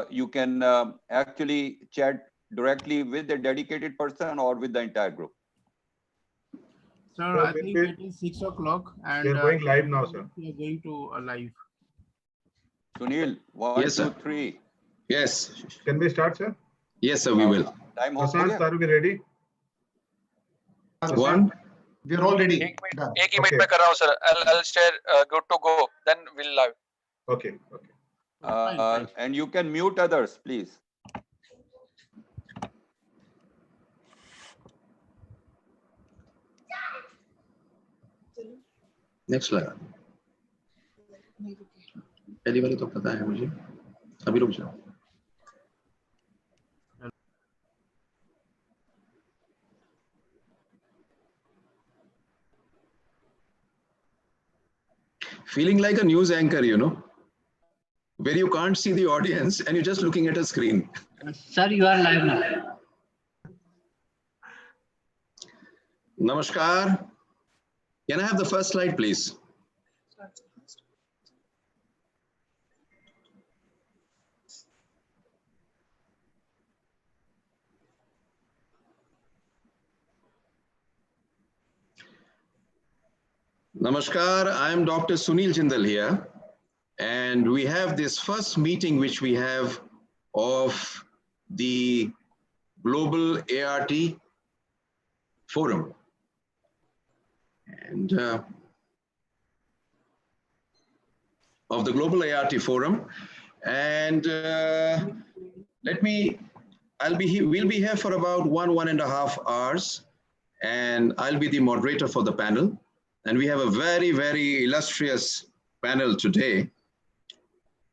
you can actually chat directly with the dedicated person or with the entire group. Sir, I think it is 6 o'clock and we are going live now, sir. We are going to live. Sunil, 1, Yes, 2, sir. 3. Yes. Can we start, sir? Yes, sir, we will. Time ho Prasad, gaya? are we ready? One. We are all ready. एक ही minute में कर रहा हूँ sir. I'll share good to go. Then we'll live. Okay. And you can mute others, please. Next लगा पहली वाली तो पता है मुझे अभी रुक जाओ feeling like a news anchor, you know, where you can't see the audience and you're just looking at a screen. Sir, you are live now. Namaskar. Can I have the first slide, please? Namaskar, I am Dr. Sunil Jindal here, and we have this first meeting which we have of the Global ART Forum. And of the Global ART Forum. And we'll be here for about 1.5 hours, and I'll be the moderator for the panel. And we have a very, very illustrious panel today.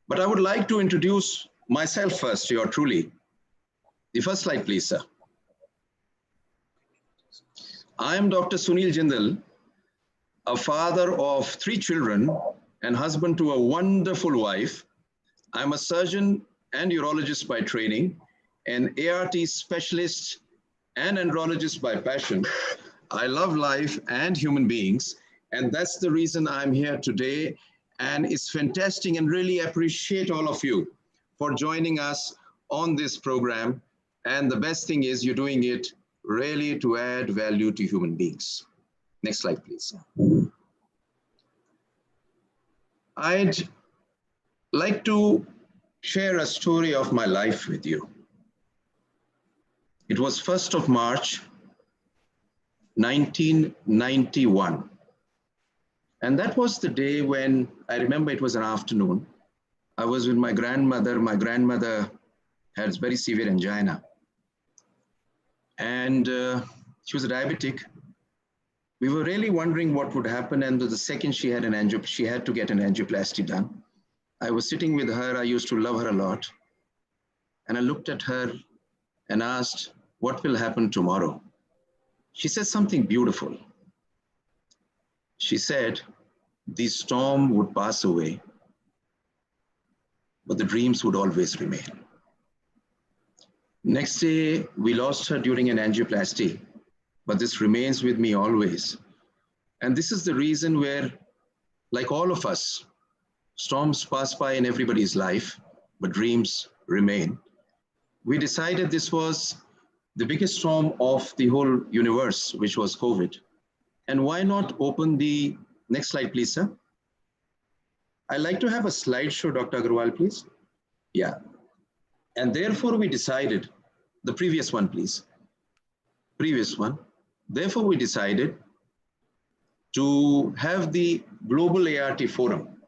But I would like to introduce myself first, yours truly. The first slide, please, sir. I am Dr. Sunil Jindal, a father of 3 children and husband to a wonderful wife. I'm a surgeon and urologist by training, an ART specialist and andrologist by passion. I love life and human beings, and that's the reason I'm here today. And it's fantastic and really appreciate all of you for joining us on this program. And the best thing is you're doing it really to add value to human beings. Next slide, please. I'd like to share a story of my life with you. It was 1st of March, 1991. And that was the day when, I remember it was an afternoon. I was with my grandmother. My grandmother had very severe angina. And she was a diabetic. We were really wondering what would happen. And the second she had she had to get an angioplasty done. I was sitting with her. I used to love her a lot. And I looked at her and asked, what will happen tomorrow? She said something beautiful. She said, the storm would pass away, but the dreams would always remain. Next day, we lost her during an angioplasty, but this remains with me always. And this is the reason where, like all of us, storms pass by in everybody's life, but dreams remain. We decided this was the biggest storm of the whole universe, which was COVID. And why not open the next slide, please, sir? I'd like to have a slideshow, Dr. Agarwal, please. Yeah. And therefore we decided, the previous one, please. Previous one. Therefore we decided to have the Global ART Forum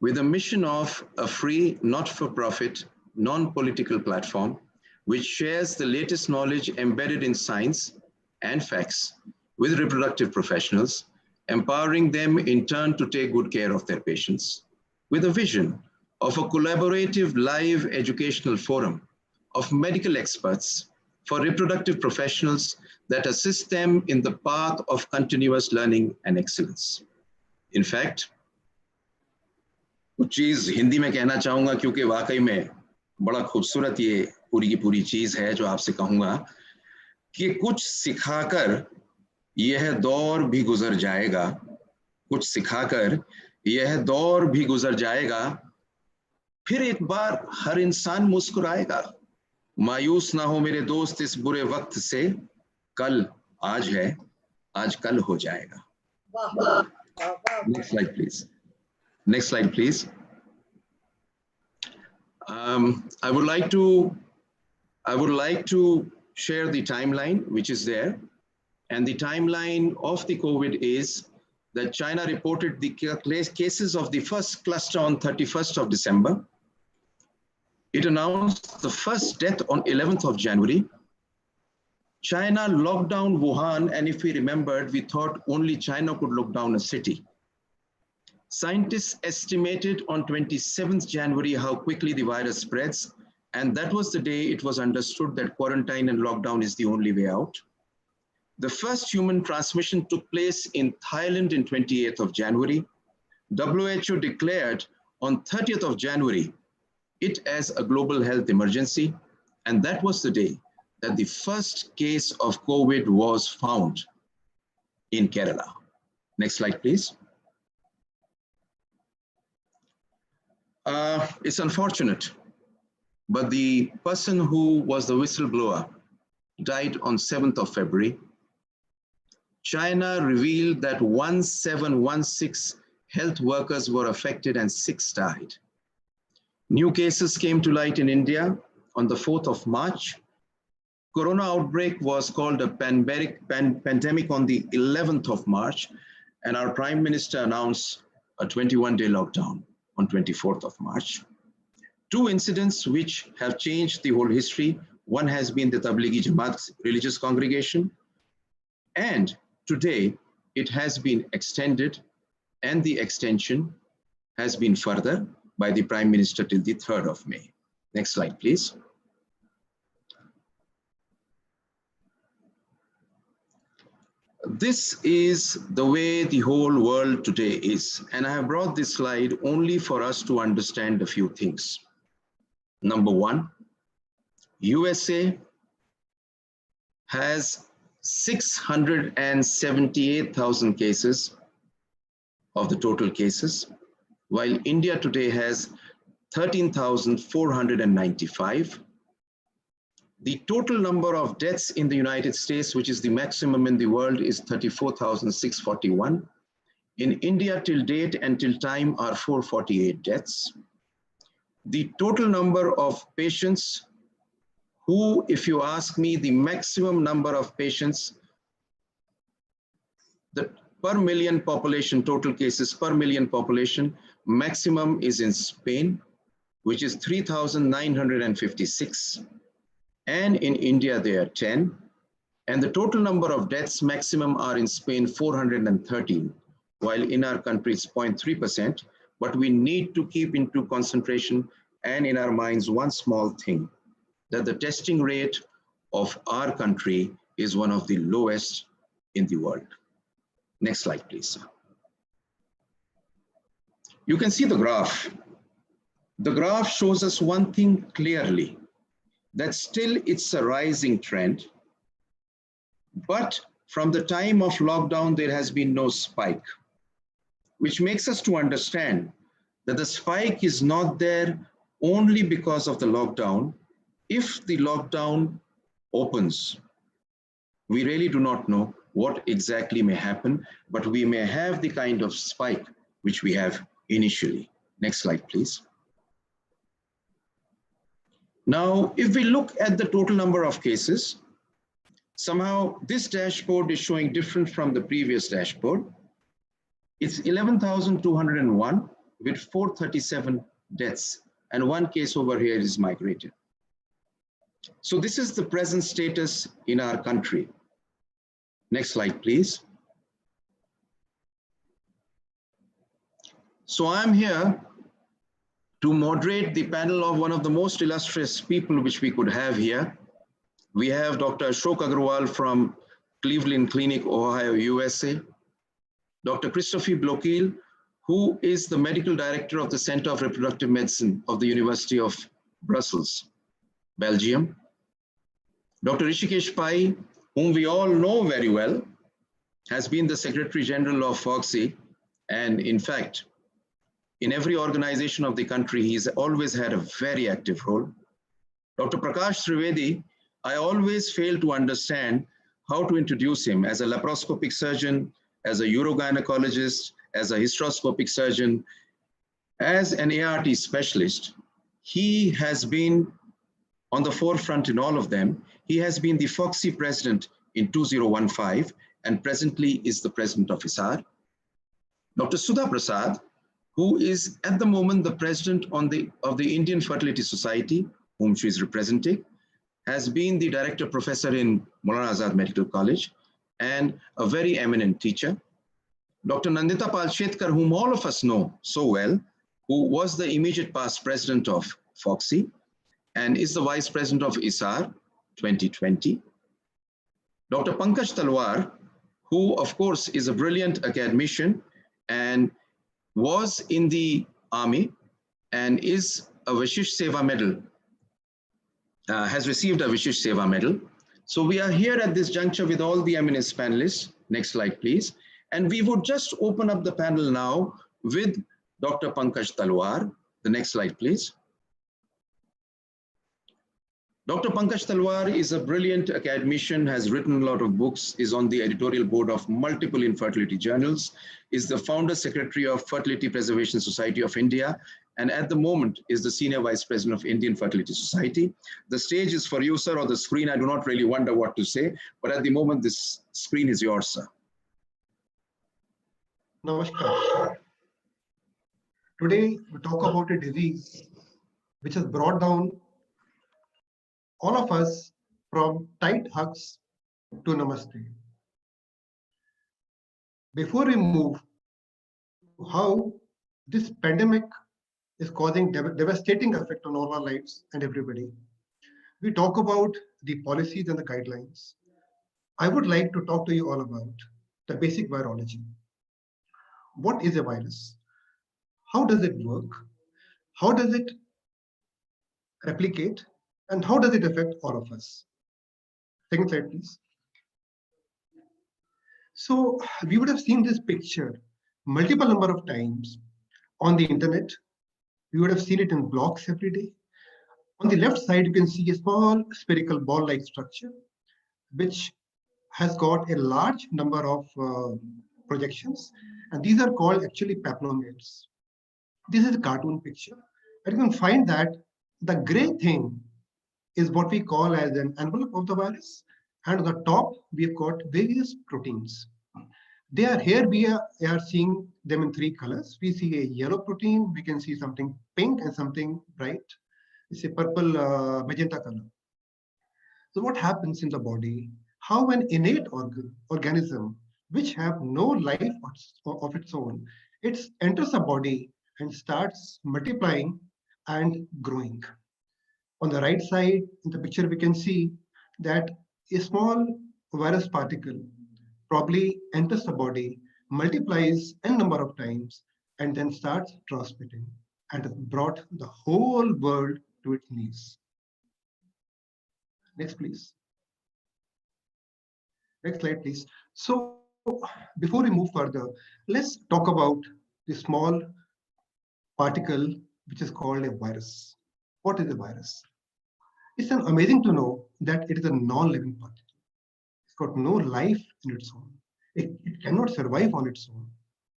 with a mission of a free, not-for-profit, non-political platform which shares the latest knowledge embedded in science and facts with reproductive professionals, empowering them in turn to take good care of their patients, with a vision of a collaborative live educational forum of medical experts for reproductive professionals that assist them in the path of continuous learning and excellence. In fact, कुछ चीज हिंदी में कहना चाहूंगा क्योंकि वाकई में बड़ा खूबसूरत ये पूरी की पूरी चीज है जो आपसे कहूंगा कि कुछ सिखाकर यह दौर भी गुजर जाएगा, कुछ सिखाकर यह दौर भी गुजर जाएगा, फिर एक बार हर इंसान मुस्कुराएगा। मायूस ना हो मेरे दोस्त इस बुरे वक्त से, कल आज है, आज कल हो जाएगा। Next slide, please. Next slide, please. I would like to share the timeline which is there, and the timeline of the COVID is that China reported the cases of the first cluster on 31st of December. It announced the first death on 11th of January. China locked down Wuhan, and if we remembered, we thought only China could lock down a city. Scientists estimated on 27th January how quickly the virus spreads, and that was the day it was understood that quarantine and lockdown is the only way out. The first human transmission took place in Thailand in 28th of January. WHO declared on 30th of January it as a global health emergency, and that was the day that the first case of COVID was found in Kerala. Next slide, please. It's unfortunate, but the person who was the whistleblower died on 7th of February. China revealed that 1716 health workers were affected and 6 died. New cases came to light in India on the 4th of March. Corona outbreak was called a pandemic on the 11th of March, and our Prime Minister announced a 21-day lockdown on 24th of March. 2 incidents which have changed the whole history. One has been the Tablighi Jamaat religious congregation, and today it has been extended, and the extension has been further by the Prime Minister till the 3rd of May. Next slide, please. This is the way the whole world today is, and I have brought this slide only for us to understand a few things. Number 1, USA has 678,000 cases of the total cases, while India today has 13,495. The total number of deaths in the United States, which is the maximum in the world, is 34,641. In India till date and till time are 448 deaths. The total number of patients who, if you ask me, the maximum number of patients, the per million population, total cases per million population, maximum is in Spain, which is 3,956. And in India, there are 10. And the total number of deaths maximum are in Spain, 413, while in our country it's 0.3%. But we need to keep into concentration and in our minds one small thing, that the testing rate of our country is one of the lowest in the world. Next slide, please. You can see the graph. The graph shows us one thing clearly, that still it's a rising trend, but from the time of lockdown, there has been no spike, which makes us to understand that the spike is not there only because of the lockdown. If the lockdown opens, we really do not know what exactly may happen, but we may have the kind of spike which we have initially. Next slide, please. Now, if we look at the total number of cases, somehow this dashboard is showing different from the previous dashboard. It's 11,201 with 437 deaths, and 1 case over here is migrated. So this is the present status in our country. Next slide, please. So I'm here to moderate the panel of one of the most illustrious people which we could have here. We have Dr. Ashok Agarwal from Cleveland Clinic, Ohio, USA. Dr. Christophe Bloquil, who is the medical director of the Center of Reproductive Medicine of the University of Brussels, Belgium. Dr. Rishikesh Pai, whom we all know very well, has been the Secretary General of FOGSI, and in fact, in every organization of the country, he's always had a very active role. Dr. Prakash Trivedi, I always fail to understand how to introduce him as a laparoscopic surgeon, as a urogynecologist, as a hysteroscopic surgeon, as an ART specialist. He has been on the forefront in all of them. He has been the FOXI president in 2015 and presently is the president of ISAR. Dr. Sudha Prasad, who is at the moment the president of the Indian Fertility Society, whom she is representing, has been the director professor in Maulana Azad Medical College and a very eminent teacher. Dr. Nandita Pal Shetkar, whom all of us know so well, who was the immediate past president of FOXI and is the vice president of ISAR 2020. Dr. Pankaj Talwar, who of course is a brilliant academician and was in the army and is a Vishish Seva Medal, has received a Vishish Seva Medal. So we are here at this juncture with all the eminent panelists. Next slide, please. And we would just open up the panel now with Dr. Pankaj Talwar. The next slide, please. Dr. Pankaj Talwar is a brilliant academician, has written a lot of books, is on the editorial board of multiple infertility journals, is the founder secretary of Fertility Preservation Society of India, and at the moment is the senior vice president of Indian Fertility Society. The stage is for you, sir, or the screen. I do not really wonder what to say, but at the moment, this screen is yours, sir. Namaskar. Today, we talk about a disease which has brought down all of us from tight hugs to namaste. Before we move to how this pandemic is causing devastating effect on all our lives and everybody, we talk about the policies and the guidelines. I would like to talk to you all about the basic virology. What is a virus? How does it work? How does it replicate? And how does it affect all of us? Second slide, please. So we would have seen this picture multiple number of times on the internet. We would have seen it in blogs every day. On the left side, you can see a small spherical ball-like structure, which has got a large number of projections. And these are called actually papillomates. This is a cartoon picture. And you can find that the gray thing is what we call as an envelope of the virus. And on the top, we've got various proteins. They are here, we are seeing them in three colors. We see a yellow protein, we can see something pink and something bright. It's a purple magenta color. So what happens in the body? How an innate organism, which have no life of its own, it enters the body and starts multiplying and growing. On the right side, in the picture, we can see that a small virus particle probably enters the body, multiplies n number of times, and then starts transmitting and has brought the whole world to its knees. Next, please. Next slide, please. So before we move further, let's talk about the small particle which is called a virus. What is a virus? It's amazing to know that it is a non-living particle. It's got no life in its own. It cannot survive on its own.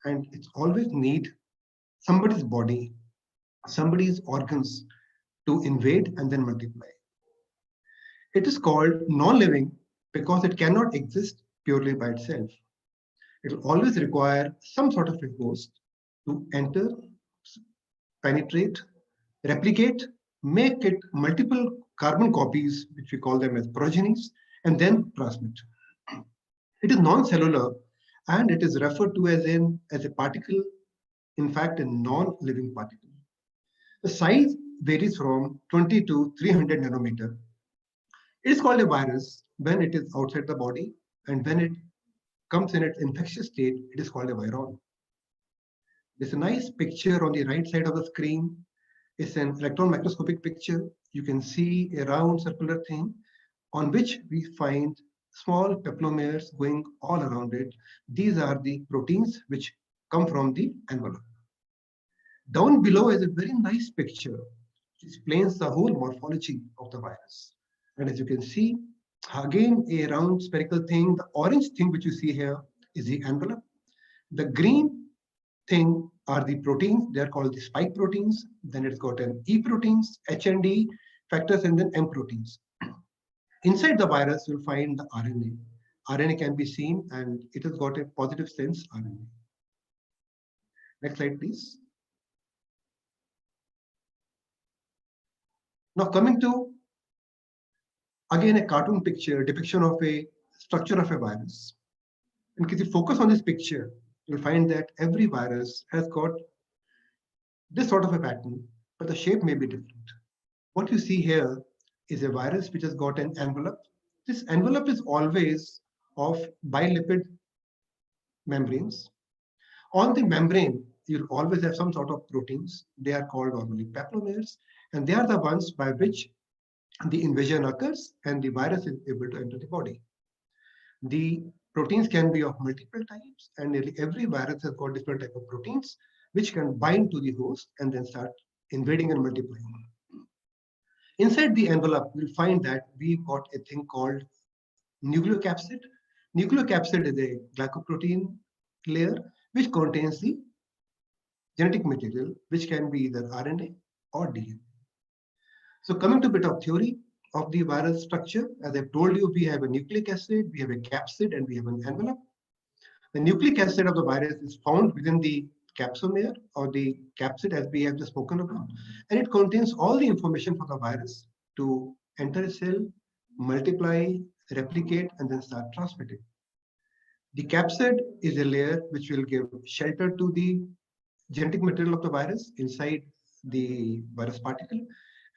And it's always need somebody's body, somebody's organs to invade and then multiply. It is called non-living because it cannot exist purely by itself. It will always require some sort of a host to enter, penetrate, replicate, make it multiple carbon copies, which we call them as progenies, and then transmit. It is non-cellular and it is referred to as a particle, in fact, a non-living particle. The size varies from 20 to 300 nanometer. It is called a virus when it is outside the body, and when it comes in its infectious state, it is called a viron. There's a nice picture on the right side of the screen. It's an electron microscopic picture. You can see a round circular thing on which we find small papillomares going all around it. These are the proteins which come from the envelope. Down below is a very nice picture which explains the whole morphology of the virus. And as you can see, again, a round spherical thing, the orange thing which you see here is the envelope. The green thing are the proteins. They are called the spike proteins. Then it's got an E proteins, H and D factors, and then M proteins. Inside the virus, you'll find the RNA. RNA can be seen, and it has got a positive sense RNA. Next slide, please. Now coming to, again, a cartoon picture, depiction of a structure of a virus. And if you focus on this picture, you'll find that every virus has got this sort of a pattern, but the shape may be different. What you see here is a virus which has got an envelope. This envelope is always of bilipid membranes. On the membrane, you'll always have some sort of proteins. They are called normally peplomers, and they are the ones by which the invasion occurs and the virus is able to enter the body. The proteins can be of multiple types, and nearly every virus has got different type of proteins which can bind to the host and then start invading and multiplying. Inside the envelope, we'll find that we've got a thing called nucleocapsid. Nucleocapsid is a glycoprotein layer which contains the genetic material, which can be either RNA or DNA. So coming to a bit of theory of the virus structure, as I've told you, we have a nucleic acid, we have a capsid, and we have an envelope. The nucleic acid of the virus is found within the capsomere or the capsid, as we have just spoken about, and it contains all the information for the virus to enter a cell, multiply, replicate, and then start transmitting. The capsid is a layer which will give shelter to the genetic material of the virus inside the virus particle,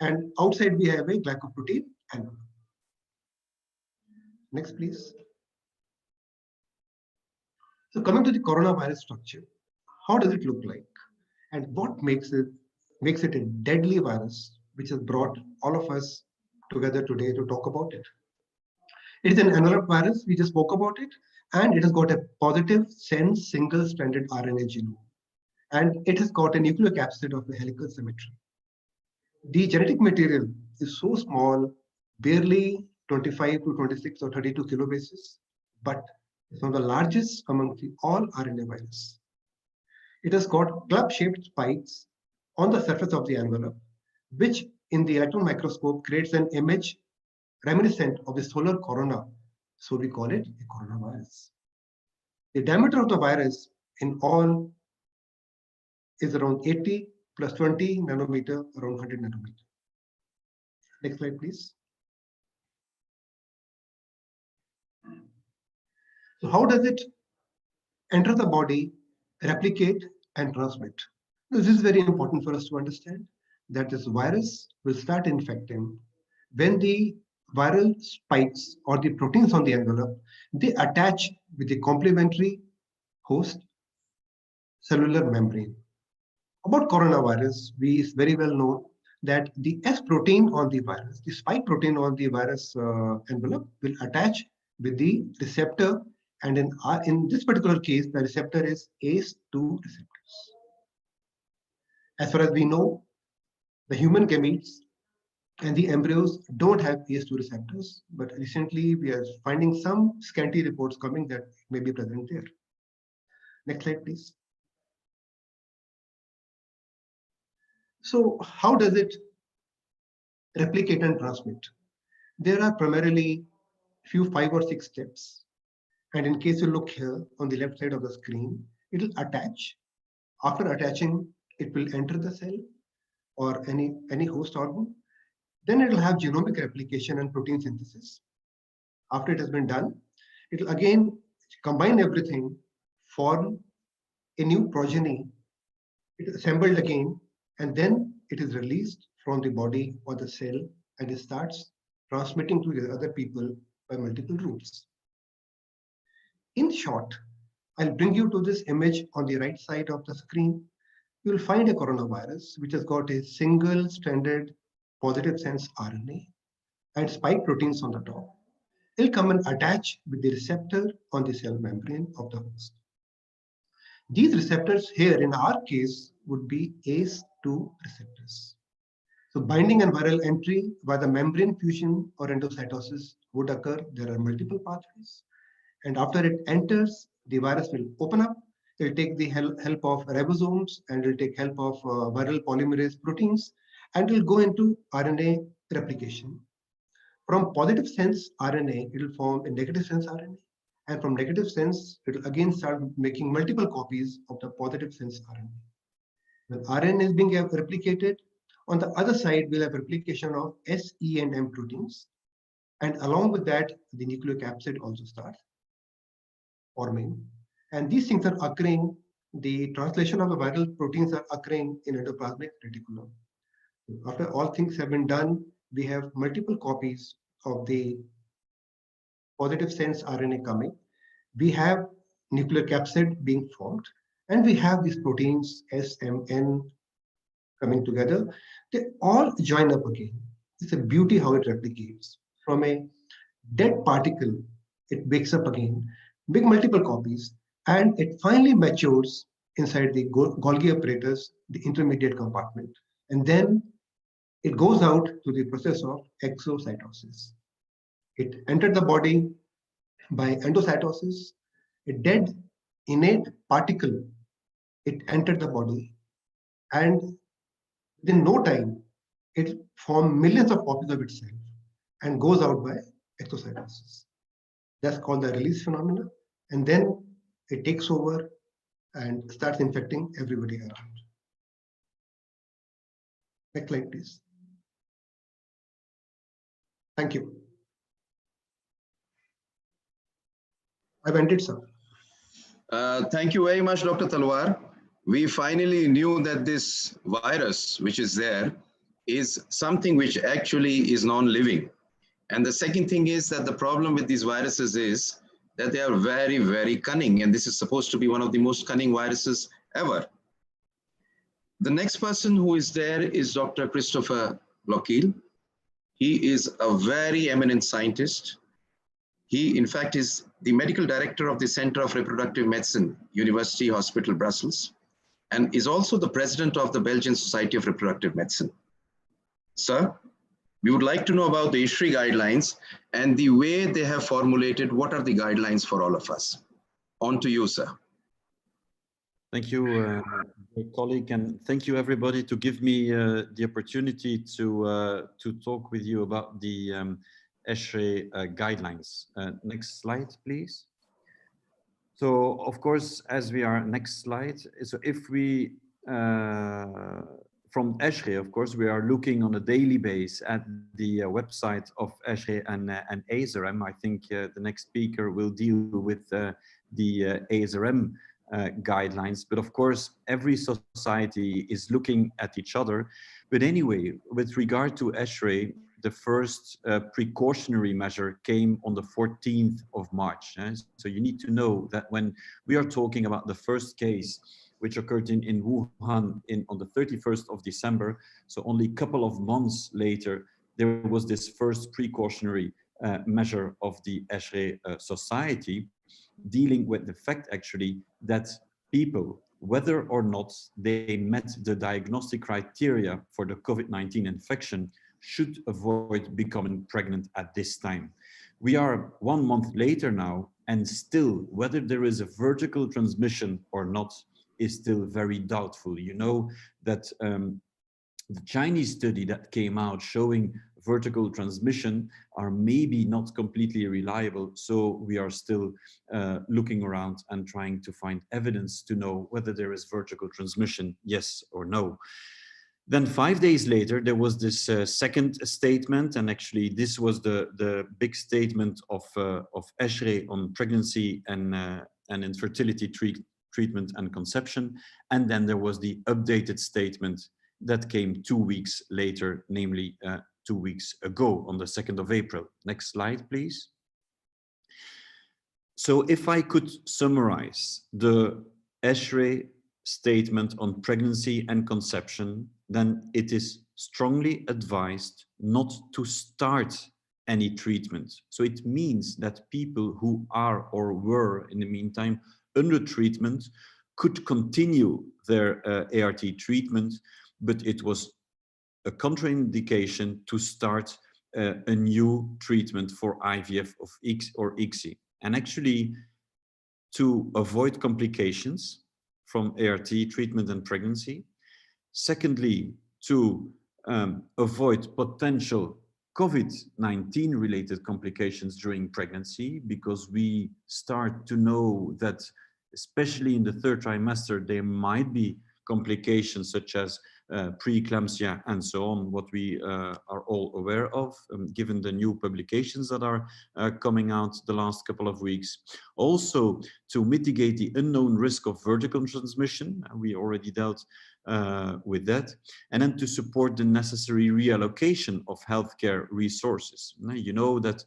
and outside we have a glycoprotein envelope. Next, please. So coming to the coronavirus structure, how does it look like, and what makes it a deadly virus, which has brought all of us together today to talk about it? It is an envelope virus. We just spoke about it, and it has got a positive sense single-stranded RNA genome, and it has got a nucleocapsid of a helical symmetry. The genetic material is so small, barely 25 to 26 or 32 kilobases, but it's one of the largest among all RNA viruses. It has got club-shaped spikes on the surface of the envelope, which in the electron microscope creates an image reminiscent of the solar corona. So we call it a coronavirus. The diameter of the virus in all is around 80 plus 20 nanometer, around 100 nanometer. Next slide, please. So how does it enter the body, replicate, and transmit? This is very important for us to understand that this virus will start infecting when the viral spikes or the proteins on the envelope, they attach with the complementary host cellular membrane. About coronavirus, it's very well known that the S protein on the virus, the spike protein on the virus envelope will attach with the receptor, and in this particular case, the receptor is ACE2 receptors. As far as we know, the human gametes and the embryos don't have ACE2 receptors, but recently we are finding some scanty reports coming that may be present there. Next slide, please. So how does it replicate and transmit? There are primarily few 5 or 6 steps. And in case you look here on the left side of the screen, it will attach. After attaching, it will enter the cell or any host organ. Then it will have genomic replication and protein synthesis. After it has been done, it will again combine everything, form a new progeny. It is assembled again, and then it is released from the body or the cell, and it starts transmitting to the other people by multiple routes. In short, I'll bring you to this image on the right side of the screen. You'll find a coronavirus which has got a single-stranded positive sense RNA and spike proteins on the top. It'll come and attach with the receptor on the cell membrane of the host. These receptors here, in our case, would be ACE2 receptors. So binding and viral entry by the membrane fusion or endocytosis would occur. There are multiple pathways. And after it enters, the virus will open up. It will take the help of ribosomes and it will take help of viral polymerase proteins and it will go into RNA replication. From positive sense RNA, it will form a negative sense RNA. And from negative sense, it will again start making multiple copies of the positive sense RNA. When RNA is being replicated, on the other side, we'll have replication of S, E, and M proteins. And along with that, the nucleocapsid also starts forming. And these things are occurring, the translation of the viral proteins are occurring in endoplasmic reticulum. After all things have been done, we have multiple copies of the positive sense RNA coming. We have nucleocapsid being formed, and we have these proteins S, M, N coming together. They all join up again. It's a beauty how it replicates. From a dead particle, it wakes up again, make multiple copies, and it finally matures inside the Golgi apparatus, the intermediate compartment. And then it goes out to the process of exocytosis. It entered the body by endocytosis. A dead innate particle, it entered the body, and within no time, it forms millions of copies of itself and goes out by exocytosis. That's called the release phenomena. And then it takes over and starts infecting everybody around. Next slide, please. Thank you. I've ended, sir. Thank you very much, Dr. Talwar. We finally knew that this virus, which is there, is something which actually is non-living. And the second thing is that the problem with these viruses is that they are very, very cunning. And this is supposed to be one of the most cunning viruses ever. The next person who is there is Dr. Christopher Lockheed. He is a very eminent scientist. He, in fact, is the medical director of the Center of Reproductive Medicine, University Hospital, Brussels, and is also the president of the Belgian Society of Reproductive Medicine. Sir, we would like to know about the ISHRI guidelines and the way they have formulated. What are the guidelines for all of us? On to you, sir. Thank you, colleague, and thank you everybody to give me the opportunity to talk with you about the ISHRI guidelines. Next slide, please. So, of course, as we are, next slide. So if we, from ISHRI, of course, we are looking on a daily basis at the website of ISHRI and ASRM. I think the next speaker will deal with the ASRM guidelines, but of course every society is looking at each other. But anyway, with regard to ISHRI, the first precautionary measure came on the 14th of March. So you need to know that when we are talking about the first case, which occurred in Wuhan on the 31st of December, so only a couple of months later, there was this first precautionary measure of the ISHRI society, dealing with the fact actually that people, whether or not they met the diagnostic criteria for the COVID-19 infection, should avoid becoming pregnant at this time. We are 1 month later now, and still whether there is a vertical transmission or not is still very doubtful. You know that the Chinese study that came out showing vertical transmission are maybe not completely reliable. So we are still looking around and trying to find evidence to know whether there is vertical transmission, yes or no. Then 5 days later, there was this second statement, and actually this was the big statement of ISHRI on pregnancy and infertility treatment and conception. And then there was the updated statement that came 2 weeks later, namely 2 weeks ago on the 2nd of April. Next slide, please. So if I could summarize the ISHRI statement on pregnancy and conception, then it is strongly advised not to start any treatment. So it means that people who are or were in the meantime under treatment could continue their ART treatment, but it was a contraindication to start a new treatment for IVF of or ICSI. And actually, to avoid complications from ART treatment and pregnancy. Secondly, to avoid potential COVID-19 related complications during pregnancy, because we start to know that, especially in the third trimester, there might be complications such as preeclampsia and so on, what we are all aware of, given the new publications that are coming out the last couple of weeks. Also, to mitigate the unknown risk of vertical transmission, we already dealt with that, and then to support the necessary reallocation of healthcare resources. You know that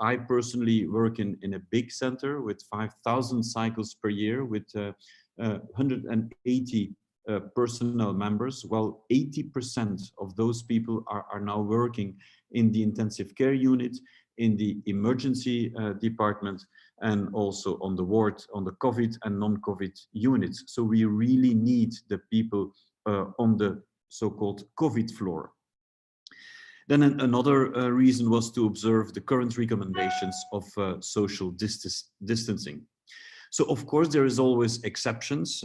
I personally work in a big center with 5,000 cycles per year with 180 personnel members. Well, 80% of those people are now working in the intensive care unit, in the emergency department, and also on the ward, on the COVID and non-COVID units. So we really need the people on the so-called COVID floor. Then another reason was to observe the current recommendations of social distancing. So of course there is always exceptions,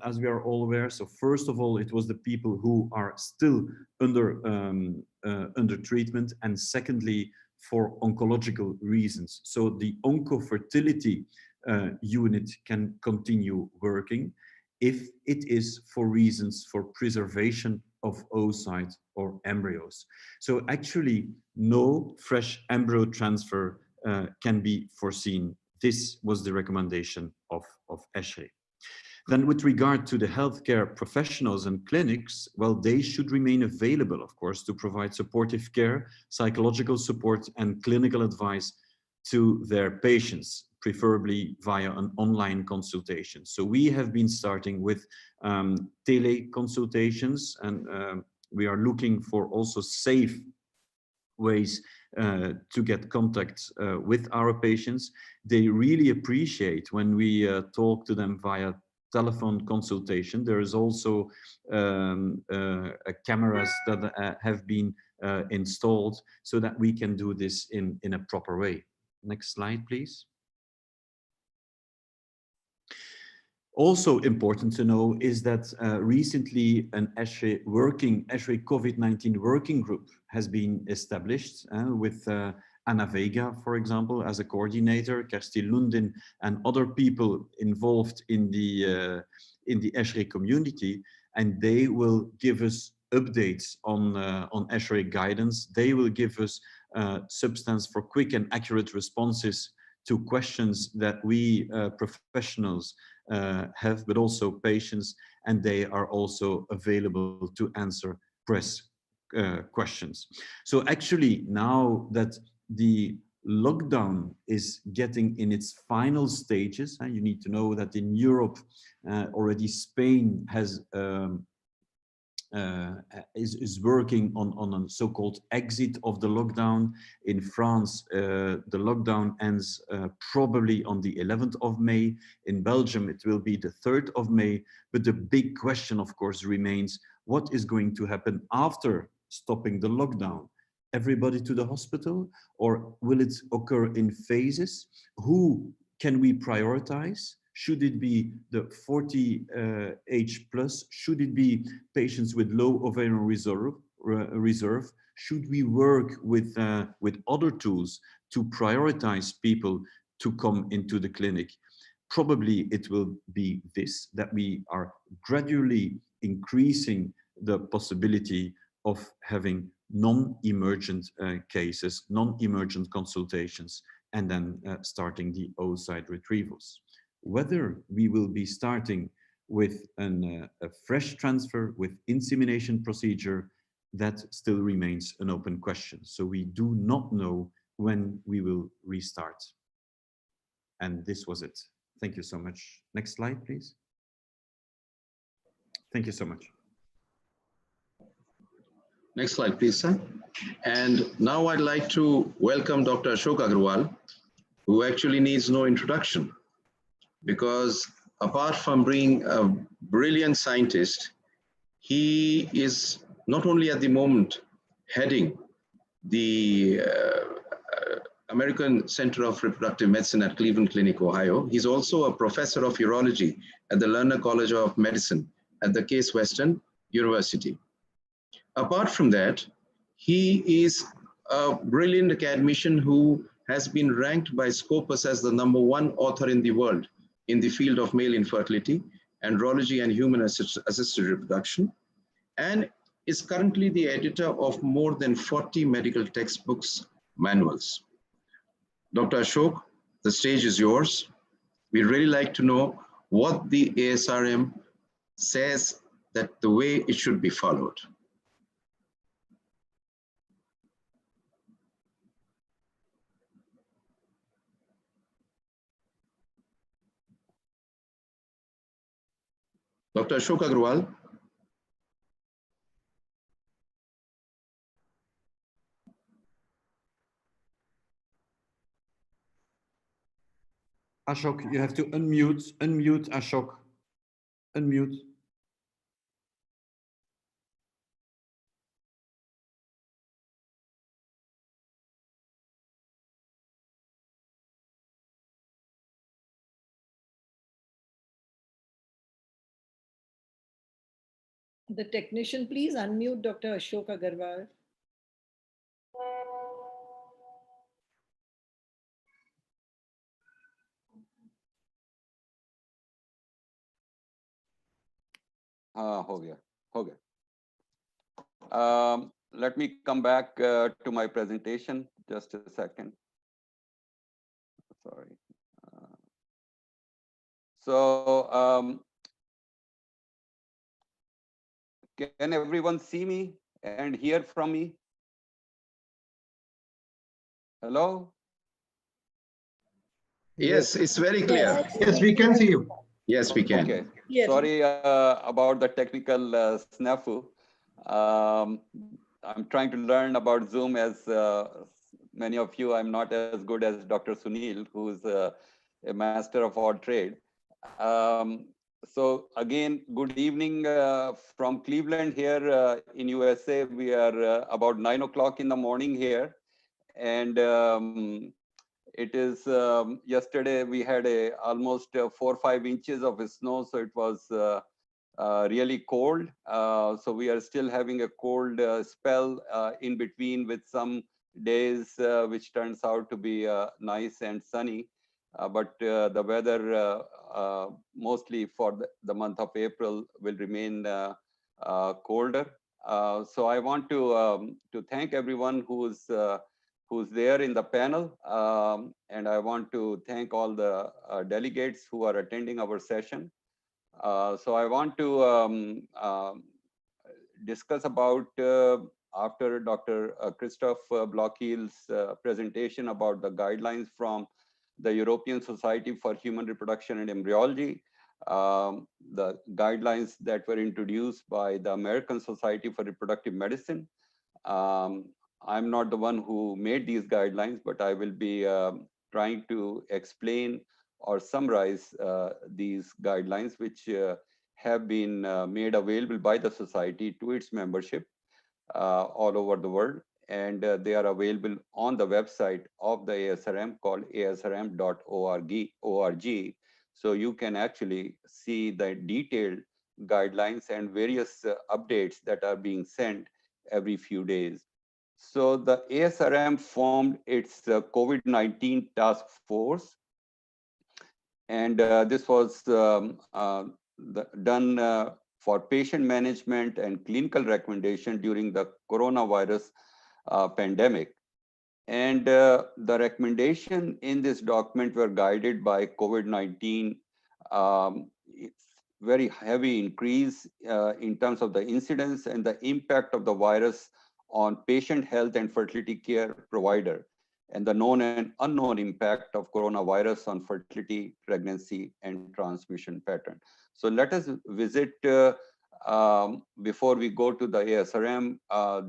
as we are all aware. So first of all, it was the people who are still under treatment, and secondly, for oncological reasons. So the oncofertility unit can continue working if it is for reasons for preservation of oocytes or embryos. So actually no fresh embryo transfer can be foreseen. This was the recommendation of ESHRE. Then with regard to the healthcare professionals and clinics, well, they should remain available, of course, to provide supportive care, psychological support, and clinical advice to their patients, preferably via an online consultation. So we have been starting with teleconsultations, and we are looking for also safe ways to get contact with our patients. They really appreciate when we talk to them via telephone consultation. There is also cameras that have been installed so that we can do this in a proper way. Next slide, please. Also important to know is that recently an ESHRE COVID-19 working group has been established with Anna Vega, for example, as a coordinator, Kersti Lundin, and other people involved in the ESHRE community, and they will give us updates on ESHRE guidance. They will give us substance for quick and accurate responses to questions that we professionals have, but also patients, and they are also available to answer press questions. So actually, now that the lockdown is getting in its final stages, you need to know that in Europe already Spain has is working on a so-called exit of the lockdown. In France, the lockdown ends probably on the 11th of May. In Belgium, it will be the 3rd of May. But the big question, of course, remains, what is going to happen after stopping the lockdown? Everybody to the hospital, or will it occur in phases? Who can we prioritize? Should it be the 40 age plus? Should it be patients with low ovarian reserve? Should we work with other tools to prioritize people to come into the clinic? Probably it will be this, that we are gradually increasing the possibility of having non-emergent cases, non-emergent consultations, and then starting the oocyte retrievals. Whether we will be starting with a fresh transfer with insemination procedure, that still remains an open question. So we do not know when we will restart. And this was it. Thank you so much. Next slide, please. Thank you so much. Next slide, please, sir. And now I'd like to welcome Dr. Ashok Agarwal, who actually needs no introduction, because apart from being a brilliant scientist, he is not only at the moment heading the American Center of Reproductive Medicine at Cleveland Clinic, Ohio. He's also a professor of urology at the Lerner College of Medicine at the Case Western University. Apart from that, he is a brilliant academician who has been ranked by Scopus as the #1 author in the world in the field of male infertility, andrology, and human assisted reproduction, and is currently the editor of more than 40 medical textbooks, manuals. Dr. Ashok, the stage is yours. We'd really like to know what the ASRM says that the way it should be followed. Dr. Ashok Agrawal. Ashok, you have to unmute Ashok. Unmute. The technician, please unmute Dr. Ashok Agarwal. हो गया. Let me come back to my presentation. Just a second. Sorry. Can everyone see me and hear from me? Hello? Yes, it's very clear. Yes, we can see you. Yes, we can. Okay. Yes. Sorry about the technical snafu. I'm trying to learn about Zoom. As many of you, I'm not as good as Dr. Sunil, who's a master of all trade. So again, good evening from Cleveland here in USA. We are about 9 o'clock in the morning here. And it is yesterday we had almost 4 or 5 inches of snow, so it was really cold. So we are still having a cold spell in between, with some days which turns out to be nice and sunny. But the weather mostly for the month of April will remain colder. So I want to thank everyone who's there in the panel. And I want to thank all the delegates who are attending our session. So I want to discuss about, after Dr. Christoph Blockheel's presentation about the guidelines from the European Society for Human Reproduction and Embryology, the guidelines that were introduced by the American Society for Reproductive Medicine. I'm not the one who made these guidelines, but I will be trying to explain or summarize these guidelines, which have been made available by the society to its membership all over the world. And they are available on the website of the ASRM called asrm.org. So you can actually see the detailed guidelines and various updates that are being sent every few days. So the ASRM formed its COVID-19 task force, and this was done for patient management and clinical recommendation during the coronavirus pandemic. And the recommendation in this document were guided by COVID-19 very heavy increase in terms of the incidence and the impact of the virus on patient health and fertility care provider, and the known and unknown impact of coronavirus on fertility, pregnancy, and transmission pattern. So let us visit, before we go to the ASRM,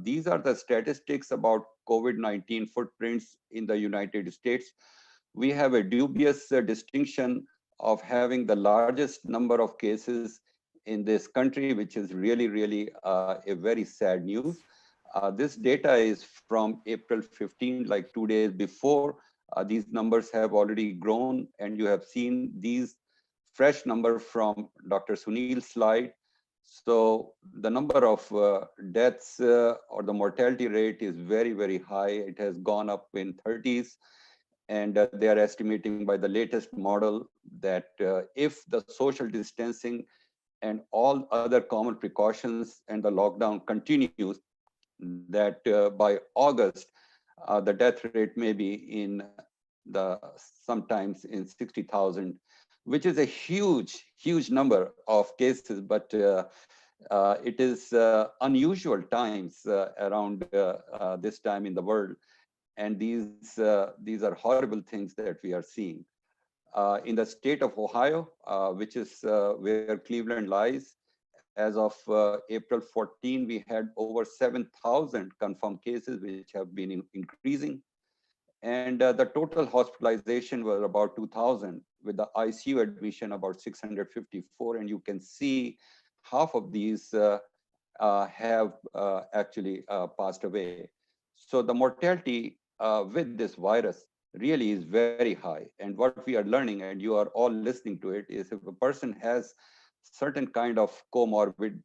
these are the statistics about COVID-19 footprints in the United States. We have a dubious distinction of having the largest number of cases in this country, which is really a very sad news. This data is from April 15, like 2 days before. These numbers have already grown, and you have seen these fresh number from Dr. Sunil's slide. So the number of deaths or the mortality rate is very high. It has gone up in 30s, and they are estimating by the latest model that if the social distancing and all other common precautions and the lockdown continues, that by August, the death rate may be in the sometimes in 60,000, which is a huge number of cases, but it is unusual times around this time in the world. And these are horrible things that we are seeing. In the state of Ohio, which is where Cleveland lies, as of April 14, we had over 7,000 confirmed cases, which have been increasing. And the total hospitalization was about 2,000, with the ICU admission about 654. And you can see half of these have actually passed away. So the mortality with this virus really is very high. And what we are learning, and you are all listening to it, is if a person has certain kind of comorbid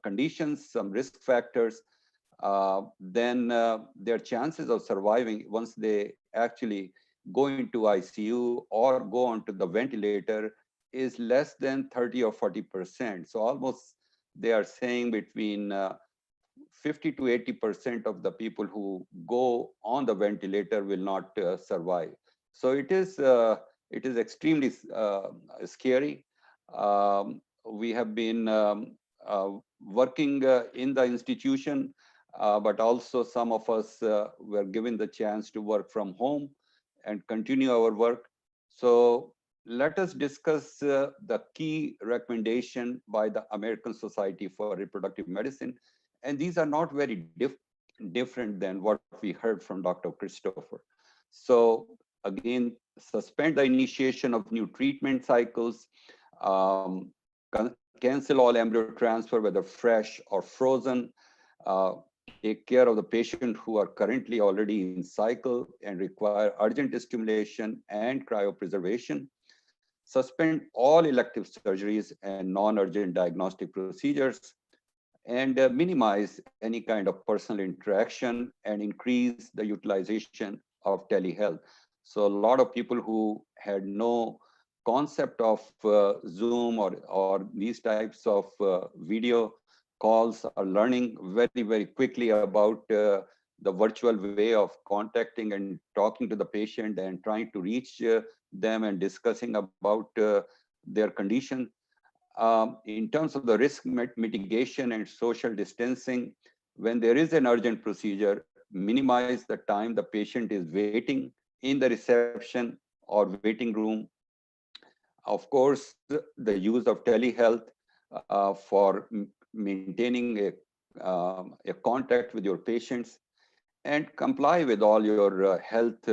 conditions, some risk factors, then their chances of surviving once they actually go into ICU or go onto the ventilator is less than 30 or 40%. So almost they are saying between 50 to 80% of the people who go on the ventilator will not survive. So it is extremely scary. We have been working in the institution, but also some of us were given the chance to work from home and continue our work. So let us discuss the key recommendation by the American Society for Reproductive Medicine. And these are not very different than what we heard from Dr. Christopher. So again, suspend the initiation of new treatment cycles, cancel all embryo transfer, whether fresh or frozen, take care of the patient who are currently already in cycle and require urgent stimulation and cryopreservation, suspend all elective surgeries and non-urgent diagnostic procedures, and minimize any kind of personal interaction and increase the utilization of telehealth. So a lot of people who had no concept of Zoom or these types of video calls are learning very quickly about the virtual way of contacting and talking to the patient and trying to reach them and discussing about their condition. In terms of the risk mitigation and social distancing, when there is an urgent procedure, minimize the time the patient is waiting in the reception or waiting room. Of course, the use of telehealth for maintaining a contact with your patients, and comply with all your health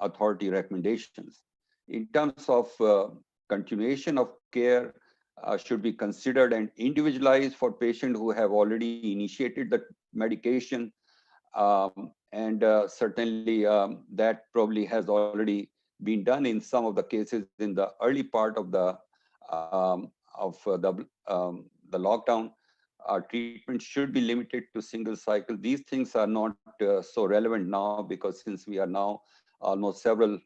authority recommendations. In terms of continuation of care, should be considered and individualized for patients who have already initiated the medication. And certainly that probably has already been done in some of the cases in the early part of the lockdown. Treatment should be limited to single cycle. These things are not so relevant now, because since we are now almost several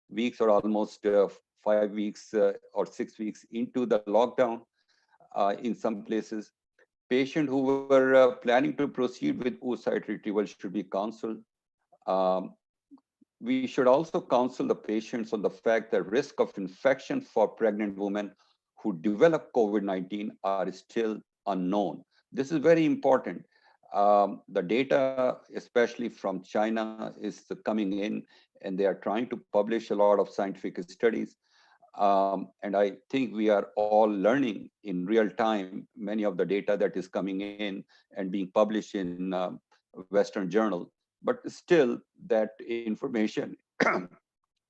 weeks or almost 5 weeks or 6 weeks into the lockdown in some places, patients who were planning to proceed with oocyte retrieval should be counseled. We should also counsel the patients on the fact that risk of infection for pregnant women who develop COVID-19 are still unknown. This is very important. The data, especially from China, is coming in, and they are trying to publish a lot of scientific studies. And I think we are all learning in real time many of the data that is coming in and being published in Western journal. But still, that information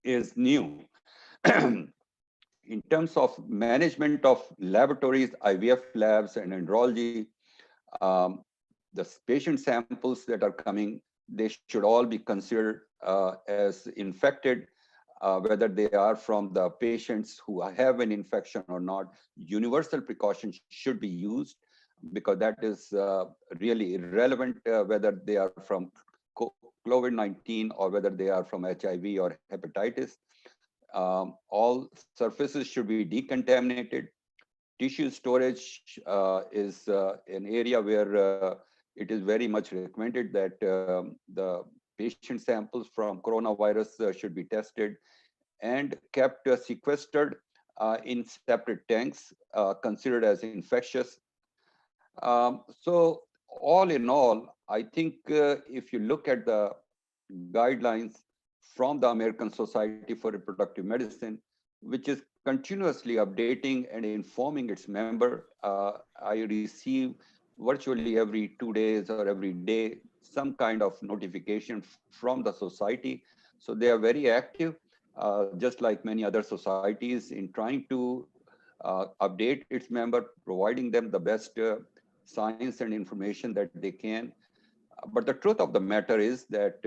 is new. in terms of management of laboratories, IVF labs, and andrology, um, the patient samples that are coming, they should all be considered as infected, whether they are from the patients who have an infection or not. Universal precautions should be used because that is really irrelevant whether they are from COVID-19 or whether they are from HIV or hepatitis. All surfaces should be decontaminated. Tissue storage is an area where it is very much recommended that the patient samples from coronavirus should be tested and kept sequestered in separate tanks considered as infectious. So all in all, I think if you look at the guidelines from the American Society for Reproductive Medicine, which is continuously updating and informing its member. I receive virtually every 2 days or every day some kind of notification from the society. So they are very active, just like many other societies, in trying to update its member, providing them the best science and information that they can. But the truth of the matter is that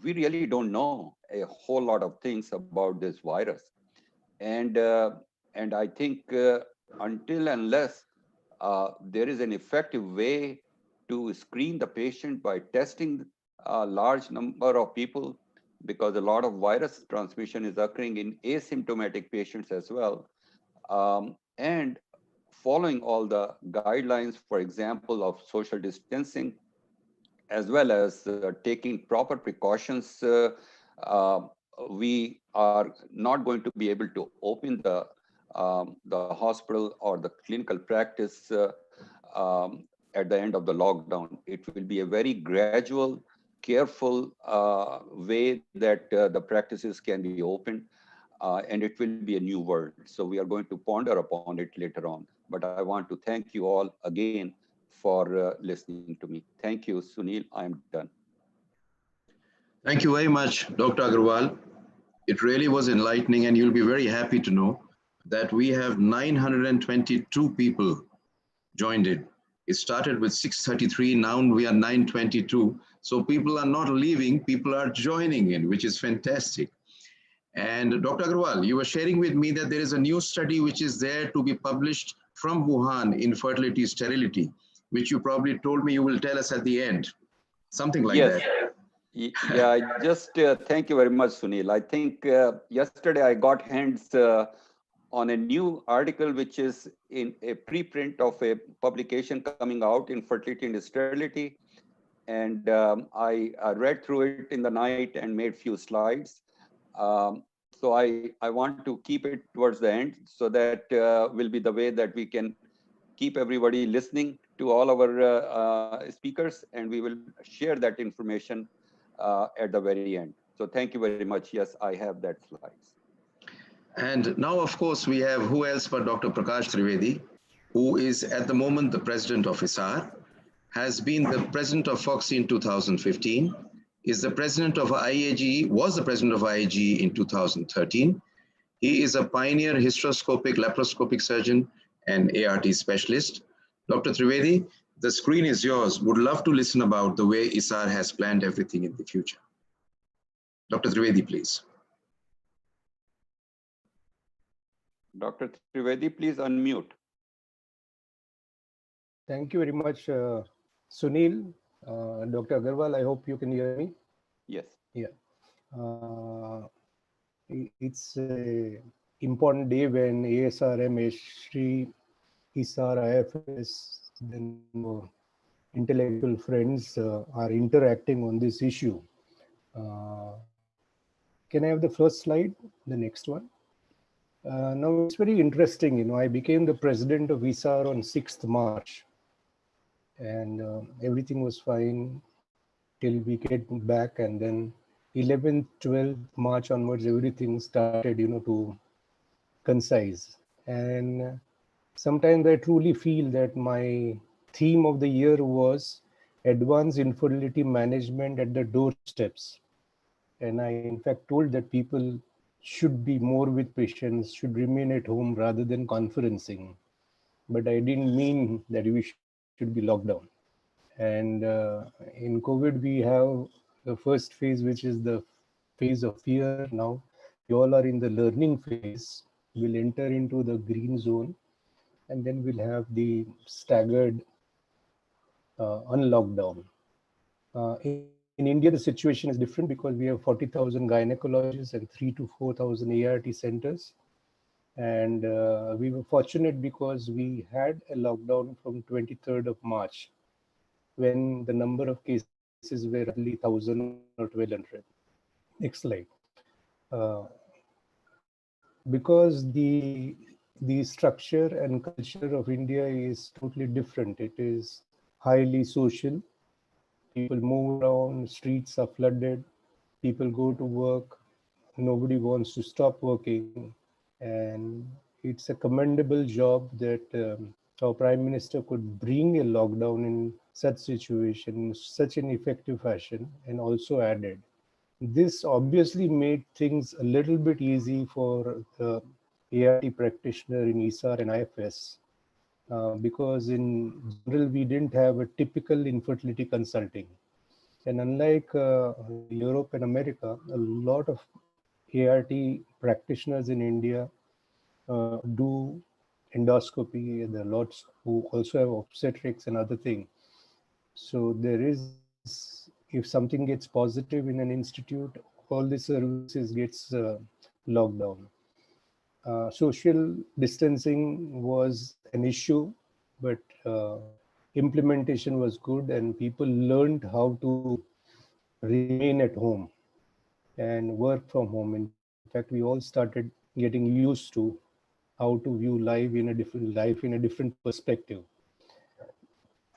we really don't know a whole lot of things about this virus. And, and I think until unless there is an effective way to screen the patient by testing a large number of people, because a lot of virus transmission is occurring in asymptomatic patients as well. And following all the guidelines, for example, of social distancing, as well as taking proper precautions, we are not going to be able to open the hospital or the clinical practice at the end of the lockdown. It will be a very gradual, careful way that the practices can be opened, and it will be a new world. So we are going to ponder upon it later on. But I want to thank you all again for listening to me. Thank you, Sunil. I'm done. Thank you very much, Dr. Agarwal. It really was enlightening, and you'll be very happy to know that we have 922 people joined in. It started with 633, now we are 922. So people are not leaving, people are joining in, which is fantastic. And Dr. Agarwal, you were sharing with me that there is a new study which is there to be published from Wuhan, infertility, sterility, which you probably told me you will tell us at the end, something like Yes. that. Yeah, I just thank you very much, Sunil. I think yesterday I got hands on a new article, which is in a preprint of a publication coming out in Fertility and Sterility. And I read through it in the night and made few slides. So I want to keep it towards the end, so that will be the way that we can keep everybody listening to all our speakers, and we will share that information at the very end. So thank you very much. Yes, I have that slides. And now, of course, we have who else but Dr. Prakash Trivedi, who is at the moment the president of ISAR, has been the president of FOXI in 2015, is the president of IAG, was the president of IAG in 2013. He is a pioneer hysteroscopic laparoscopic surgeon and ART specialist. Dr. Trivedi, the screen is yours. Would love to listen about the way ISAR has planned everything in the future. Dr. Trivedi, please. Dr. Trivedi, please unmute. Thank you very much, Sunil. Dr. Agarwal, I hope you can hear me. Yes. Yeah. It's an important day when ASRM, ASHRI, ISAR, IFS, then intellectual friends are interacting on this issue. Can I have the first slide, the next one? Now it's very interesting, I became the president of ISAR on 6th March, and everything was fine till we get back, and then 11th, 12th March onwards, everything started, to concise. And sometimes I truly feel that my theme of the year was advanced infertility management at the doorsteps. And I, in fact, told that people should be more with patients, should remain at home rather than conferencing. But I didn't mean that we should be locked down. And in COVID, we have the first phase, which is the phase of fear. Now we all are in the learning phase. We'll enter into the green zone, and then we'll have the staggered unlockdown. In India, the situation is different because we have 40,000 gynecologists and 3 to 4,000 ART centers. And we were fortunate because we had a lockdown from 23rd of March, when the number of cases were roughly 1,000 or 1,200. Next slide. Uh, because the structure and culture of India is totally different. It is highly social. People move around, streets are flooded, people go to work, nobody wants to stop working. And it's a commendable job that our Prime Minister could bring a lockdown in such situation, such an effective fashion, and also added. This obviously made things a little bit easy for the ART practitioner in ESAR and IFS, because in general we didn't have a typical infertility consulting. And unlike Europe and America, a lot of ART practitioners in India do endoscopy. There are lots who also have obstetrics and other things. So there is, if something gets positive in an institute, all the services gets locked down. Social distancing was an issue, but implementation was good, and people learned how to remain at home and work from home. In fact, we all started getting used to how to view life in a different perspective.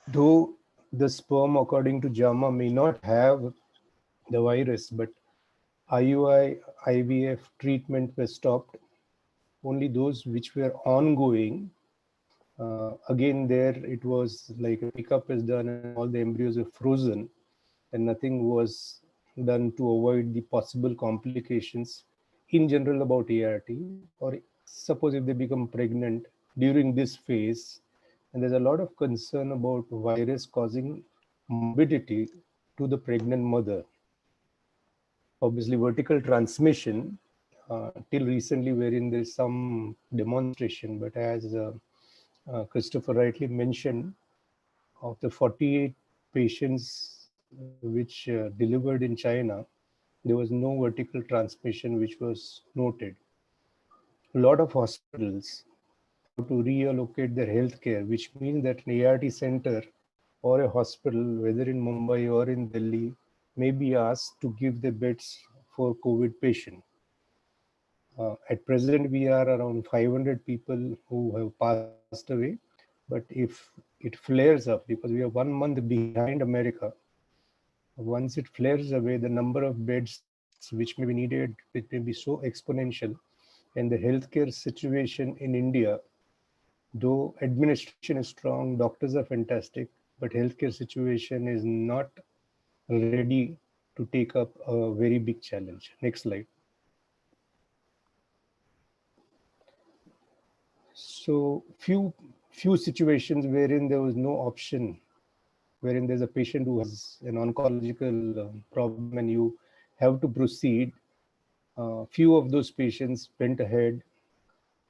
Though the sperm, according to JAMA, may not have the virus, but IUI, IVF treatment were stopped. Only those which were ongoing, again there it was like a pickup is done and all the embryos are frozen, and nothing was done to avoid the possible complications in general about ART. Or suppose if they become pregnant during this phase, and there's a lot of concern about virus causing morbidity to the pregnant mother. Obviously, vertical transmission till recently, wherein there's some demonstration, but as Christopher rightly mentioned, of the 48 patients which delivered in China, there was no vertical transmission which was noted. A lot of hospitals have to reallocate their healthcare, which means that an ART center or a hospital, whether in Mumbai or in Delhi, may be asked to give the beds for COVID patient. At present, we are around 500 people who have passed away. But if it flares up, because we are 1 month behind America, once it flares away, the number of beds which may be needed, it may be so exponential. And the healthcare situation in India, though administration is strong, doctors are fantastic, but healthcare situation is not ready to take up a very big challenge. Next slide. So few situations wherein there was no option, wherein there's a patient who has an oncological problem and you have to proceed. Few of those patients went ahead,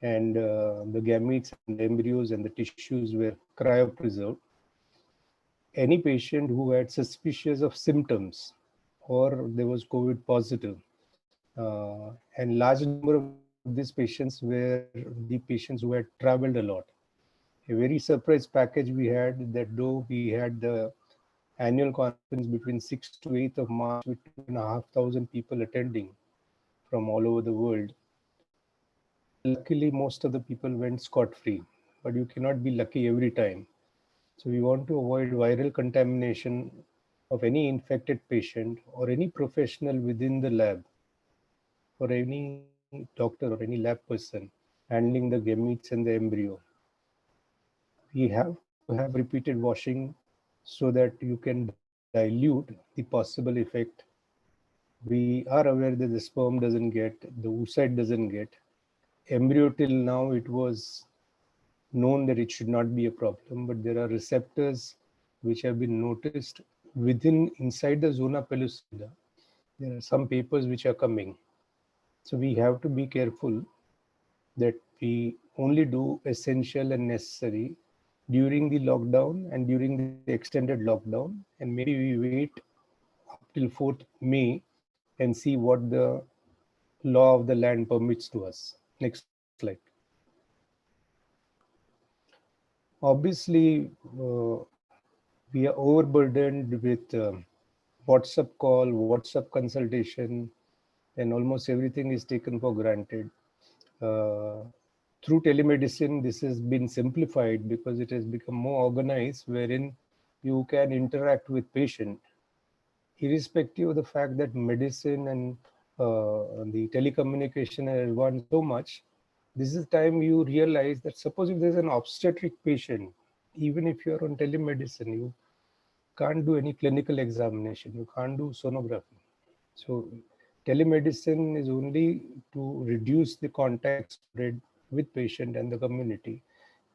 and the gametes and the embryos and the tissues were cryopreserved. Any patient who had suspicious of symptoms or there was COVID positive, and large number of these patients were the patients who had traveled a lot. A very surprise package we had, that though we had the annual conference between 6th to 8th of March with 2,500 people attending from all over the world. Luckily, most of the people went scot-free, but you cannot be lucky every time. So we want to avoid viral contamination of any infected patient or any professional within the lab, or any doctor or any lab person handling the gametes and the embryo. We have to have repeated washing so that you can dilute the possible effect We are aware that the sperm doesn't get, the oocyte doesn't get. Embryo till now, it was known that it should not be a problem, but there are receptors which have been noticed inside the zona pellucida. There are some papers which are coming. So we have to be careful that we only do essential and necessary during the lockdown and during the extended lockdown, and maybe we wait up till 4th May and see what the law of the land permits to us. Next slide. Obviously, we are overburdened with WhatsApp call, WhatsApp consultation, and almost everything is taken for granted. Through telemedicine, this has been simplified because it has become more organized, wherein you can interact with patient, irrespective of the fact that medicine and the telecommunication has advanced so much. This is the time you realize that suppose if there's an obstetric patient, even if you're on telemedicine, you can't do any clinical examination, you can't do sonography. So telemedicine is only to reduce the contact spread with patient and the community.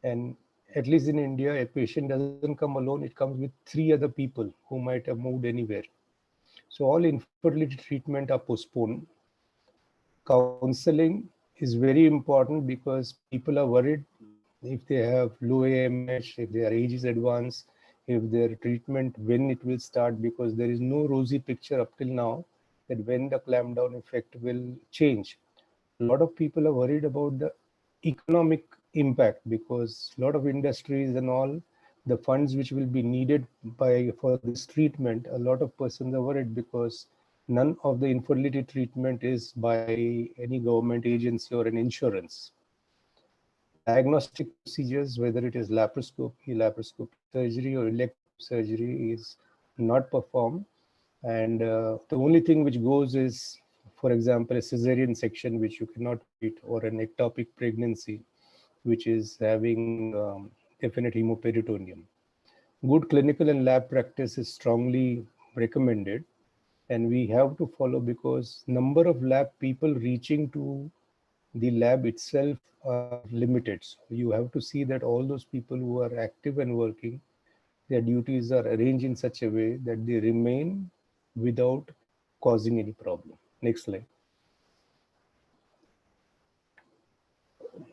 And at least in India, a patient doesn't come alone, it comes with 3 other people who might have moved anywhere. So all infertility treatment are postponed. Counseling is very important because people are worried if they have low AMH, if their age is advanced, if their treatment, when it will start, because there is no rosy picture up till now that when the clampdown effect will change. A lot of people are worried about the economic impact because a lot of industries and all the funds which will be needed for this treatment, a lot of persons are worried because none of the infertility treatment is by any government agency or an insurance. Diagnostic procedures, whether it is laparoscopy surgery or elective surgery, is not performed. And the only thing which goes is, for example, a cesarean section, which you cannot wait, or an ectopic pregnancy, which is having definite hemoperitoneum. Good clinical and lab practice is strongly recommended, and we have to follow because number of lab people reaching to the lab itself are limited. So you have to see that all those people who are active and working, their duties are arranged in such a way that they remain without causing any problem. Next slide.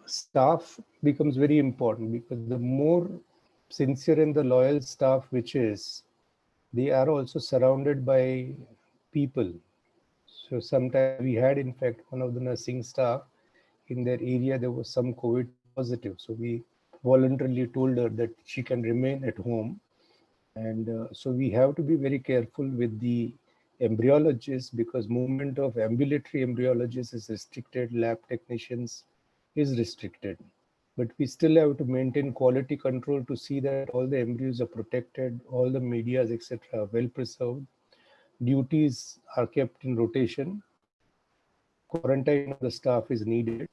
Staff becomes very important because the more sincere and the loyal staff which is, they are also surrounded by people. So sometimes we had, in fact, one of the nursing staff in their area, there was some COVID positive. So we voluntarily told her that she can remain at home. And so we have to be very careful with the embryologists because movement of ambulatory embryologists is restricted, lab technicians is restricted. But we still have to maintain quality control to see that all the embryos are protected, all the medias, etc., are well preserved. Duties are kept in rotation. Quarantine of the staff is needed.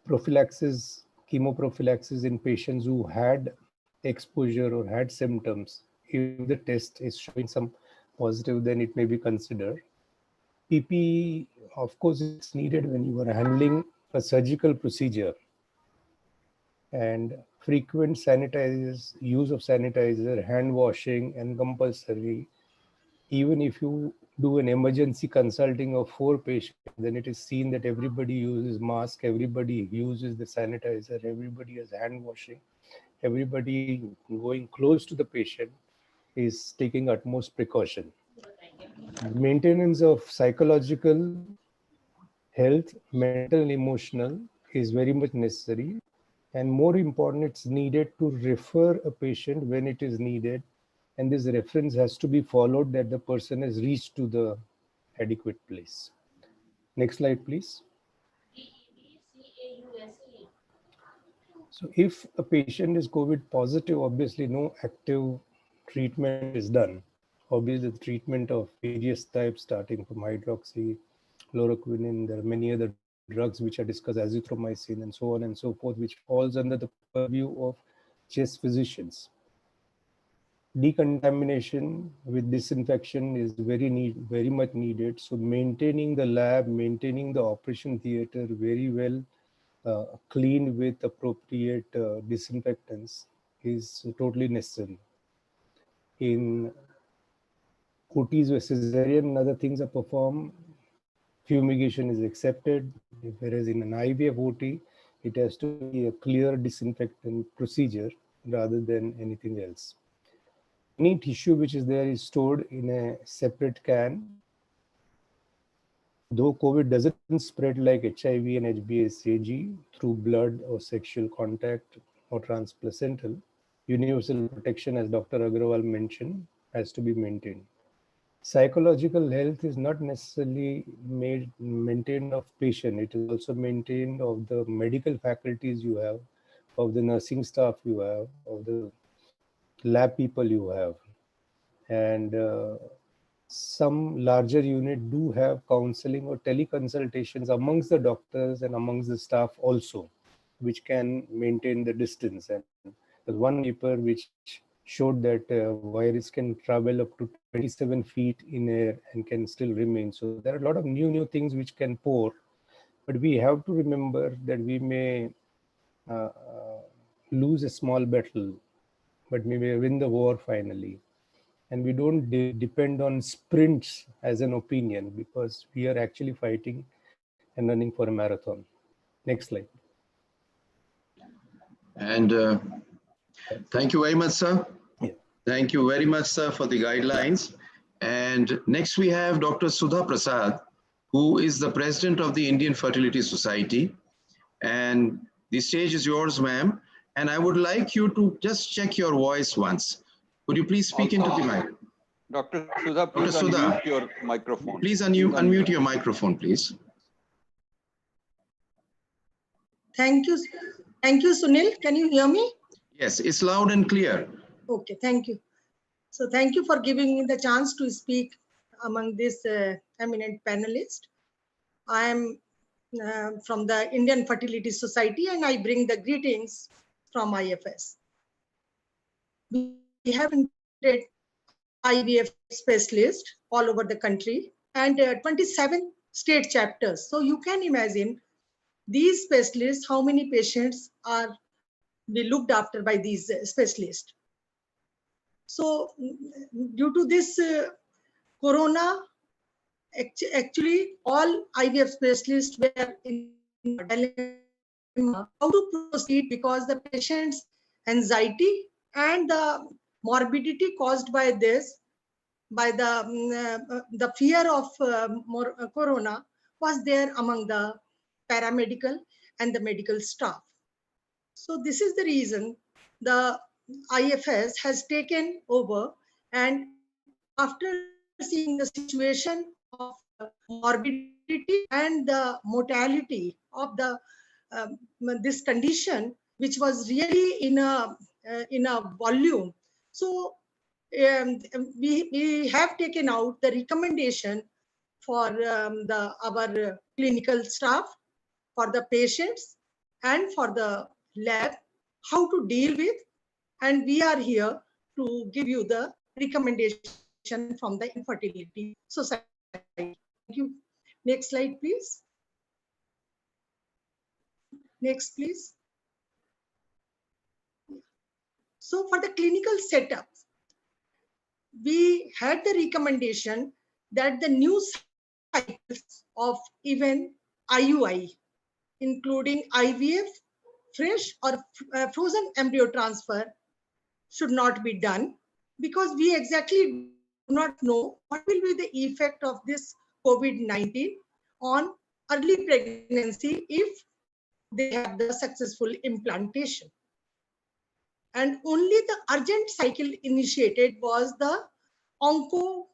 Prophylaxis, chemoprophylaxis in patients who had exposure or had symptoms. If the test is showing some positive, then it may be considered. PPE, of course, it's needed when you are handling a surgical procedure. And frequent sanitizers, use of sanitizer, hand washing, and compulsory. Even if you do an emergency consulting of 4 patients, then it is seen that everybody uses mask, everybody uses the sanitizer, everybody has hand washing, everybody going close to the patient is taking utmost precaution. Maintenance of psychological health, mental and emotional, is very much necessary. And more important, it's needed to refer a patient when it is needed. And this reference has to be followed that the person has reached to the adequate place. Next slide, please. So if a patient is COVID positive, obviously no active treatment is done. Obviously the treatment of various types starting from hydroxy, chloroquine, there are many other drugs which are discussed, azithromycin and so on and so forth, which falls under the purview of just physicians. Decontamination with disinfection is very much needed. So maintaining the lab, maintaining the operation theater very well clean with appropriate disinfectants is totally necessary. In OTs where cesarean and other things are performed, fumigation is accepted, whereas in an IVF OT, it has to be a clear disinfectant procedure rather than anything else. Any tissue which is there is stored in a separate can. Though COVID doesn't spread like HIV and HBsAg through blood or sexual contact or transplacental, universal protection, as Dr. Agrawal mentioned, has to be maintained. Psychological health is not necessarily maintained of patient. It is also maintained of the medical faculties you have, of the nursing staff you have, of the lab people you have. And some larger unit do have counseling or teleconsultations amongst the doctors and amongst the staff also, which can maintain the distance. And there's one paper which showed that virus can travel up to 27 feet in air and can still remain. So there are a lot of new things which can pour, but we have to remember that we may lose a small battle, but we may win the war finally. And we don't depend on sprints as an opinion, because we are actually fighting and running for a marathon. Next slide. And thank you very much, sir. Yeah. Thank you very much, sir, for the guidelines. And next we have Dr. Sudha Prasad, who is the president of the Indian Fertility Society. And the stage is yours, ma'am. And I would like you to just check your voice once. Could you please speak into the mic? Dr. Sudha, please Dr. Sudha, unmute your microphone. Please unmute your microphone, please. Thank you. Thank you, Sunil. Can you hear me? Yes, it's loud and clear. Okay, thank you. So thank you for giving me the chance to speak among this eminent panelist. I am from the Indian Fertility Society, and I bring the greetings from IFS. We have integrated IVF specialists all over the country and 27 state chapters. So you can imagine these specialists, how many patients are be looked after by these specialists. So due to this corona, actually all IVF specialists were in dilemma how to proceed, because the patient's anxiety and the morbidity caused by this, by the fear of corona was there among the paramedical and the medical staff. So this is the reason the IFS has taken over, and after seeing the situation of morbidity and the mortality of the this condition, which was really in a volume, so we have taken out the recommendation for our clinical staff, for the patients, and for the lab, how to deal with, and we are here to give you the recommendation from the Infertility Society. Thank you. Next slide, please. Next, please. So for the clinical setup, we had the recommendation that the new cycles of even IUI, including IVF, fresh or frozen embryo transfer, should not be done, because we exactly do not know what will be the effect of this COVID-19 on early pregnancy if they have the successful implantation. And only the urgent cycle initiated was the onco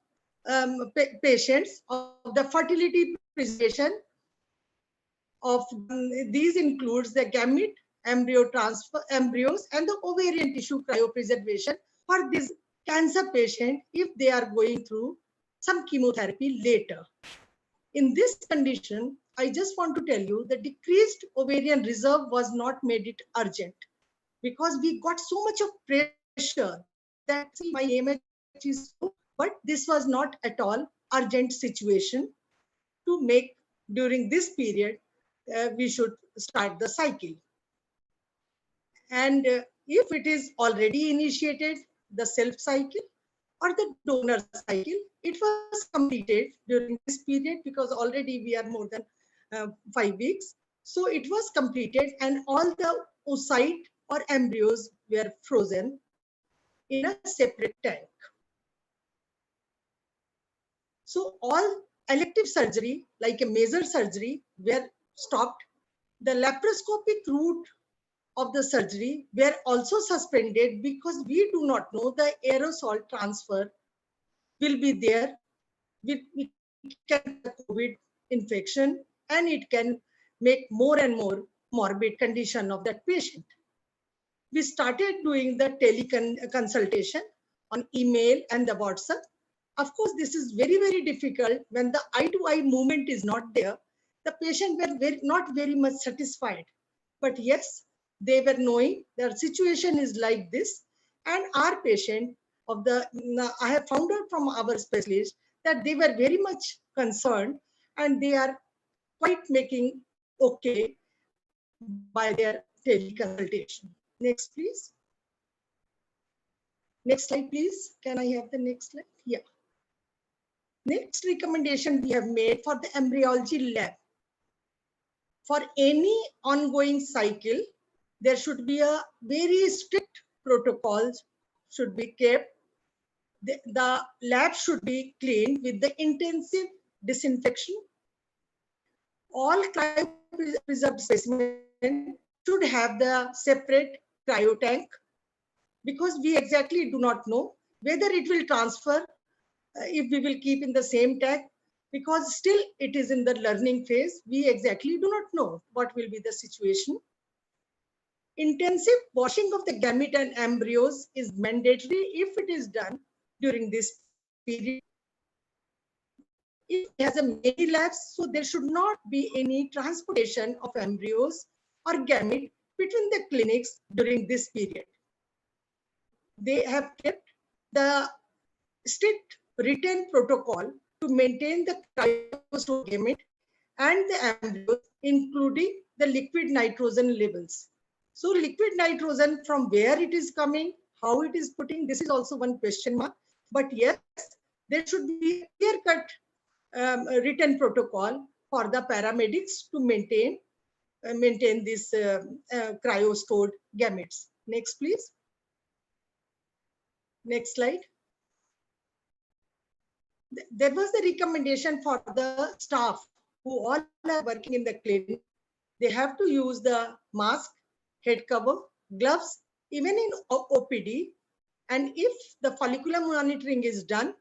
patients of the fertility preservation of these includes the gamete, embryo transfer, embryos, and the ovarian tissue cryopreservation for this cancer patient if they are going through some chemotherapy later. In this condition, I just want to tell you the decreased ovarian reserve was not made it urgent, because we got so much of pressure that see, my AMH is low, but this was not at all urgent situation to make during this period. We should start the cycle. And if it is already initiated, the self cycle or the donor cycle, it was completed during this period because already we are more than 5 weeks. So it was completed and all the oocyte or embryos were frozen in a separate tank. So all elective surgery, like a major surgery, were stopped. The laparoscopic route of the surgery were also suspended because we do not know the aerosol transfer will be there. We can get COVID infection and it can make more and more morbid condition of that patient. We started doing the teleconsultation on email and the WhatsApp. Of course, this is very, very difficult when the eye-to-eye movement is not there. The patient were not very much satisfied. But yes, they were knowing their situation is like this. And our patient I have found out from our specialist that they were very much concerned and they are quite making okay by their teleconsultation. Next, please. Next slide, please. Can I have the next slide? Yeah. Next recommendation we have made for the embryology lab. For any ongoing cycle, there should be a very strict protocols should be kept. The lab should be cleaned with the intensive disinfection. All cryopreserved specimens should have the separate cryo tank because we exactly do not know whether it will transfer if we will keep in the same tank because still it is in the learning phase. We exactly do not know what will be the situation. Intensive washing of the gamete and embryos is mandatory if it is done during this period. It has a many labs, so there should not be any transportation of embryos or gamete between the clinics during this period. They have kept the strict written protocol to maintain the cryostored gamete and the embryos, including the liquid nitrogen levels. So liquid nitrogen, from where it is coming, how it is putting, this is also one question mark. But yes, there should be a clear-cut written protocol for the paramedics to maintain this cryo-stored gametes. Next, please. Next slide. There was the recommendation for the staff who all are working in the clinic. They have to use the mask, head cover, gloves, even in OPD. And if the follicular monitoring is done,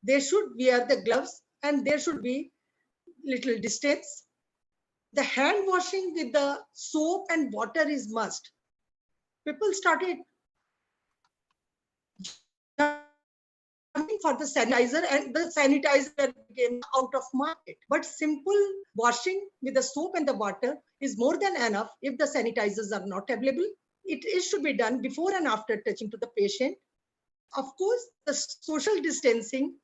they should wear the gloves and there should be little distance. The hand washing with the soap and water is must. People started for the sanitizer and the sanitizer became out of market. But simple washing with the soap and the water is more than enough if the sanitizers are not available. It should be done before and after touching to the patient. Of course, the social distancing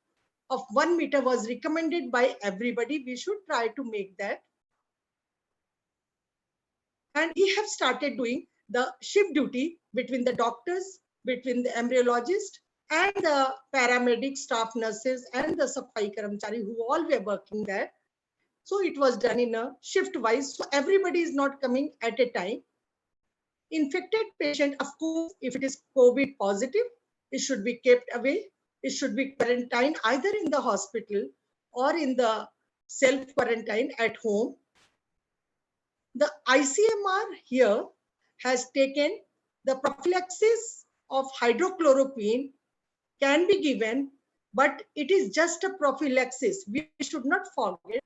of 1 meter was recommended by everybody. We should try to make that. And we have started doing the shift duty between the doctors, between the embryologist, and the paramedic staff nurses and the Safai Karamchari who all were working there. So it was done in a shift wise. So everybody is not coming at a time. Infected patient, of course, if it is COVID positive, it should be kept away. It should be quarantined either in the hospital or in the self-quarantine at home. The ICMR here has taken the prophylaxis of hydrochloroquine can be given, but it is just a prophylaxis. We should not forget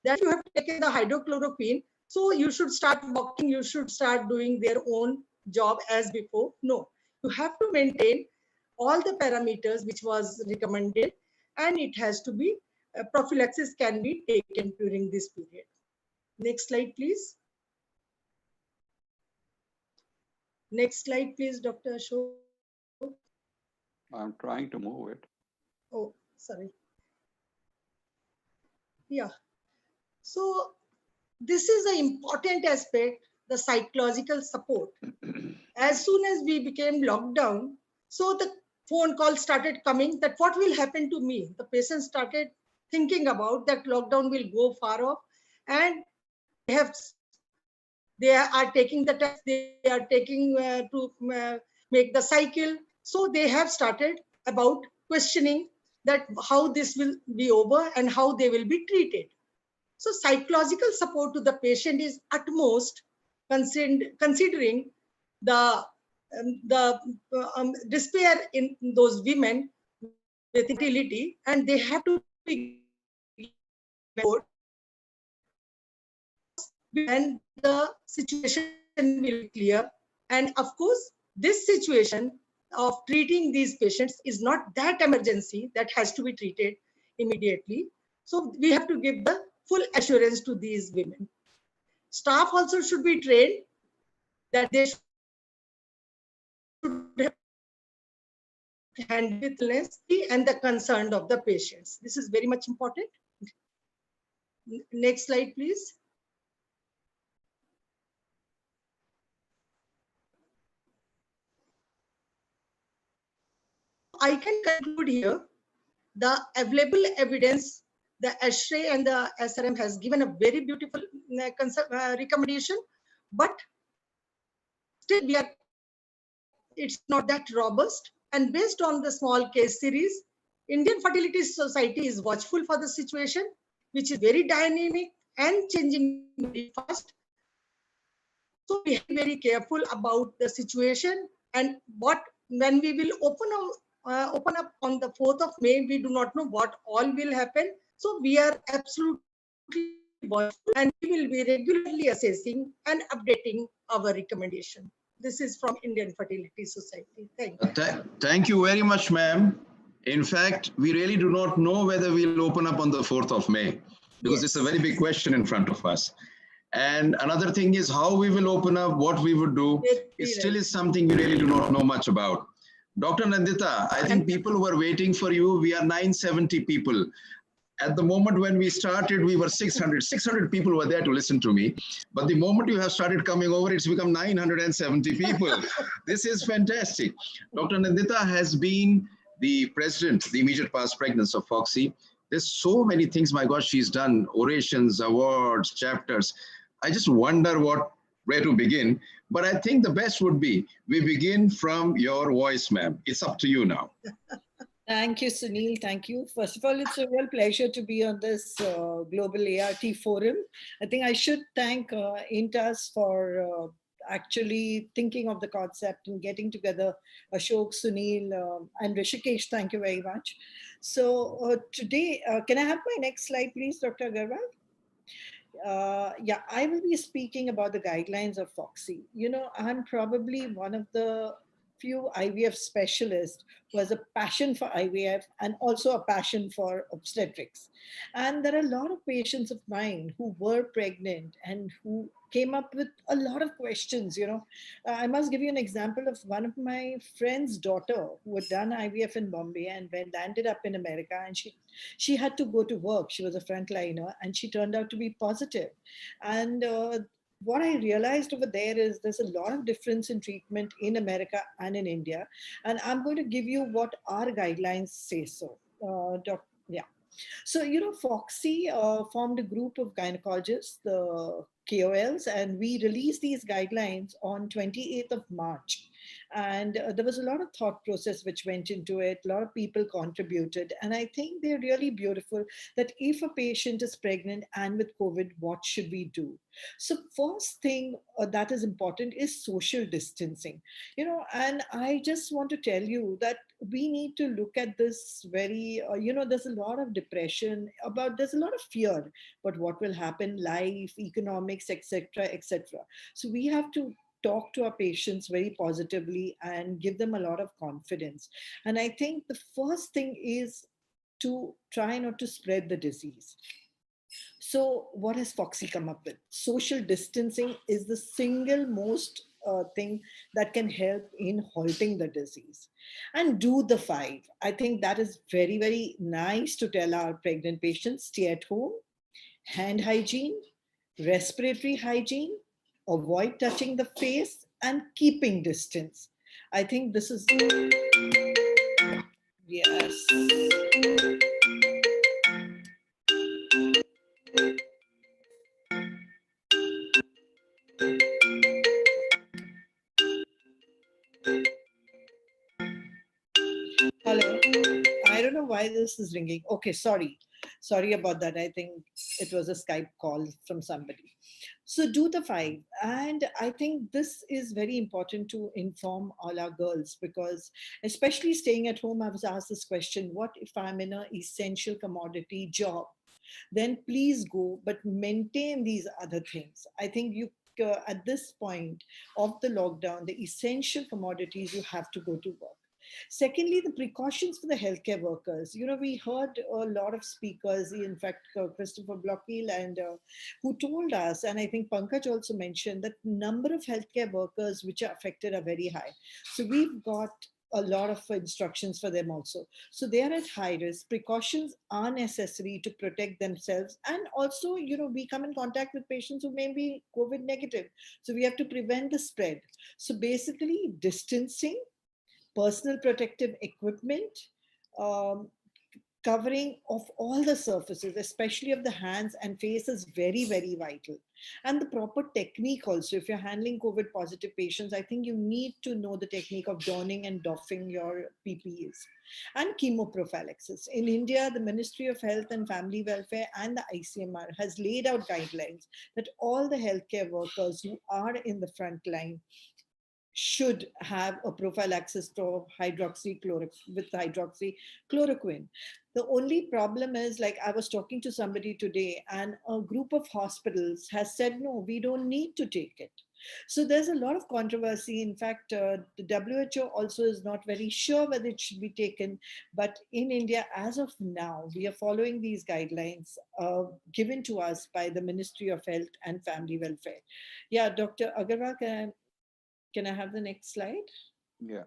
that you have taken the hydrochloroquine, so you should start walking, you should start doing their own job as before. No, you have to maintain all the parameters which was recommended, and it has to be prophylaxis can be taken during this period. Next slide, please. Next slide, please, Dr. Ashok. I'm trying to move it. Oh, sorry. Yeah. So this is an important aspect, the psychological support. As soon as we became locked down, so the phone calls started coming that what will happen to me? The patient started thinking about that lockdown will go far off, and they are taking the test, they are taking to make the cycle. So they have started about questioning that how this will be over and how they will be treated. So psychological support to the patient is utmost, considering the despair in those women with infertility, and they have to be when the situation will be clear. And of course, this situation of treating these patients is not that emergency that has to be treated immediately. So we have to give the full assurance to these women. Staff also should be trained that they should handle with illness and the concern of the patients. This is very much important. Next slide, please. I can conclude here the available evidence, the ASHRAE and the SRM has given a very beautiful recommendation, but still it's not that robust. And based on the small case series, Indian Fertility Society is watchful for the situation, which is very dynamic and changing very fast. So we have to be very careful about the situation, and when we will open up on the 4th of May, we do not know what all will happen. So we are absolutely watchful, and we will be regularly assessing and updating our recommendation. This is from Indian Fertility Society. Thank you. Thank you very much, ma'am. In fact, we really do not know whether we'll open up on the 4th of May, because it's a very big question in front of us. And another thing is how we will open up, what we would do. It still is something we really do not know much about. Dr. Nandita, I think people were waiting for you. We are 970 people. At the moment when we started, we were 600. 600 people were there to listen to me. But the moment you have started coming over, it's become 970 people. This is fantastic. Dr. Nandita has been the president, the immediate past pregnancy of Foxy. There's so many things, my gosh, she's done, orations, awards, chapters. I just wonder where to begin. But I think the best would be, we begin from your voice, ma'am. It's up to you now. Thank you, Sunil. Thank you. First of all, it's a real pleasure to be on this Global ART Forum. I think I should thank Intas for actually thinking of the concept and getting together Ashok, Sunil, and Rishikesh. Thank you very much. So today, can I have my next slide, please, Dr. Agarwal? Yeah, I will be speaking about the guidelines of Foxy. You know, I'm probably one of the few IVF specialists who has a passion for IVF and also a passion for obstetrics. And there are a lot of patients of mine who were pregnant and who came up with a lot of questions, you know. I must give you an example of one of my friend's daughter who had done IVF in Bombay and then landed up in America, and she had to go to work. She was a frontliner and she turned out to be positive. And what I realized over there is there's a lot of difference in treatment in America and in India. And I'm going to give you what our guidelines say so. Yeah. So, you know, Foxy formed a group of gynecologists, the KOLs, and we released these guidelines on 28th of March. And there was a lot of thought process which went into it. A lot of people contributed. And I think they're really beautiful that if a patient is pregnant and with COVID, what should we do? So first thing that is important is social distancing. You know, and I just want to tell you that we need to look at this very, you know, there's a lot of depression there's a lot of fear about what will happen, life, economics, etc., etc. So we have to talk to our patients very positively and give them a lot of confidence. And I think the first thing is to try not to spread the disease. So what has Foxy come up with? Social distancing is the single most thing that can help in halting the disease. And do the five. I think that is very, very nice to tell our pregnant patients: stay at home, hand hygiene, respiratory hygiene, avoid touching the face, and keeping distance. I think this is, yes. Hello. I don't know why this is ringing. Okay, sorry. Sorry about that. I think it was a Skype call from somebody. So do the five. And I think this is very important to inform all our girls, because especially staying at home, I was asked this question: what if I'm in an essential commodity job? Then please go, but maintain these other things. I think you at this point of the lockdown, the essential commodities, you have to go to work. Secondly, the precautions for the healthcare workers. You know, we heard a lot of speakers, in fact, Christopher Blockhill, and who told us, and I think Pankaj also mentioned, that number of healthcare workers which are affected are very high. So we've got a lot of instructions for them also. So they are at high risk. Precautions are necessary to protect themselves. And also, you know, we come in contact with patients who may be COVID negative. So we have to prevent the spread. So basically, distancing, personal protective equipment, um, covering of all the surfaces, especially of the hands and face, is very, very vital. And the proper technique also. If you're handling COVID positive patients, I think you need to know the technique of donning and doffing your PPEs. And chemoprophylaxis. In India, the Ministry of Health and Family Welfare and the ICMR has laid out guidelines that all the healthcare workers who are in the front line should have a prophylaxis to with hydroxychloroquine. The only problem is, like, I was talking to somebody today, and a group of hospitals has said, no, we don't need to take it. So there's a lot of controversy. In fact, the WHO also is not very sure whether it should be taken. But in India, as of now, we are following these guidelines given to us by the Ministry of Health and Family Welfare. Yeah, Dr. Agarwal, can I have the next slide? Yeah.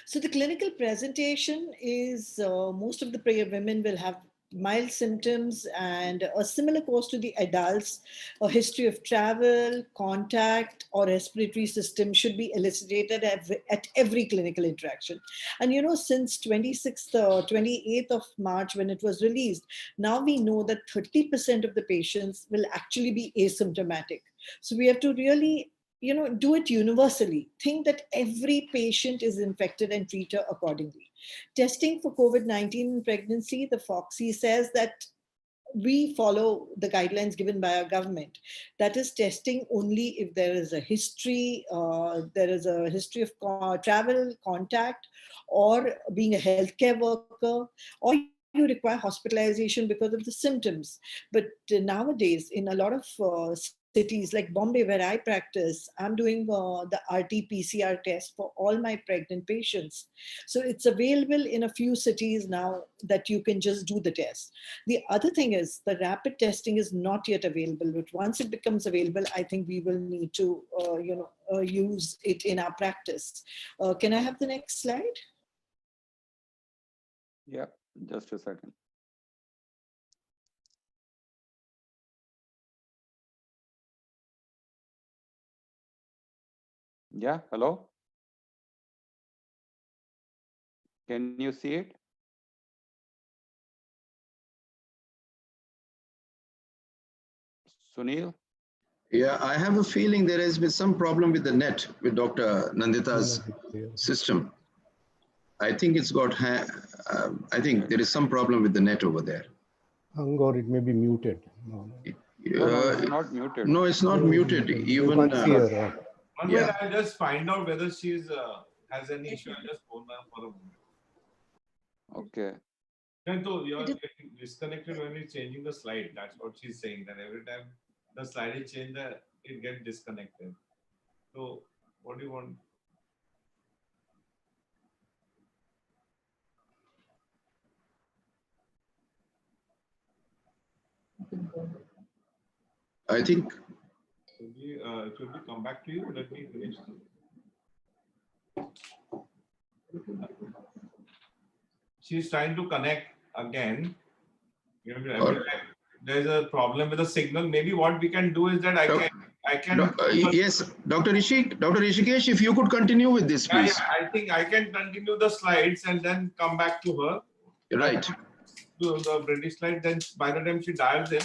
So the clinical presentation is most of the women will have mild symptoms and a similar course to the adults. A history of travel, contact, or respiratory system should be elicited at every clinical interaction. And you know, since 28th of March, when it was released, now we know that 30% of the patients will actually be asymptomatic. So we have to really, you know, do it universally. Think that every patient is infected and treat her accordingly. Testing for COVID-19 in pregnancy, the FOXI says that we follow the guidelines given by our government. That is, testing only if there is a history, of travel, contact, or being a healthcare worker, or you require hospitalization because of the symptoms. But nowadays, in a lot of cities like Bombay, where I practice, I'm doing the RT-PCR test for all my pregnant patients. So it's available in a few cities now that you can just do the test. The other thing is the rapid testing is not yet available, but once it becomes available, I think we will need to, use it in our practice. Can I have the next slide? Yeah, just a second. Yeah, hello? Can you see it? Sunil? Yeah, I have a feeling there has been some problem with the net with Dr. Nandita's system. I think it's got, I think there is some problem with the net over there. Or it may be muted. No, it's not muted. No, it's not muted. Even you can't see her. One minute, I'll just find out whether she's has any issue. I'll just hold on for a moment. Okay. And so you're getting disconnected when you're changing the slide. That's what she's saying. That every time the slide is changed, it gets disconnected. So what do you want? I think Should we come back to you? Let me finish. She's trying to connect again. You know, every time there's a problem with the signal. Maybe what we can do is that I can. Yes, Dr. Rishikesh, if you could continue with this, please. Yeah, I think I can continue the slides and then come back to her. Right. To the British slide. Then by the time she dials in,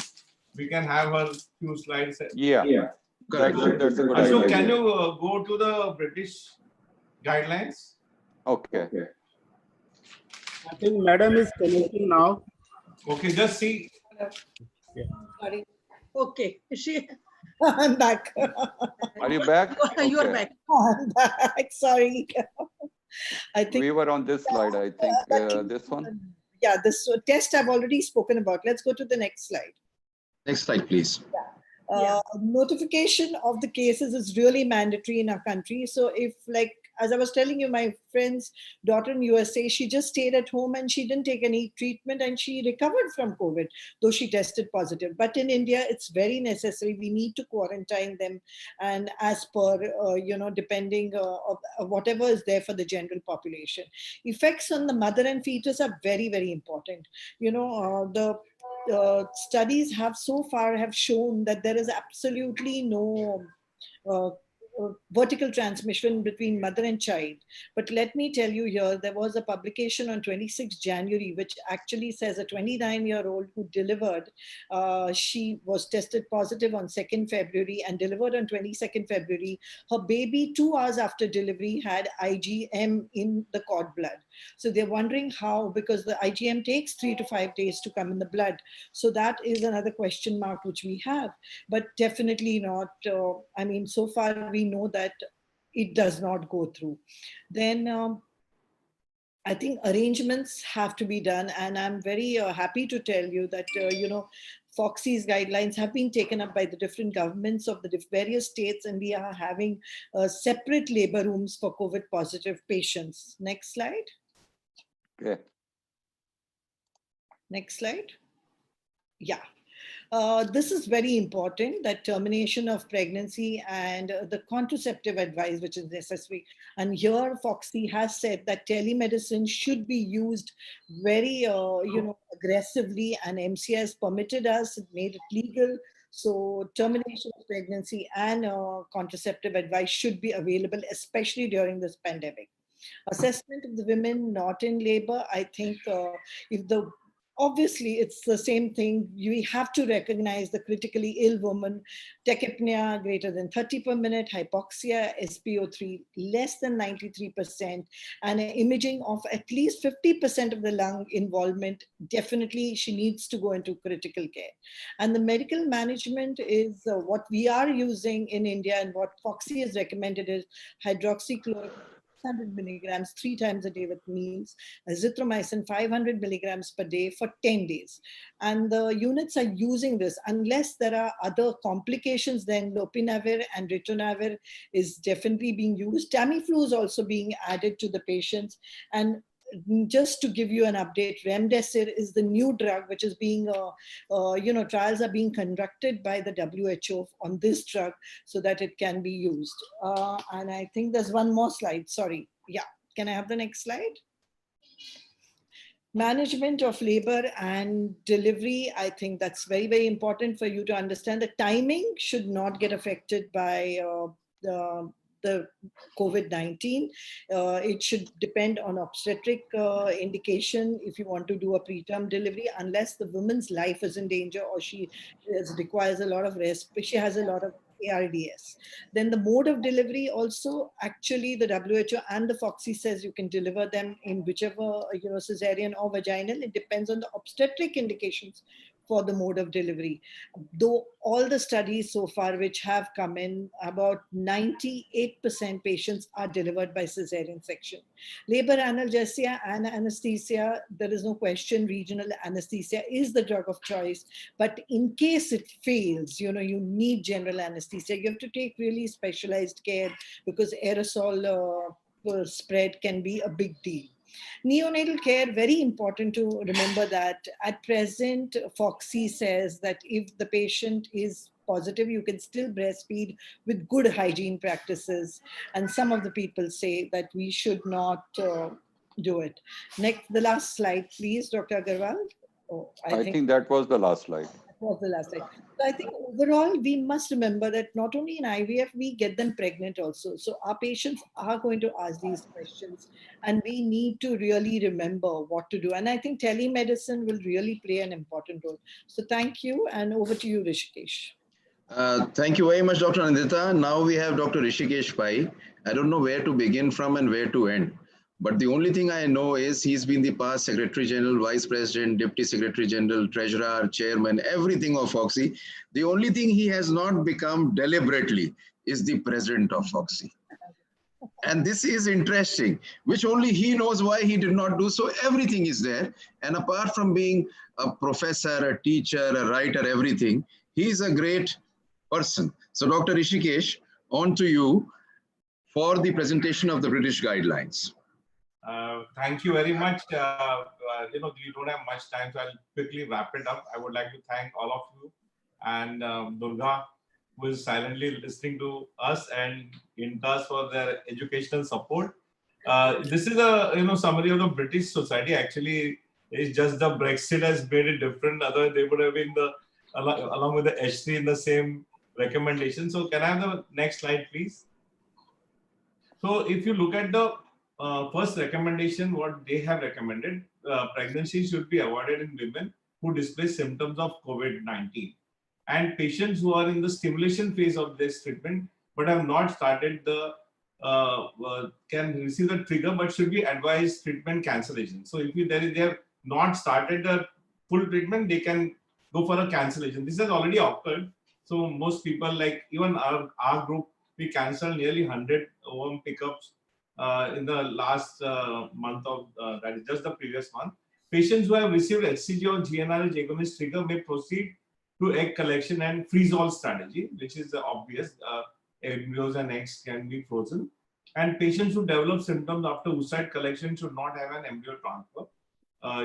we can have her few slides. Yeah. Correct. That's a good So idea. can you go to the British guidelines? Okay. I think madam is connecting now. Okay, just see. Sorry. Okay. She, I'm back. Are you back? you are Okay. back. I'm back. Sorry. I think We were on this slide, I think. This one? Yeah, this test I've already spoken about. Let's go to the next slide. Next slide, please. Notification of the cases is really mandatory in our country. So if, like, as I was telling you, my friend's daughter in USA, she just stayed at home and she didn't take any treatment and she recovered from COVID, though she tested positive. But in India, it's very necessary. We need to quarantine them, and as per, depending of whatever is there for the general population. Effects on the mother and fetus are very, very important. The studies have so far have shown that there is absolutely no vertical transmission between mother and child. But let me tell you here, there was a publication on 26 January, which actually says a 29-year-old who delivered, she was tested positive on 2nd February and delivered on 22nd February. Her baby, 2 hours after delivery, had IgM in the cord blood. So they're wondering how, because the IgM takes 3 to 5 days to come in the blood. So that is another question mark which we have, but definitely not. So far we know that it does not go through. Then I think arrangements have to be done, and I'm very happy to tell you that Foxy's guidelines have been taken up by the different governments of the various states, and we are having separate labor rooms for COVID positive patients. Next slide. Okay. Next slide. Yeah. This is very important, that termination of pregnancy and the contraceptive advice which is necessary. And here Foxy has said that telemedicine should be used very aggressively, and MCA has permitted us, made it legal. So termination of pregnancy and contraceptive advice should be available, especially during this pandemic. Assessment of the women not in labor, I think obviously it's the same thing. We have to recognize the critically ill woman, tachypnea greater than 30 per minute, hypoxia, SpO3 less than 93%, and an imaging of at least 50% of the lung involvement. Definitely she needs to go into critical care. And the medical management is what we are using in India, and what Foxy has recommended is hydroxychloroquine 600 milligrams 3 times a day with meals, azithromycin 500 milligrams per day for 10 days. And the units are using this unless there are other complications. Then lopinavir and ritonavir is definitely being used. Tamiflu is also being added to the patients. And just to give you an update, remdesivir is the new drug which is being, trials are being conducted by the WHO on this drug so that it can be used. And I think there's one more slide, sorry. Yeah, can I have the next slide? Management of labor and delivery, I think that's very, very important for you to understand. The timing should not get affected by the COVID-19. It should depend on obstetric indication if you want to do a preterm delivery, unless the woman's life is in danger or she requires a lot of rest, she has a lot of ARDS. Then the mode of delivery also, actually the WHO and the Foxy says you can deliver them in whichever, cesarean or vaginal. It depends on the obstetric indications for the mode of delivery. Though all the studies so far which have come in, about 98% patients are delivered by cesarean section. Labor analgesia and anesthesia, there is no question, regional anesthesia is the drug of choice. But in case it fails, you need general anesthesia. You have to take really specialized care because aerosol spread can be a big deal. Neonatal care, very important to remember that at present, Foxy says that if the patient is positive, you can still breastfeed with good hygiene practices. And some of the people say that we should not do it. Next, the last slide, please, Dr. Agarwal. Oh, I think that was the last slide. that was the last slide. So I think overall, we must remember that not only in IVF, we get them pregnant also. So our patients are going to ask these questions, and we need to really remember what to do. And I think telemedicine will really play an important role. So thank you, and over to you, Rishikesh. Thank you very much, Dr. Nandita. Now we have Dr. Rishikesh Pai. I don't know where to begin from and where to end. But the only thing I know is he's been the past Secretary General, Vice President, Deputy Secretary General, Treasurer, Chairman, everything of Foxy. The only thing he has not become deliberately is the President of Foxy. And this is interesting, which only he knows why he did not do so. Everything is there. And apart from being a professor, a teacher, a writer, everything, he's a great person. So Dr. Rishikesh, on to you for the presentation of the British guidelines. Thank you very much. We don't have much time, so I'll quickly wrap it up. I would like to thank all of you and Durga, who is silently listening to us, and Intas for their educational support. This is a summary of the British society. Actually, it's just the Brexit has made it different. Otherwise, they would have been along with the H3 in the same recommendation. So, can I have the next slide, please? So, if you look at the first recommendation, what they have recommended, pregnancy should be avoided in women who display symptoms of COVID-19. And patients who are in the stimulation phase of this treatment but have not started the can receive the trigger but should be advised treatment cancellation. So if they have not started the full treatment, they can go for a cancellation. This has already occurred. So most people, like even our group, we cancelled nearly 100 OM pickups in the last month of that is just the previous month. Patients who have received HCG or GnRH agonist trigger may proceed to egg collection and freeze-all strategy, which is obvious. Embryos and eggs can be frozen. And patients who develop symptoms after oocyte collection should not have an embryo transfer.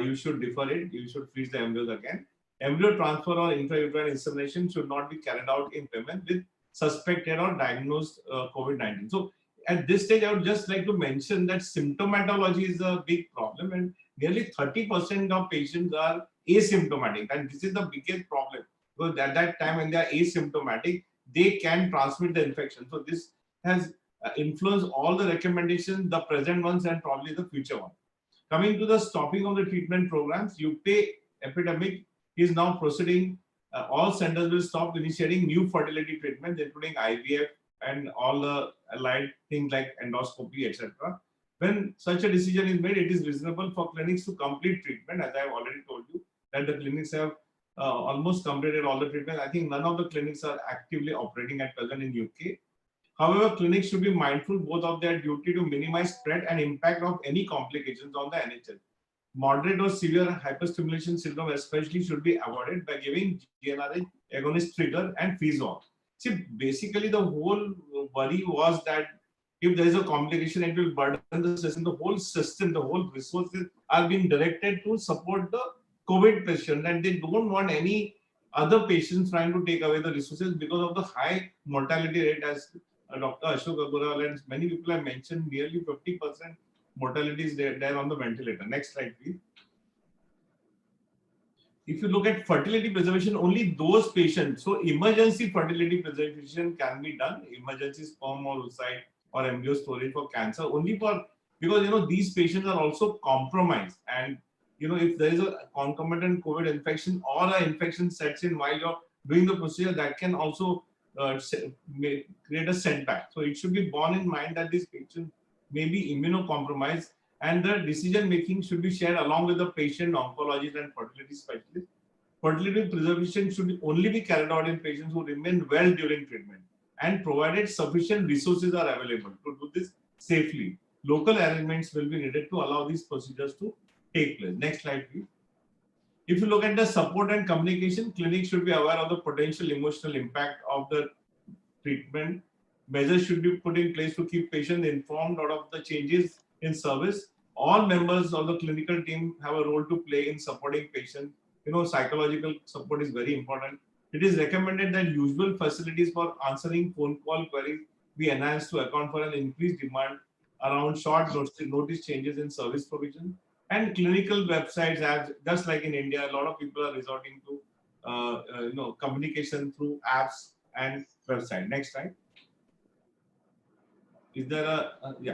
You should defer it. You should freeze the embryos again. Embryo transfer or intrauterine insemination should not be carried out in women with suspected or diagnosed COVID-19. So at this stage, I would just like to mention that symptomatology is a big problem, and nearly 30% of patients are asymptomatic. And this is the biggest problem, because at that time when they are asymptomatic, they can transmit the infection. So this has influenced all the recommendations, the present ones and probably the future ones. Coming to the stopping of the treatment programs, UK epidemic is now proceeding. All centers will stop initiating new fertility treatments, including IVF and all the allied things like endoscopy, etc. When such a decision is made, it is reasonable for clinics to complete treatment. As I have already told you, that the clinics have almost completed all the treatment. I think none of the clinics are actively operating at present in UK. However, clinics should be mindful both of their duty to minimize spread and impact of any complications on the NHS. Moderate or severe hyperstimulation syndrome especially should be avoided by giving GnRH agonist trigger and freeze-all. See, basically the whole worry was that if there is a complication, it will burden the system. The whole resources are being directed to support the COVID patient, and they don't want any other patients trying to take away the resources because of the high mortality rate, as Dr. Ashok Agarwal and many people have mentioned. Nearly 50% mortality is there on the ventilator. Next slide, please. If you look at fertility preservation, only those patients, so emergency fertility preservation can be done, emergency sperm or oocyte or embryo storage for cancer, only for, because these patients are also compromised, and if there is a concomitant COVID infection or an infection sets in while you're doing the procedure, that can also create a setback. So it should be borne in mind that this patient may be immunocompromised, and the decision making should be shared along with the patient oncologist and fertility specialist. Fertility preservation should only be carried out in patients who remain well during treatment, and provided sufficient resources are available to do this safely. Local arrangements will be needed to allow these procedures to take place. Next slide, please. If you look at the support and communication, clinics should be aware of the potential emotional impact of the treatment. Measures should be put in place to keep patients informed out of the changes in service. All members of the clinical team have a role to play in supporting patients. Psychological support is very important. It is recommended that usual facilities for answering phone call queries be enhanced to account for an increased demand around short notice changes in service provision. And clinical websites have, just like in India, a lot of people are resorting to communication through apps and website. Next slide. Is there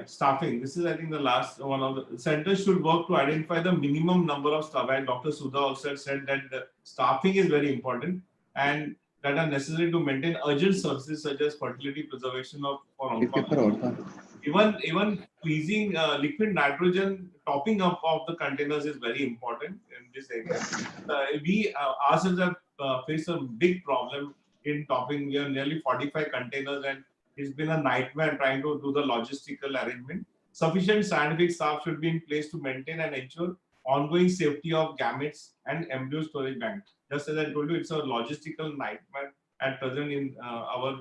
staffing? This is, I think, the last one of the centers should work to identify the minimum number of staff. And Dr. Sudha also said that the staffing is very important and that are necessary to maintain urgent services such as fertility preservation for oncology. Even freezing liquid nitrogen, topping up of the containers is very important in this area. We ourselves have faced a big problem in topping. We have nearly 45 containers and it's been a nightmare trying to do the logistical arrangement. Sufficient scientific staff should be in place to maintain and ensure ongoing safety of gametes and embryo storage bank. Just as I told you, it's a logistical nightmare at present in our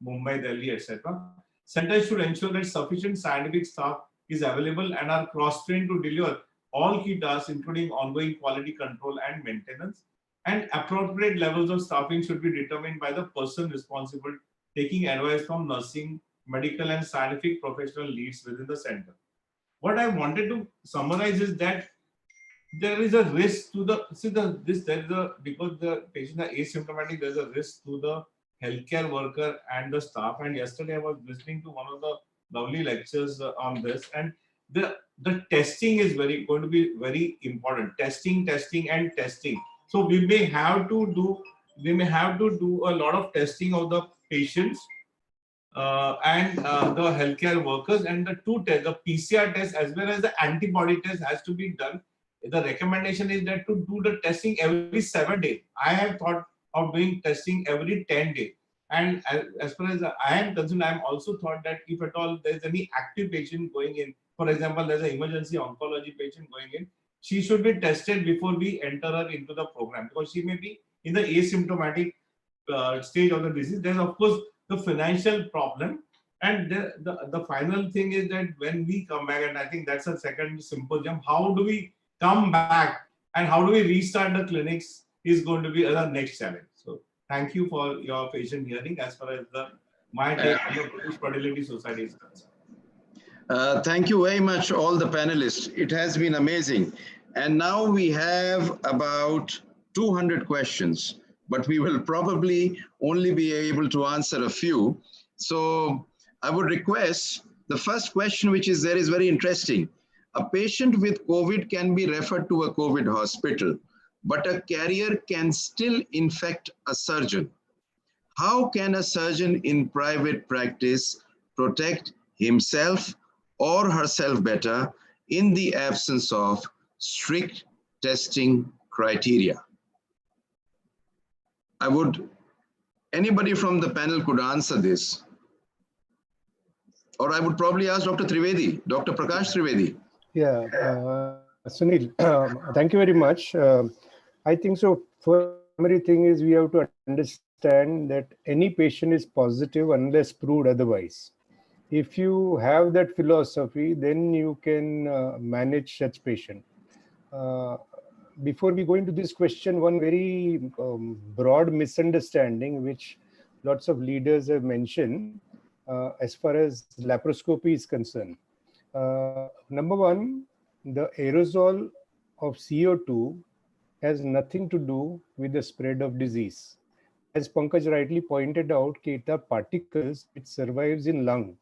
Mumbai, Delhi, etc. Centers should ensure that sufficient scientific staff is available and are cross-trained to deliver all key tasks, including ongoing quality control and maintenance. And appropriate levels of staffing should be determined by the person responsible, taking advice from nursing, medical, and scientific professional leads within the center. What I wanted to summarize is that there is a risk to the because the patients are asymptomatic, there's a risk to the healthcare worker and the staff. And yesterday I was listening to one of the lovely lectures on this, and the testing is going to be very important. Testing. So we may have to do a lot of testing of the patients and the healthcare workers, and the PCR test as well as the antibody test has to be done. The recommendation is that to do the testing every 7 days. I have thought of doing testing every 10 days. And as far as I am concerned, I am also thought that if at all there is any active patient going in, for example, there's an emergency oncology patient going in, she should be tested before we enter her into the program, because she may be in the asymptomatic stage of the disease. There's of course the financial problem, and the final thing is that when we come back, and I think that's a second symposium, how do we come back and how do we restart the clinics is going to be the next challenge. So thank you for your patient hearing as far as my take on the British Fertility Society is concerned. Thank you very much, all the panelists. It has been amazing. And now we have about 200 questions, but we will probably only be able to answer a few. So I would request the first question, which is very interesting. A patient with COVID can be referred to a COVID hospital, but a carrier can still infect a surgeon. How can a surgeon in private practice protect himself or herself better in the absence of strict testing criteria? Anybody from the panel could answer this. Or I would probably ask Dr. Trivedi, Dr. Prakash Trivedi. Yeah, Sunil, thank you very much. I think so. First primary thing is we have to understand that any patient is positive unless proved otherwise. If you have that philosophy, then you can manage such patient. Before we go into this question, one very broad misunderstanding which lots of leaders have mentioned as far as laparoscopy is concerned. Number one, the aerosol of CO2 has nothing to do with the spread of disease. As Pankaj rightly pointed out, it are particles which survives in lung.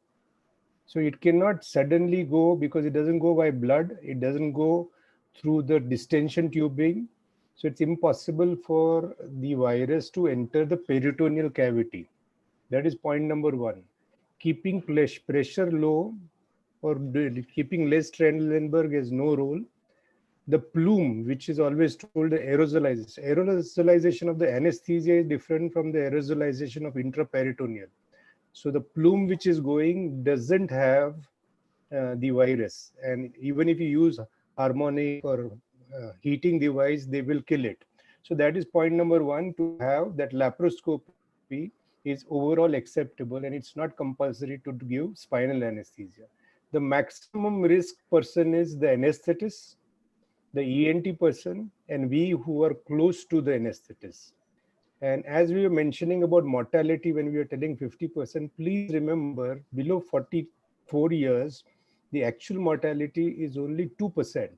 So it cannot suddenly go, because it doesn't go by blood, it doesn't go through the distension tubing. So it's impossible for the virus to enter the peritoneal cavity. That is point number one. Keeping pressure low or keeping less Trendelenburg has no role. The plume, which is always told the aerosolization. Aerosolization of the anesthesia is different from the aerosolization of intraperitoneal. So the plume which is going doesn't have the virus. And even if you use harmonic or heating device, they will kill it. So that is point number one, to have that laparoscopy is overall acceptable, and it's not compulsory to give spinal anesthesia. The maximum risk person is the anesthetist, the ENT person, and we who are close to the anesthetist. And as we were mentioning about mortality, when we were telling 50%, please remember below 44 years, the actual mortality is only 2%.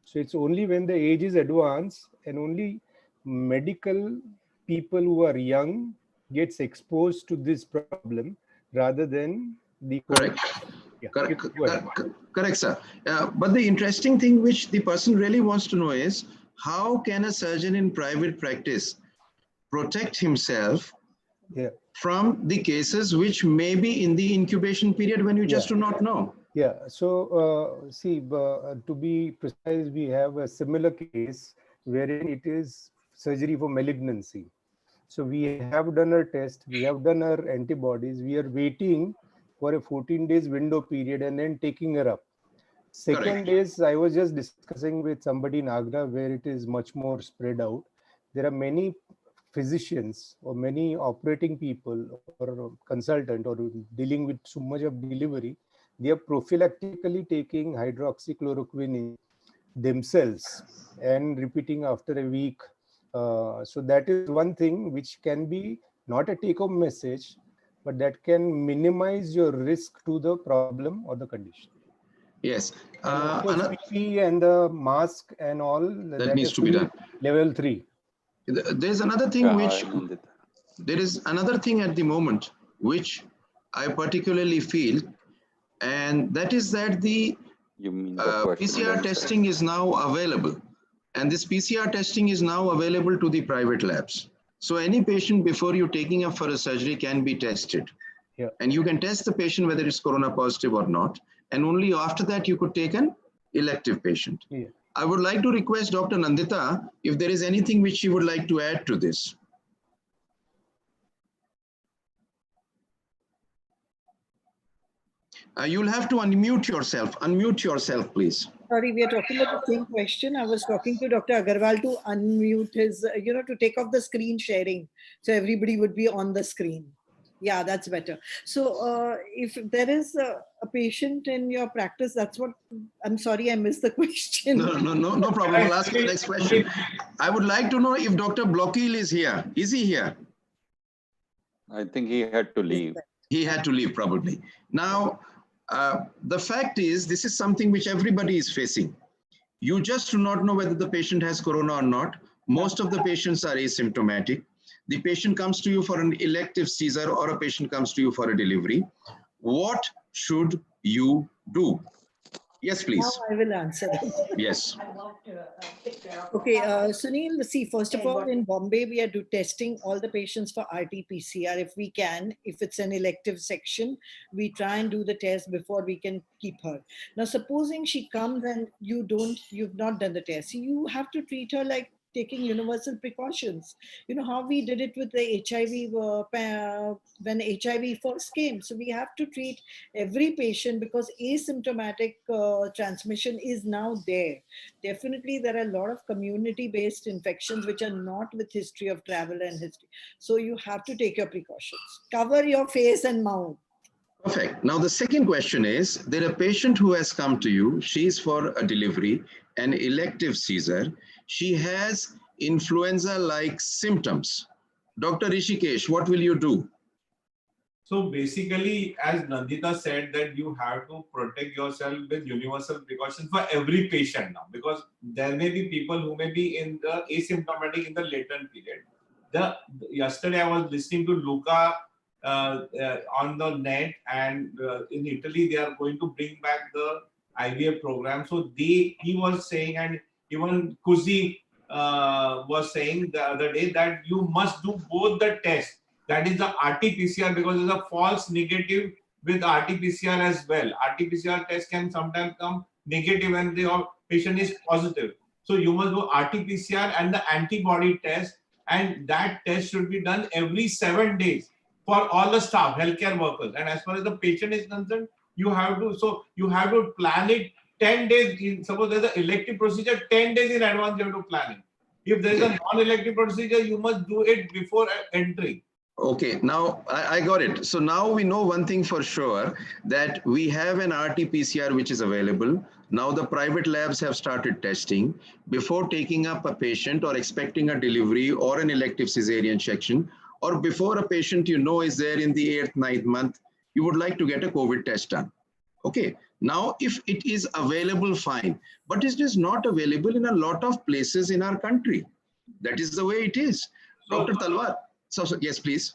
So it's only when the age is advanced and only medical people who are young gets exposed to this problem rather than the Correct. Yeah, Correct, sir. But the interesting thing which the person really wants to know is, how can a surgeon in private practice protect himself from the cases which may be in the incubation period when you just do not know? Yeah, so see, to be precise, we have a similar case wherein it is surgery for malignancy. So we have done our test, we have done our antibodies, we are waiting for a 14 days window period and then taking her up. Second is, I was just discussing with somebody in Agra where it is much more spread out. There are many physicians or many operating people or consultant or dealing with so much of delivery, they are prophylactically taking hydroxychloroquine themselves and repeating after a week. So that is one thing which can be not a take-home message, but that can minimize your risk to the problem or the condition. Yes. And of course, PPE and the mask and all that needs to be done. Level 3. There's another thing there is another thing at the moment which I particularly feel, and that is that the PCR testing is now available, and this PCR testing is now available to the private labs. So any patient before you taking up for a surgery can be tested. Yeah. And you can test the patient whether it's corona positive or not, and only after that you could take an elective patient. Yeah. I would like to request Dr. Nandita if there is anything which she would like to add to this. You'll have to unmute yourself. Unmute yourself, please. Sorry, we are talking about the same question. I was talking to Dr. Agarwal to unmute his, to take off the screen sharing. So everybody would be on the screen. Yeah, that's better. So if there is a patient in your practice, that's what, I'm sorry, I missed the question. No problem. I'll ask the next question. I would like to know if Dr. Blokil is here. Is he here? I think he had to leave. He had to leave probably. Now, the fact is, this is something which everybody is facing. You just do not know whether the patient has corona or not. Most of the patients are asymptomatic. The patient comes to you for an elective seizure or a patient comes to you for a delivery. What should you do? Yes, please. Now I will answer that. Yes. Okay, Sunil, see, first of all, in Bombay, we are testing all the patients for RT-PCR if we can. If it's an elective section, we try and do the test before we can keep her. Now, supposing she comes and you've not done the test, you have to treat her like taking universal precautions. You know how we did it with the HIV when HIV first came. So we have to treat every patient because asymptomatic transmission is now there. Definitely, there are a lot of community-based infections which are not with history of travel and history. So you have to take your precautions. Cover your face and mouth. Perfect. Now, the second question is, there a patient who has come to you, she's for a delivery, an elective seizure. She has influenza-like symptoms. Dr. Rishikesh, what will you do? So basically, as Nandita said, that you have to protect yourself with universal precautions for every patient now, because there may be people who may be in the asymptomatic in the latent period. Yesterday I was listening to Luca on the net, and in Italy they are going to bring back the IVF program. So he was saying, and even Kuzi was saying the other day, that you must do both the tests. That is the RT-PCR, because there's a false negative with RT-PCR as well. RT-PCR test can sometimes come negative when the patient is positive. So you must do RT-PCR and the antibody test, and that test should be done every 7 days for all the staff, healthcare workers. And as far as the patient is concerned, you have to plan it 10 days. Suppose there's an elective procedure, 10 days in advance you have to plan it. If there is a non-elective procedure, you must do it before entry. Okay, now I got it. So now we know one thing for sure, that we have an RT-PCR which is available. Now the private labs have started testing before taking up a patient or expecting a delivery or an elective cesarean section, or before a patient you know is there in the 8th, 9th month, you would like to get a COVID test done. Okay, now if it is available, fine, but it is not available in a lot of places in our country. That is the way it is. So, Dr. Talwar, so yes, please.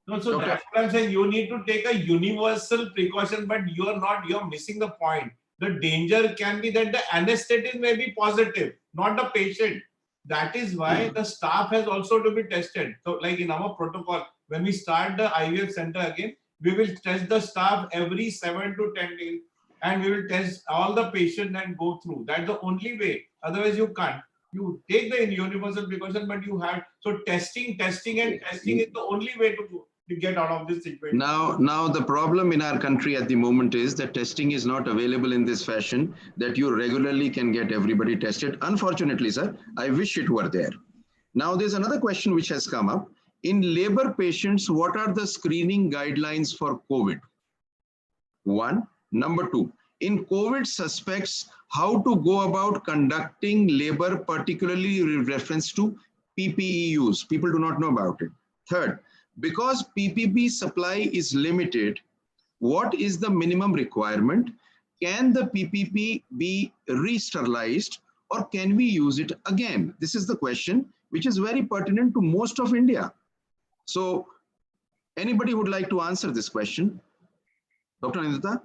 No, so that's what I'm saying. You need to take a universal precaution, but you're missing the point. The danger can be that the anesthetist may be positive, not the patient. That is why the staff has also to be tested. So like in our protocol, when we start the IVF center again, we will test the staff every 7 to 10 days and we will test all the patients and go through. That's the only way. Otherwise you can't. You take the universal precaution, but you have, so testing is the only way to get out of this situation. Now the problem in our country at the moment is that testing is not available in this fashion that you regularly can get everybody tested. Unfortunately, sir, I wish it were there. Now there's another question which has come up. In labor patients, what are the screening guidelines for COVID? One. Number two, in COVID suspects, how to go about conducting labor, particularly in reference to PPE use. People do not know about it. Third, because PPE supply is limited, what is the minimum requirement? Can the PPE be re-sterilized or can we use it again? This is the question which is very pertinent to most of India. So anybody would like to answer this question? Dr. Nindita?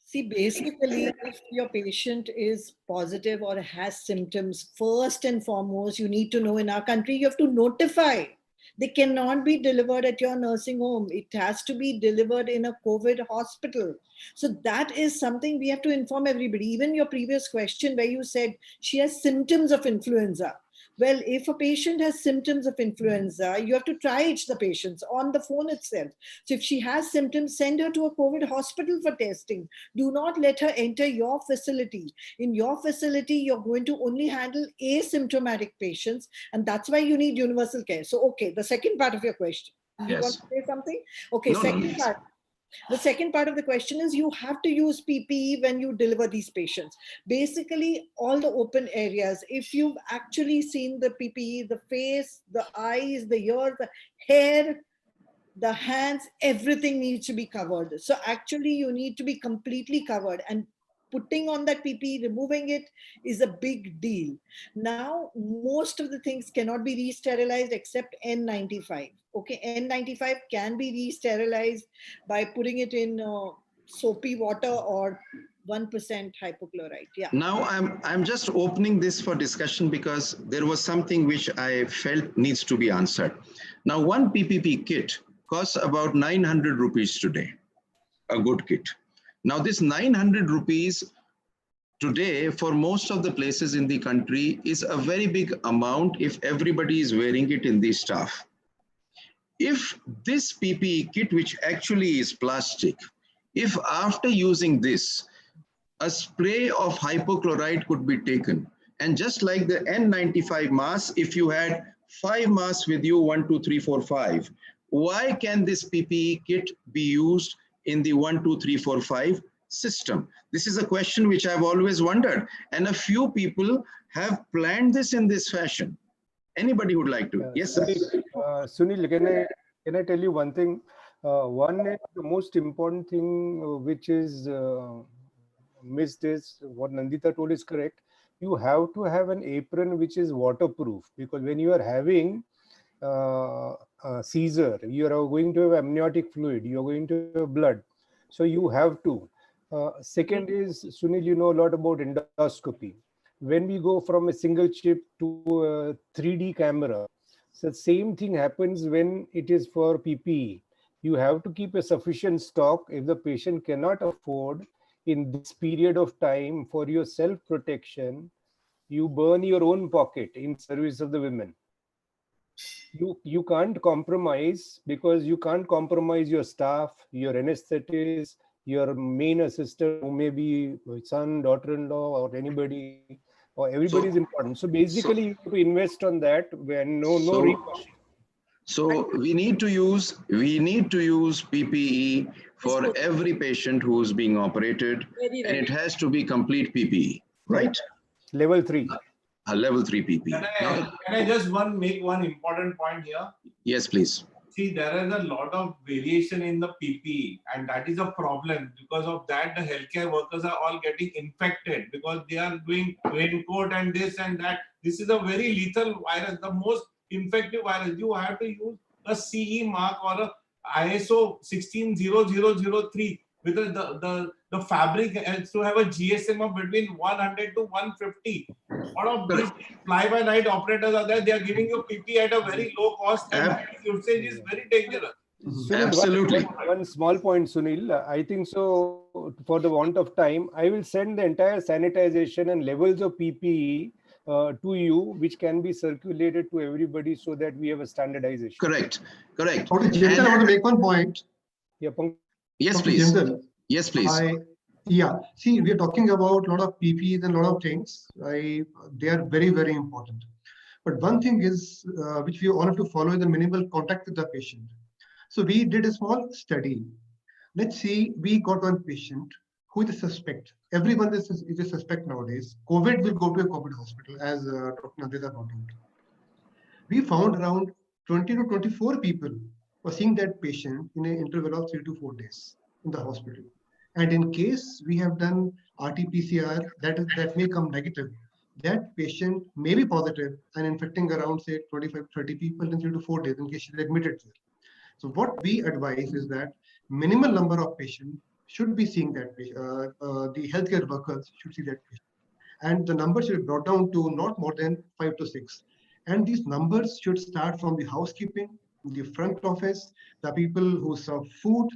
See, basically, if your patient is positive or has symptoms, first and foremost, you need to know in our country, you have to notify. They cannot be delivered at your nursing home. It has to be delivered in a COVID hospital. So that is something we have to inform everybody. Even your previous question where you said she has symptoms of influenza. Well, if a patient has symptoms of influenza, you have to triage the patients on the phone itself. So if she has symptoms, send her to a COVID hospital for testing. Do not let her enter your facility. In your facility, you're going to only handle asymptomatic patients, and that's why you need universal care. So, okay, the second part of your question. You Yes. want to say something? Okay, No, second part. The second part of the question is you have to use PPE when you deliver these patients. Basically, all the open areas, if you've actually seen the PPE, the face, the eyes, the ears, the hair, the hands, everything needs to be covered. So actually you need to be completely covered, and putting on that PPE, removing it is a big deal. Now, most of the things cannot be re-sterilized except N95. Okay, N95 can be re-sterilized by putting it in soapy water or 1% hypochlorite. Yeah. Now I'm just opening this for discussion because there was something which I felt needs to be answered. Now, one PPP kit costs about 900 rupees today, a good kit. Now this 900 rupees today for most of the places in the country is a very big amount if everybody is wearing it in the staff. If this PPE kit, which actually is plastic, if after using this, a spray of hypochlorite could be taken, and just like the N95 mask, if you had 5 masks with you, 1, 2, 3, 4, 5, why can this PPE kit be used in the 1, 2, 3, 4, 5 system? This is a question which I've always wondered, and a few people have planned this in this fashion. Anybody would like to? Yes, sir. Sunil, can I tell you one thing? One is the most important thing which is missed is what Nandita told is correct. You have to have an apron which is waterproof, because when you are having seizure, you are going to have amniotic fluid, you are going to have blood, so you have to. Second is, Sunil, you know a lot about endoscopy. When we go from a single chip to a 3D camera, so the same thing happens when it is for PPE. You have to keep a sufficient stock. If the patient cannot afford in this period of time for your self-protection, you burn your own pocket in service of the women. You can't compromise, because you can't compromise your staff, your anesthetist, your main assistant, who may be son, daughter-in-law, or anybody, or everybody is important. So basically, you have to invest on that when no repurchase. So we need to use PPE for every patient who's being operated, Very and it right. has to be complete PPE, right? Level 3. A level 3 PPE. Can I just make one important point here? Yes, please. See, there is a lot of variation in the PPE, and that is a problem. Because of that, the healthcare workers are all getting infected because they are doing raincoat and this and that. This is a very lethal virus, the most infective virus. You have to use a CE mark or a ISO 16003 with the fabric has to have a GSM of between 100 to 150. A lot of these fly-by-night operators are there. They are giving you PP at a very low cost, and usage is very dangerous. Sunil, Absolutely. One small point, Sunil. I think so. For the want of time, I will send the entire sanitization and levels of PPE to you, which can be circulated to everybody so that we have a standardization. Correct. Correct. Dr. Jindal, I want to make one point. Yeah, Yes, Dr. please. Jindal, Yes, please. See, we are talking about a lot of PPEs and a lot of things. They are very, very important. But one thing is, which we all have to follow, is the minimal contact with the patient. So we did a small study. Let's see, we got one patient who is a suspect. Everyone is a suspect nowadays. COVID will go to a COVID hospital, as Dr. Nandita brought out. We found around 20 to 24 people were seeing that patient in an interval of 3 to 4 days in the hospital. And in case we have done RT-PCR that may come negative, that patient may be positive and infecting around, say, 25, 30 people in 3 to 4 days in case she's admitted there. So what we advise is that minimal number of patients should be seeing that patient. The healthcare workers should see that patient. And the number should be brought down to not more than 5 to 6. And these numbers should start from the housekeeping, the front office, the people who serve food.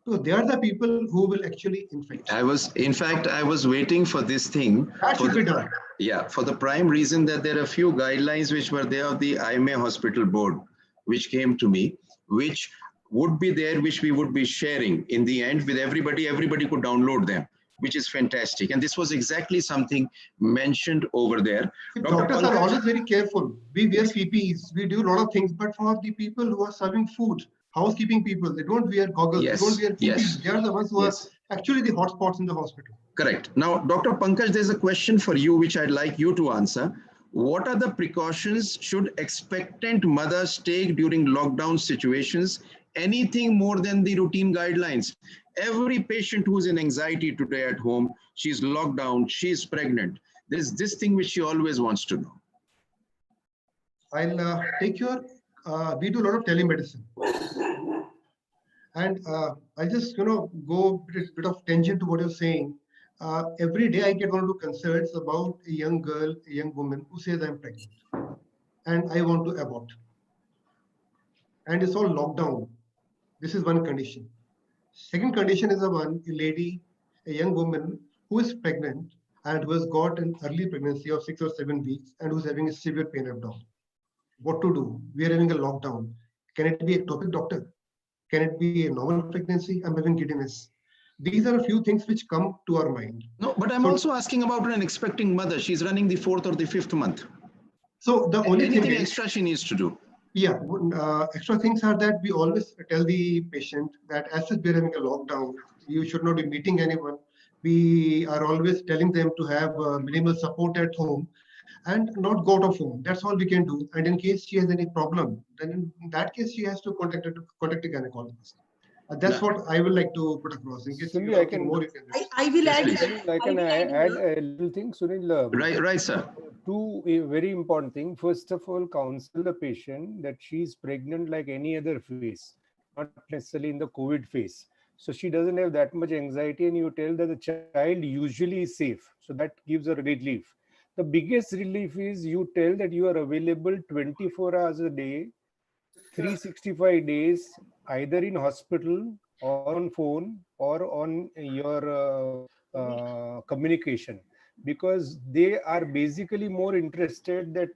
So they are the people who will actually infect. In fact, I was waiting for this thing. That should be done. Yeah, for the prime reason that there are a few guidelines which were there of the IMA Hospital Board, which came to me, which would be there, which we would be sharing in the end with everybody. Everybody could download them, which is fantastic. And this was exactly something mentioned over there. Doctors are always very careful. We wear PPEs, we do a lot of things, but for the people who are serving food, housekeeping people, they don't wear goggles, Yes, they don't wear PPEs. yes. They are the ones who are actually the hotspots in the hospital. Correct. Now, Dr. Pankaj, there's a question for you, which I'd like you to answer. What are the precautions should expectant mothers take during lockdown situations? Anything more than the routine guidelines? Every patient who's in anxiety today at home, she's locked down, she's pregnant. There's this thing which she always wants to know. I'll take your, we do a lot of telemedicine. And I just, go a bit of tangent to what you're saying. Every day I get one or two consults about a young girl, a young woman who says I'm pregnant and I want to abort. And it's all lockdown. This is one condition. Second condition is a lady, a young woman who is pregnant and who has got an early pregnancy of 6 or 7 weeks and who's having a severe pain abdomen. What to do? We are having a lockdown. Can it be ectopic, doctor? Can it be a normal pregnancy? I'm having giddiness. These are a few things which come to our mind. No, but I'm also asking about an expecting mother. She's running the 4th or the 5th month. So the only anything thing extra she needs to do. Yeah, extra things are that we always tell the patient that as we're having a lockdown, you should not be meeting anyone. We are always telling them to have minimal support at home and not go out of home. That's all we can do. And in case she has any problem, then in that case, she has to contact a gynecologist. That's what I would like to put across. In case Sunil, you can more, you can. I will add. I can add a little thing, Sunil. Right, sir. Two very important things. First of all, counsel the patient that she is pregnant like any other phase, not necessarily in the COVID phase. So she doesn't have that much anxiety, and you tell that the child usually is safe. So that gives her relief. The biggest relief is you tell that you are available 24 hours a day, 365 days, either in hospital or on phone or on your communication, because they are basically more interested that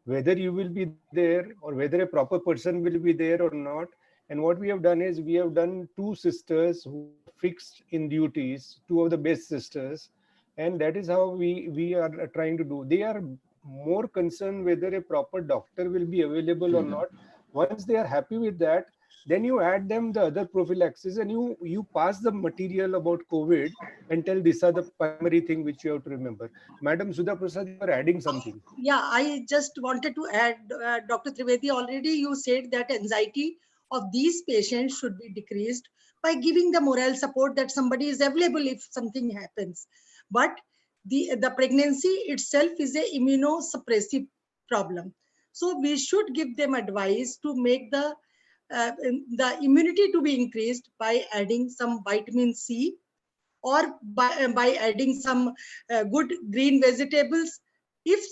whether you will be there or whether a proper person will be there or not. And what we have done is we have done 2 sisters who are fixed in duties, 2 of the best sisters, and that is how we are trying to do. They are more concerned whether a proper doctor will be available or not. Once they are happy with that, Then you add them the other prophylaxis, and you pass the material about COVID and tell these are the primary thing which you have to remember. Madam Sudha Prasad, you are adding something. Yeah, I just wanted to add, Dr. Trivedi, already you said that anxiety of these patients should be decreased by giving the moral support that somebody is available if something happens. But the pregnancy itself is a immunosuppressive problem. So we should give them advice to make the immunity to be increased by adding some vitamin C, or by adding some good green vegetables. If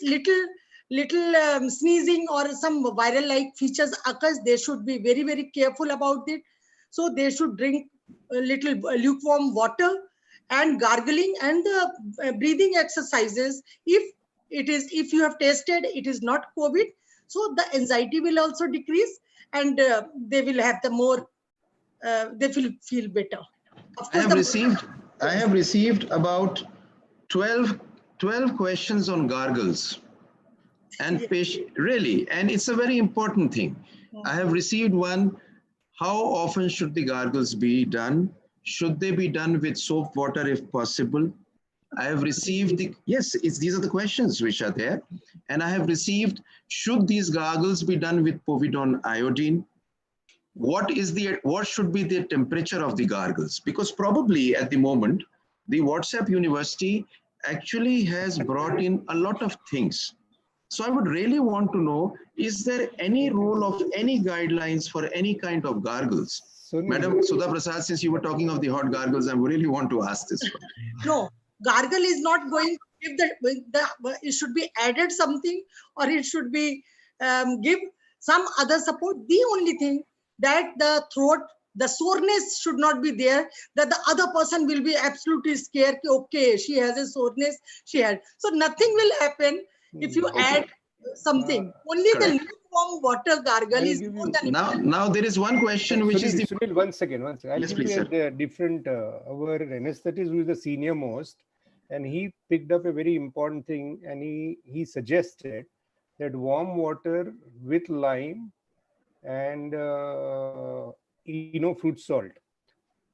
little sneezing or some viral like features occurs, they should be very careful about it. So they should drink a little lukewarm water and gargling and the breathing exercises. If you have tested it is not COVID, so the anxiety will also decrease, and they will have the more they will feel better. Of course, I have received about 12 questions on gargles. And really, and it's a very important thing. I have received one: how often should the gargles be done? Should they be done with soap water if possible? I have received these are the questions which are there. And I have received, should these gargles be done with povidone iodine? What should be the temperature of the gargles? Because probably at the moment, the WhatsApp University actually has brought in a lot of things. So I would really want to know, is there any role of any guidelines for any kind of gargles? Madam Sudha Prasad, since you were talking of the hot gargles, I really want to ask this one. No, gargle is not going, if it should be added something, or it should be give some other support. The only thing that the throat, the soreness should not be there, that the other person will be absolutely scared. Okay, she has a soreness, she had. So nothing will happen if you add something. Only the lukewarm water gargle is more than now there is one question which is the Sunil, one second. I'll yes, give please, you a different our anesthetist who is the senior most, and he picked up a very important thing, and he suggested that warm water with lime and fruit salt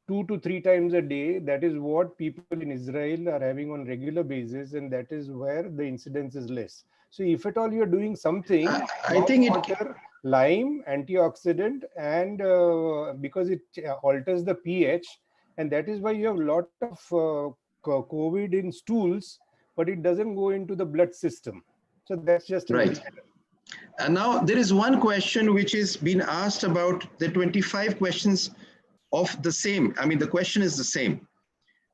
2 to 3 times a day. That is what people in Israel are having on regular basis, and that is where the incidence is less. So if at all you are doing something, I think water, lime, antioxidant, and because it alters the pH, and that is why you have a lot of COVID in stools, but it doesn't go into the blood system. So that's just right. And now there is one question which is been asked about the 25 questions of the same. I mean, the question is the same.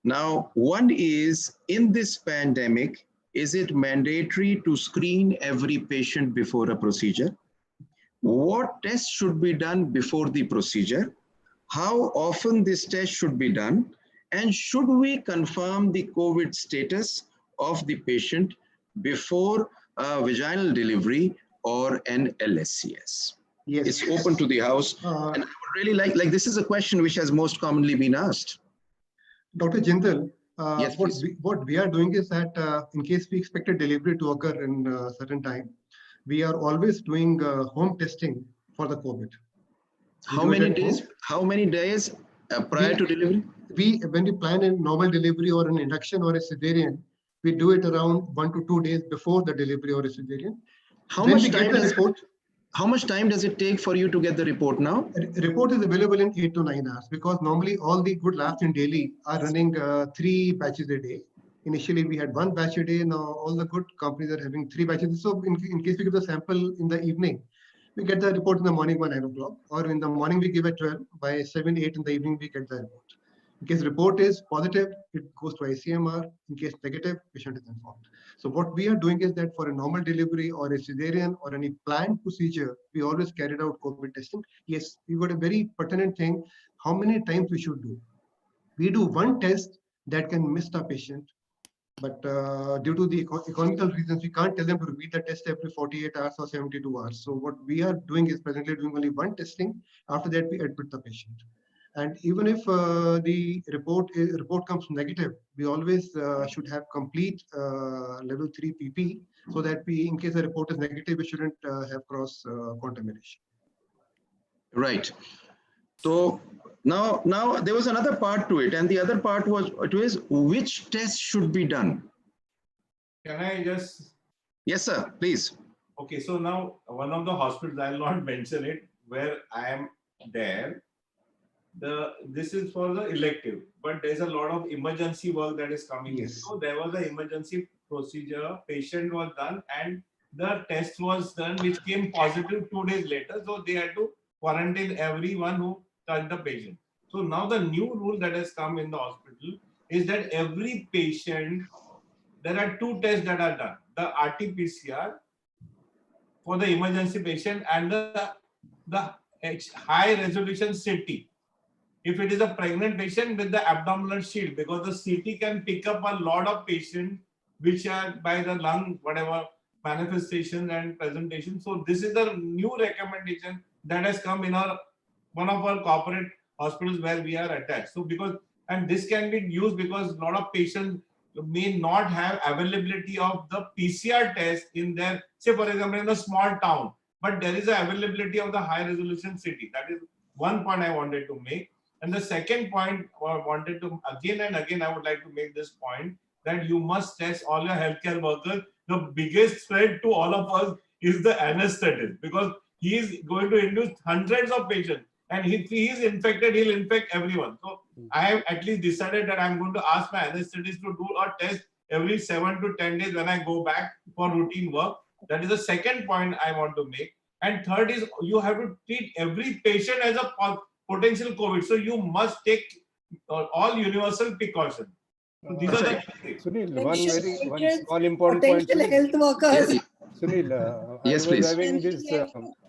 Now, one is, in this pandemic, is it mandatory to screen every patient before a procedure? What tests should be done before the procedure? How often this test should be done? And should we confirm the COVID status of the patient before vaginal delivery or an LSCS? Yes. It's open to the house. And I would really like this is a question which has most commonly been asked. Dr. Jindal, yes, what we are doing is that in case we expect a delivery to occur in a certain time, we are always doing home testing for the COVID. How many days prior to delivery? When we plan a normal delivery or an induction or a cesarean, we do it around 1 to 2 days before the delivery or a cesarean. How much time does it take for you to get the report now? The report is available in 8 to 9 hours, because normally all the good labs in Delhi are running 3 batches a day. Initially, we had 1 batch a day. Now all the good companies are having 3 batches. So in case we give the sample in the evening, we get the report in the morning by 9 o'clock, or in the morning we give at 12. By 7, 8 in the evening, we get the report. In case report is positive, it goes to ICMR. In case negative, patient is informed. So what we are doing is that for a normal delivery or a cesarean or any planned procedure, we always carried out COVID testing. Yes, we got a very pertinent thing. How many times we should do? We do 1 test that can miss the patient. But due to the economical reasons, we can't tell them to repeat the test every 48 hours or 72 hours. So what we are doing is presently doing only 1 testing. After that, we admit the patient. And even if the report comes negative, we always should have complete level 3 PP, so that in case the report is negative, we shouldn't have cross contamination. Right. So now there was another part to it, and the other part was which test should be done. Can I just? Yes, sir. Please. Okay, so now one of the hospitals, I'll not mention it, where I am there. This is for the elective, but there's a lot of emergency work that is coming in. So there was an emergency procedure, patient was done, and the test was done, which came positive 2 days later. So they had to quarantine everyone who touched the patient. So now the new rule that has come in the hospital is that every patient, there are 2 tests that are done: the RT-PCR for the emergency patient and the high resolution CT. If it is a pregnant patient with the abdominal shield, because the CT can pick up a lot of patients which are by the lung, whatever manifestation and presentation. So this is the new recommendation that has come in one of our corporate hospitals where we are attached. So and this can be used because a lot of patients may not have availability of the PCR test in their, say for example, in a small town, but there is a availability of the high resolution CT. That is one point I wanted to make. And the second point I wanted to, again and again, I would like to make this point, that you must test all your healthcare workers. The biggest threat to all of us is the anesthetist, because he is going to induce hundreds of patients. And if he is infected, he'll infect everyone. So I have at least decided that I'm going to ask my anesthetist to do a test every 7 to 10 days when I go back for routine work. That is the second point I want to make. And third is, you have to treat every patient as a potential COVID. So you must take all universal precautions. So these are the Sunil, one small important point. Potential health workers. Sunil, yes, I was please. having this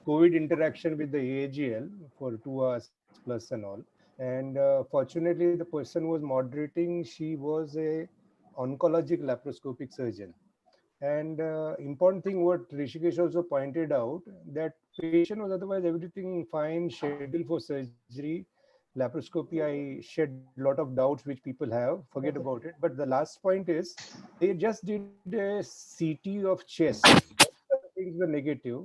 COVID interaction with the AAGL for 2 hours plus and all. And fortunately, the person was moderating. She was a oncologic laparoscopic surgeon. And important thing what Rishikesh also pointed out, that patient was otherwise everything fine, scheduled for surgery. Laparoscopy, I shed a lot of doubts which people have, forget about it. But the last point is, they just did a CT of chest. Things were negative,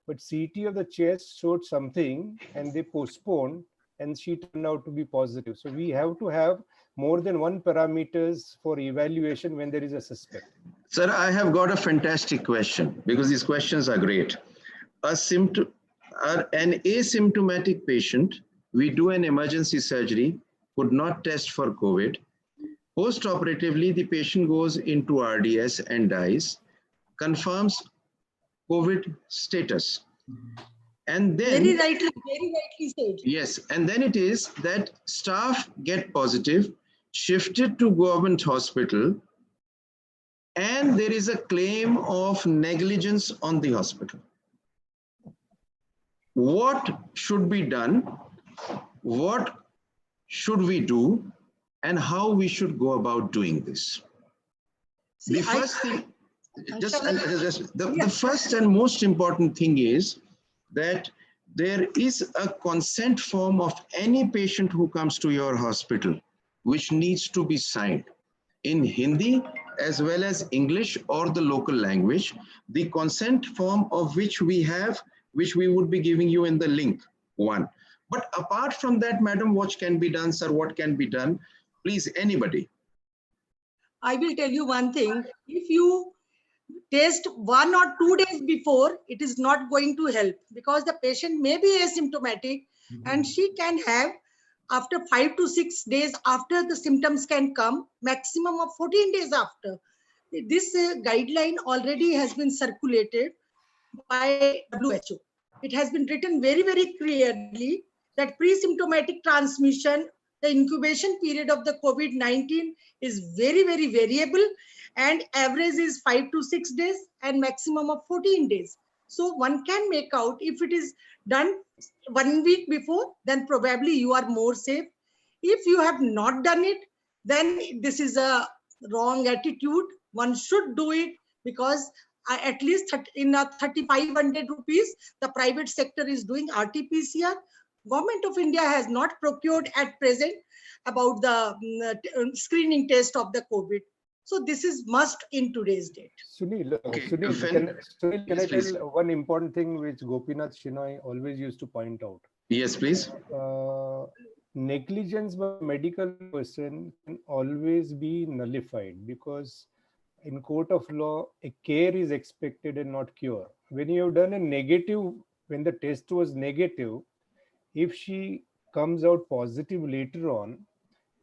but CT of the chest showed something and they postponed, and she turned out to be positive. So we have to have more than one parameters for evaluation when there is a suspect. Sir, I have got a fantastic question, because these questions are great. An asymptomatic patient, we do an emergency surgery, could not test for COVID. Post-operatively, the patient goes into RDS and dies, confirms COVID status. And then, very rightly said. Yes, and then it is that staff get positive, shifted to government hospital, and there is a claim of negligence on the hospital. What should be done? What should we do? And how we should go about doing this? The first and most important thing is that there is a consent form of any patient who comes to your hospital, which needs to be signed in Hindi as well as English or the local language. The consent form of which we have, which we would be giving you in the link one. But apart from that, madam, what can be done, sir? What can be done? Please, anybody. I will tell you one thing. If you test 1 or 2 days before, it is not going to help, because the patient may be asymptomatic and she can have, after 5 to 6 days after the symptoms can come, maximum of 14 days after. This guideline already has been circulated by WHO. It has been written very, very clearly that pre-symptomatic transmission, the incubation period of the COVID-19 is very, very variable, and average is 5 to 6 days and maximum of 14 days. So one can make out, if it is done 1 week before, then probably you are more safe. If you have not done it, then this is a wrong attitude. One should do it, because at least in 3,500 rupees, the private sector is doing RT-PCR. Government of India has not procured at present about the screening test of the COVID. So this is must in today's date. Sunil, can I tell one important thing which Gopinath Shenoy always used to point out? Yes, please. Negligence by a medical person can always be nullified, because in court of law, a care is expected and not cure. When you have done a negative, when the test was negative, if she comes out positive later on,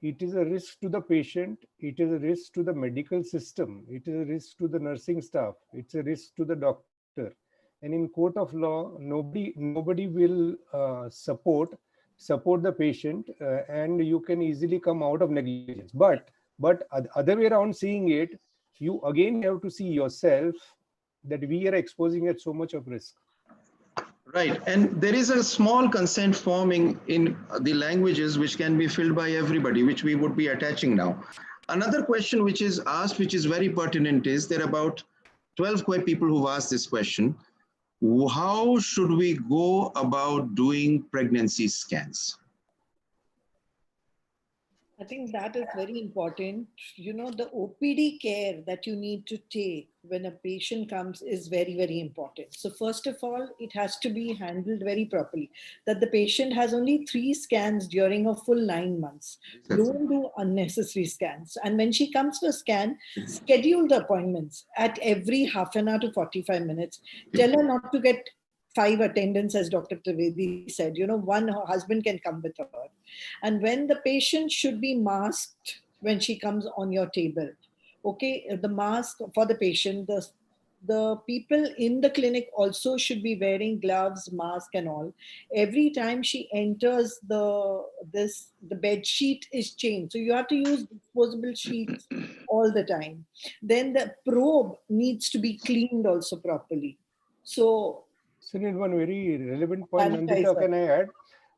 it is a risk to the patient, it is a risk to the medical system, it is a risk to the nursing staff, it's a risk to the doctor. And in court of law, nobody will support the patient, and you can easily come out of negligence. But other way around seeing it, you again have to see yourself that we are exposing at so much of risk. Right, and there is a small consent forming in the languages which can be filled by everybody, which we would be attaching now. Another question which is asked, which is very pertinent, is there are about 12 people who've asked this question. How should we go about doing pregnancy scans? I think that is very important. You know, the OPD care that you need to take when a patient comes is very, very important. So first of all, it has to be handled very properly, that the patient has only 3 scans during a full 9 months. Don't do unnecessary scans. And when she comes for a scan, schedule the appointments at every half an hour to 45 minutes. Tell her not to get 5 attendants, as Dr. Trivedi said. You know, one, her husband can come with her. And when the patient should be masked when she comes on your table. Okay, the mask for the patient, the people in the clinic also should be wearing gloves, mask and all. Every time she enters the bed sheet is changed. So you have to use disposable sheets all the time. Then the probe needs to be cleaned also properly. So Sunil, one very relevant point, Nandita, can I add?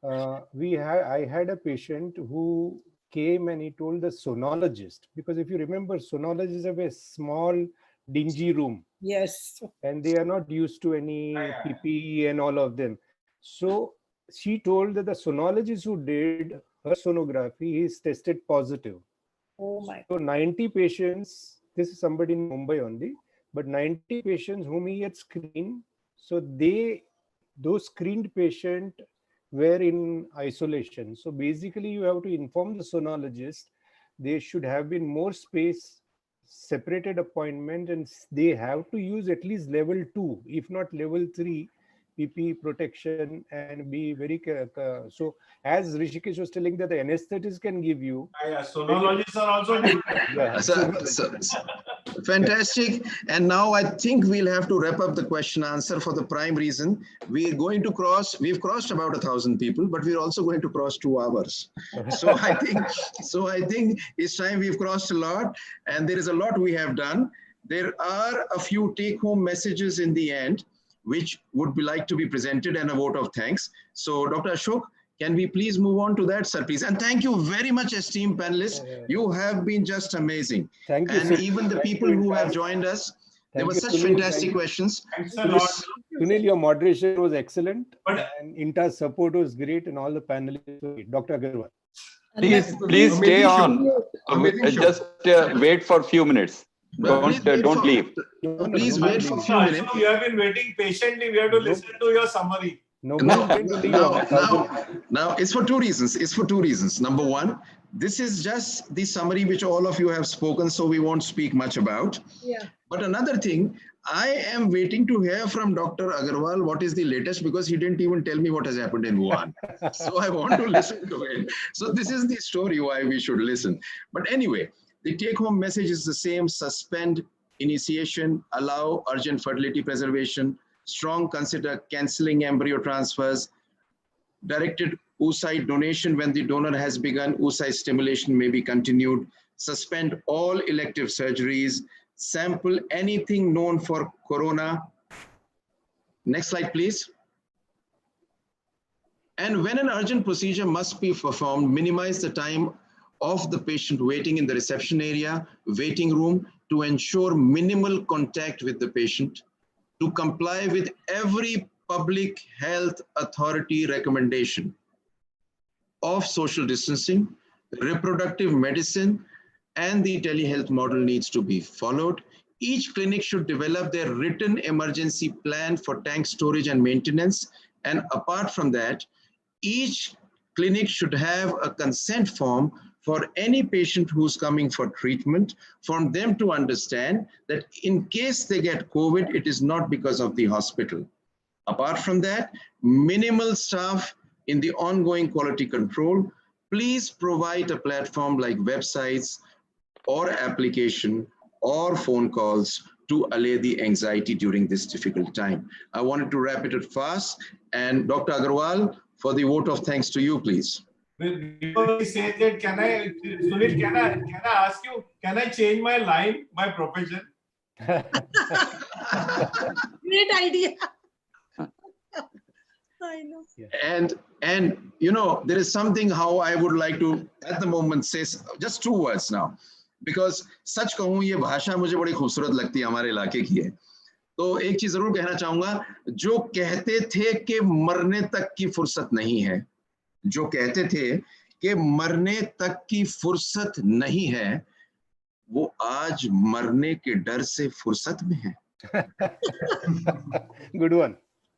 I had a patient who came and he told the sonologist, because if you remember, sonologists have a small, dingy room. Yes. And they are not used to any PPE and all of them. So she told that the sonologist who did her sonography is tested positive. Oh my. So 90 patients, this is somebody in Mumbai only, but 90 patients whom he had screened, so those screened patients were in isolation. So basically you have to inform the sonologist, they should have been more space, separated appointment, and they have to use at least level 2, if not level 3 PPE protection, and be very so as Rishikesh was telling that the anesthetists can give you. Sonologists are also good. Yeah. Fantastic. And now I think we'll have to wrap up the question answer for the prime reason. We've crossed about 1,000 people, but we're also going to cross 2 hours. So I think it's time. We've crossed a lot, and there is a lot we have done. There are a few take-home messages in the end, which would be like to be presented, and a vote of thanks. So Dr. Ashok, can we please move on to that, sir, please? And thank you very much, esteemed panelists. You have been just amazing. Thank you. And even the people who have joined us, there were such fantastic questions. Sunil, your moderation was excellent, and Intas' support was great, and all the panelists were great. Dr. Agarwal. Please stay on. Just wait for a few minutes. Don't leave. Please wait for a few minutes. You have been waiting patiently. We have to listen to your summary. Now, it's for 2 reasons. It's for 2 reasons. Number one, this is just the summary which all of you have spoken, so we won't speak much about. Yeah. But another thing, I am waiting to hear from Dr. Agarwal what is the latest, because he didn't even tell me what has happened in Wuhan. So I want to listen to it. So this is the story why we should listen. But anyway, the take-home message is the same: suspend initiation, allow urgent fertility preservation, strong consider cancelling embryo transfers, directed oocyte donation when the donor has begun, oocyte stimulation may be continued, suspend all elective surgeries, sample anything known for corona. Next slide, please. And when an urgent procedure must be performed, minimize the time of the patient waiting in the reception area, waiting room, to ensure minimal contact with the patient, to comply with every public health authority recommendation of social distancing, reproductive medicine, and the telehealth model needs to be followed. Each clinic should develop their written emergency plan for tank storage and maintenance. And apart from that, each clinic should have a consent form for any patient who's coming for treatment, for them to understand that in case they get COVID, it is not because of the hospital. Apart from that, minimal staff in the ongoing quality control. Please provide a platform like websites or application or phone calls to allay the anxiety during this difficult time. I wanted to wrap it up fast. And Dr. Agarwal, for the vote of thanks to you, please. Before he says that, Sunil, can I ask you, can I change my line, my profession? Great idea. I know. And you know, there is something how I would like to at the moment say just 2 words now, because सच कहूँ ये भाषा मुझे बड़ी खूबसूरत लगती है, हमारे इलाके की है. तो एक चीज जरूर कहना चाहूंगा, जो कहते थे कि मरने तक की फुर्सत नहीं है, जो कहते थे कि मरने तक की फुर्सत नहीं है, वो आज मरने के डर से फुर्सत में है. Good one.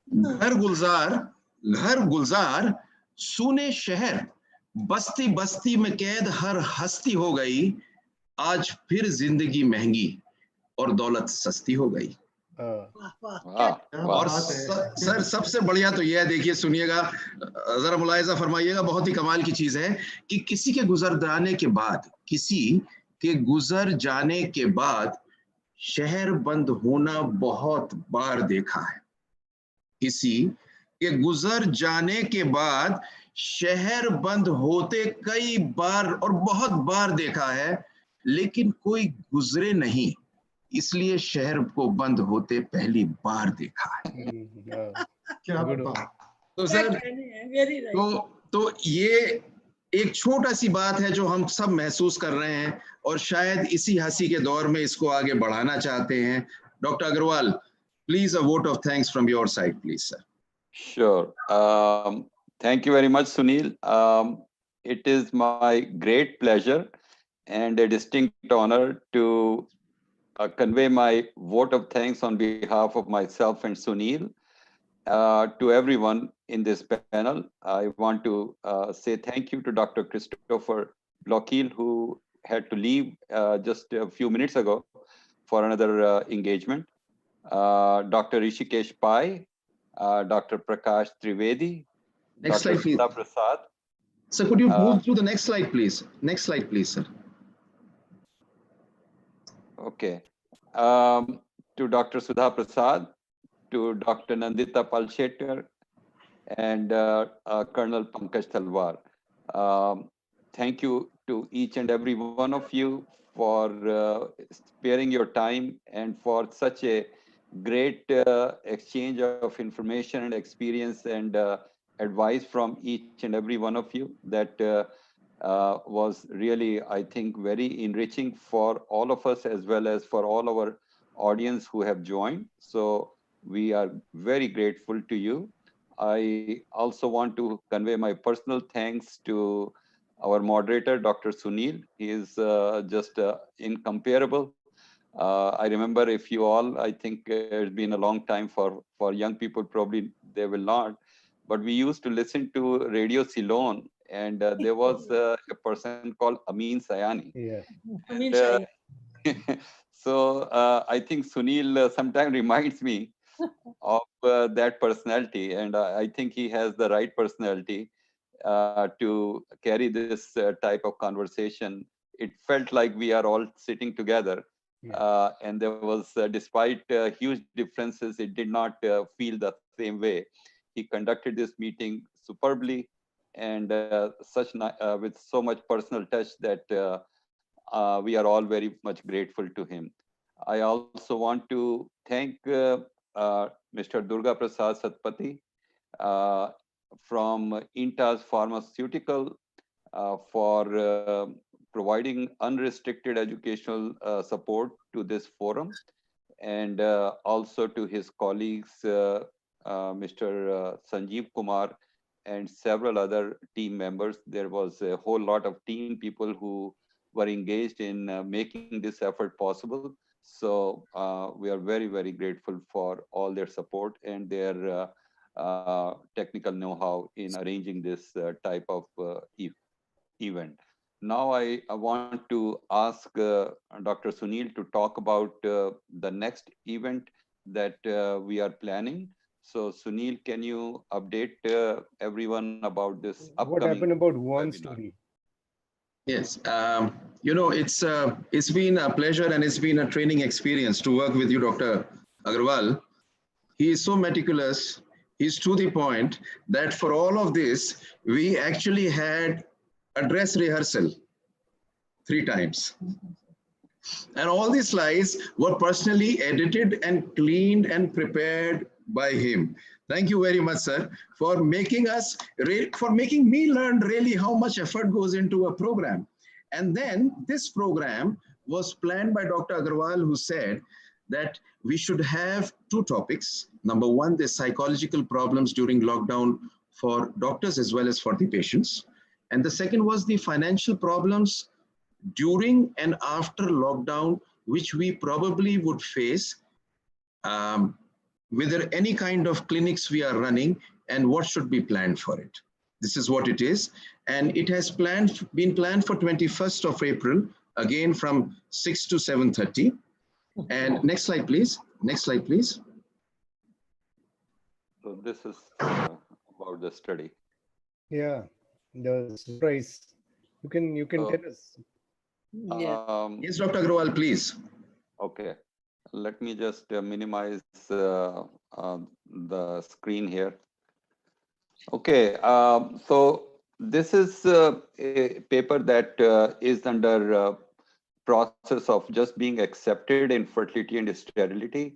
घर गुलजार सूने शहर, बस्ती बस्ती में कैद हर हस्ती हो गई, आज फिर जिंदगी महंगी और दौलत सस्ती हो गई. और सर सबसे बढ़िया तो यह है, देखिए सुनिएगा, जरा मुलायजा फरमाइएगा, बहुत ही कमाल की चीज है कि किसी के गुजर जाने के बाद शहर बंद होना बहुत बार देखा है. किसी के गुजर जाने के बाद शहर बंद होते कई बार और बहुत बार देखा है, लेकिन कोई गुजरे नहीं, इसलिए शहर को बंद होते पहली बार देखा है. क्या बात. तो सर, Very right. तो ये एक छोटा सी बात है जो हम सब महसूस कर रहे हैं, और शायद इसी हंसी के दौर में इसको आगे बढ़ाना चाहते हैं. Doctor Agarwal, please a vote of thanks from your side, please, sir. Sure. Thank you very much, Sunil. It is my great pleasure and a distinct honor to convey my vote of thanks on behalf of myself and Sunil to everyone in this panel. I want to say thank you to Dr. Christopher Blockhill, who had to leave just a few minutes ago for another engagement. Dr. Rishikesh Pai, Dr. Prakash Trivedi, Next Dr. slide, please. Sudha Prasad. Sir, could you move to the next slide, please? Next slide, please, sir. Okay. To Dr. Sudha Prasad, to Dr. Nandita Palshetter, and Colonel Pankaj Talwar. Thank you to each and every one of you for sparing your time and for such a great exchange of information and experience and advice from each and every one of you. That was really, I think, very enriching for all of us as well as for all our audience who have joined. So we are very grateful to you. I also want to convey my personal thanks to our moderator, Dr. Sunil. He is just incomparable. I remember, if you all, I think it's been a long time for young people, probably they will not, but we used to listen to Radio Ceylon, and there was a person called Amin Sayani. Yeah. Amin Sayani. So I think Sunil sometimes reminds me of that personality, and I think he has the right personality to carry this type of conversation. It felt like we are all sitting together, and there was, despite huge differences, it did not feel the same way. He conducted this meeting superbly, and with so much personal touch that we are all very much grateful to him. I also want to thank Mr. Durga Prasad Satpathy from Intas Pharmaceutical for providing unrestricted educational support to this forum, and also to his colleagues, Mr. Sanjeev Kumar and several other team members. There was a whole lot of team people who were engaged in making this effort possible. So we are very, very grateful for all their support and their technical know-how in arranging this type of event. Now I want to ask Dr. Sunil to talk about the next event that we are planning. So Sunil, can you update everyone about this What upcoming happened about one webinar? story? Yes, you know, it's been a pleasure and it's been a training experience to work with you, Dr. Agarwal. He is so meticulous. He's to the point that for all of this, we actually had a dress rehearsal 3 times. And all these slides were personally edited and cleaned and prepared by him. Thank you very much, sir, for making me learn really how much effort goes into a program. And then this program was planned by Dr. Agarwal, who said that we should have 2 topics. Number one, the psychological problems during lockdown for doctors as well as for the patients. And the second was the financial problems during and after lockdown, which we probably would face, whether any kind of clinics we are running and what should be planned for it. This is what it is. And it has been planned for 21st of April, again from 6 to 7:30. And next slide, please. Next slide, please. So this is about the study. Yeah, the surprise. You can So, tell us. Yes, Dr. Agarwal, please. Okay, let me just minimize the screen here. Okay, so this is a paper that is under process of just being accepted in fertility and sterility.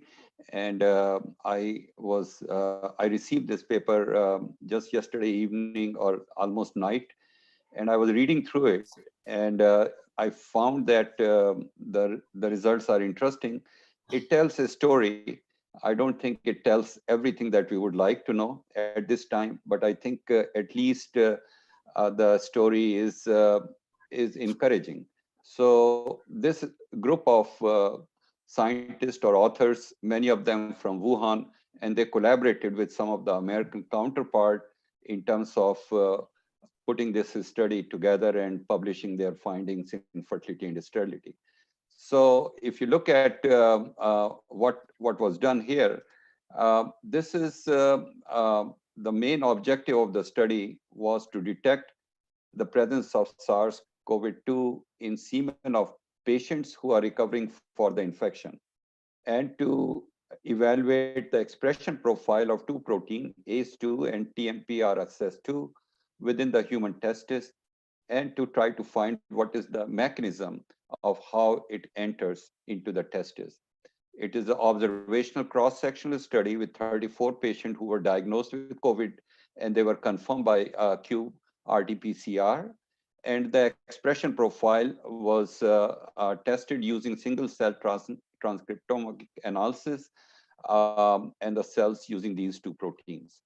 And I received this paper just yesterday evening or almost night, and I was reading through it, and I found that the results are interesting. It tells a story. I don't think it tells everything that we would like to know at this time, but I think at least the story is encouraging. So this group of scientists or authors, many of them from Wuhan, and they collaborated with some of the American counterpart in terms of putting this study together and publishing their findings in fertility and sterility. So if you look at what was done here, this is the main objective of the study was to detect the presence of SARS-CoV-2 in semen of patients who are recovering for the infection, and to evaluate the expression profile of 2 protein, ACE2 and TMPRSS2 within the human testis, and to try to find what is the mechanism of how it enters into the testis. It is an observational cross-sectional study with 34 patients who were diagnosed with COVID, and they were confirmed by qRT-PCR. And the expression profile was tested using single-cell transcriptomic analysis, and the cells using these 2 proteins.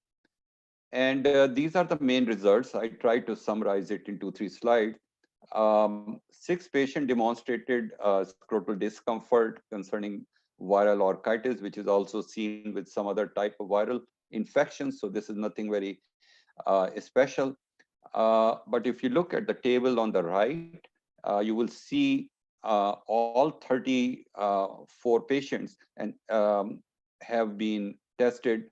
And these are the main results. I tried to summarize it in 2-3 slides. 6 patients demonstrated scrotal discomfort concerning viral orchitis, which is also seen with some other type of viral infections. So this is nothing very special. But if you look at the table on the right, you will see all 34 patients and have been tested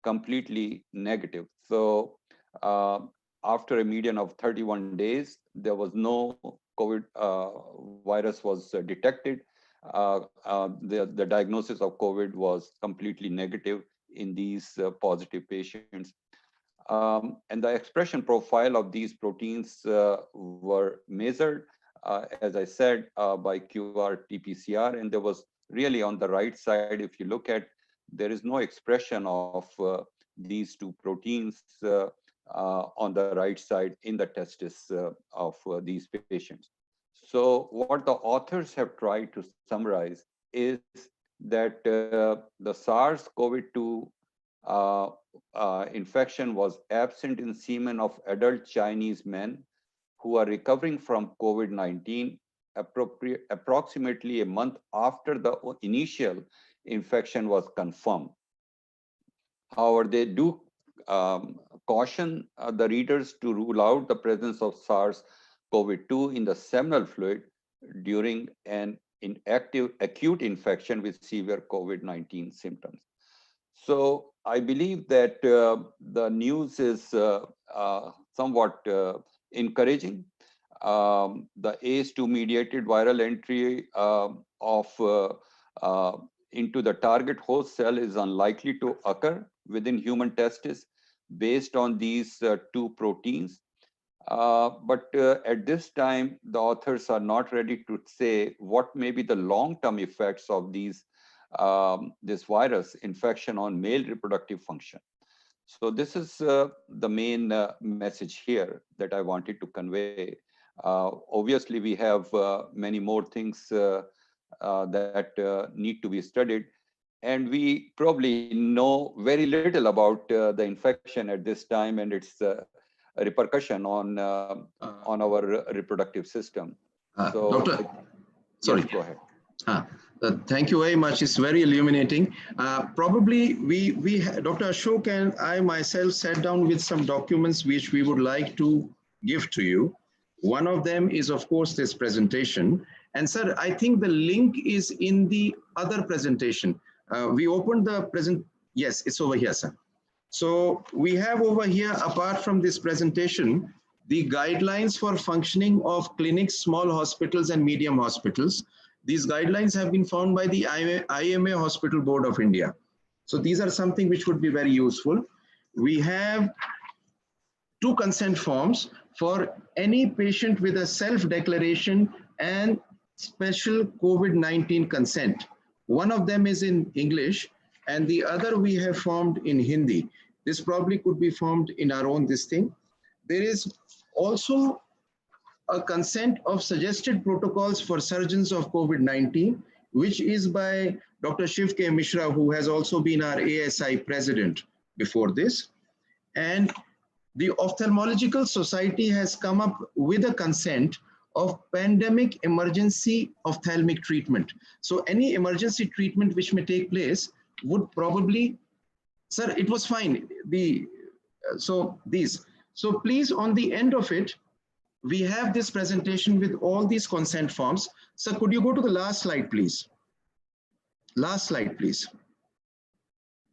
completely negative. So after a median of 31 days, there was no COVID virus was detected. The diagnosis of COVID was completely negative in these positive patients. And the expression profile of these proteins were measured, as I said, by qRT-PCR, and there was really on the right side, if you look at, there is no expression of these 2 proteins on the right side in the testis of these patients. So what the authors have tried to summarize is that the SARS-CoV-2 infection was absent in semen of adult Chinese men who are recovering from COVID-19 approximately a month after the initial infection was confirmed. However, they do caution the readers to rule out the presence of SARS-CoV-2 in the seminal fluid during an inactive acute infection with severe COVID-19 symptoms. So I believe that the news is somewhat encouraging. The ACE2 mediated viral entry into the target host cell is unlikely to occur within human testis based on these two proteins. But at this time, the authors are not ready to say what may be the long-term effects of this virus infection on male reproductive function. So this is the main message here that I wanted to convey. Obviously, we have many more things that need to be studied. And we probably know very little about the infection at this time and its repercussion on our reproductive system. So, Doctor, sorry. Yes, go ahead. Thank you very much. It's very illuminating. Probably Dr. Ashok and I myself sat down with some documents which we would like to give to you. One of them is, of course, this presentation. And sir, I think the link is in the other presentation. We opened the present. Yes, it's over here, sir. So we have over here, apart from this presentation, the guidelines for functioning of clinics, small hospitals and medium hospitals. These guidelines have been found by the IMA Hospital Board of India. So these are something which would be very useful. We have 2 consent forms for any patient with a self-declaration and special COVID-19 consent. One of them is in English and the other we have formed in Hindi. This probably could be formed in our own this thing. There is also a consent of suggested protocols for surgeons of COVID-19, which is by Dr. Shiv K. Mishra, who has also been our ASI president before this. And the Ophthalmological Society has come up with a consent of pandemic emergency ophthalmic treatment. So any emergency treatment which may take place would probably, sir, it was fine. So please, on the end of it, we have this presentation with all these consent forms. Sir, could you go to the last slide, please? Last slide, please.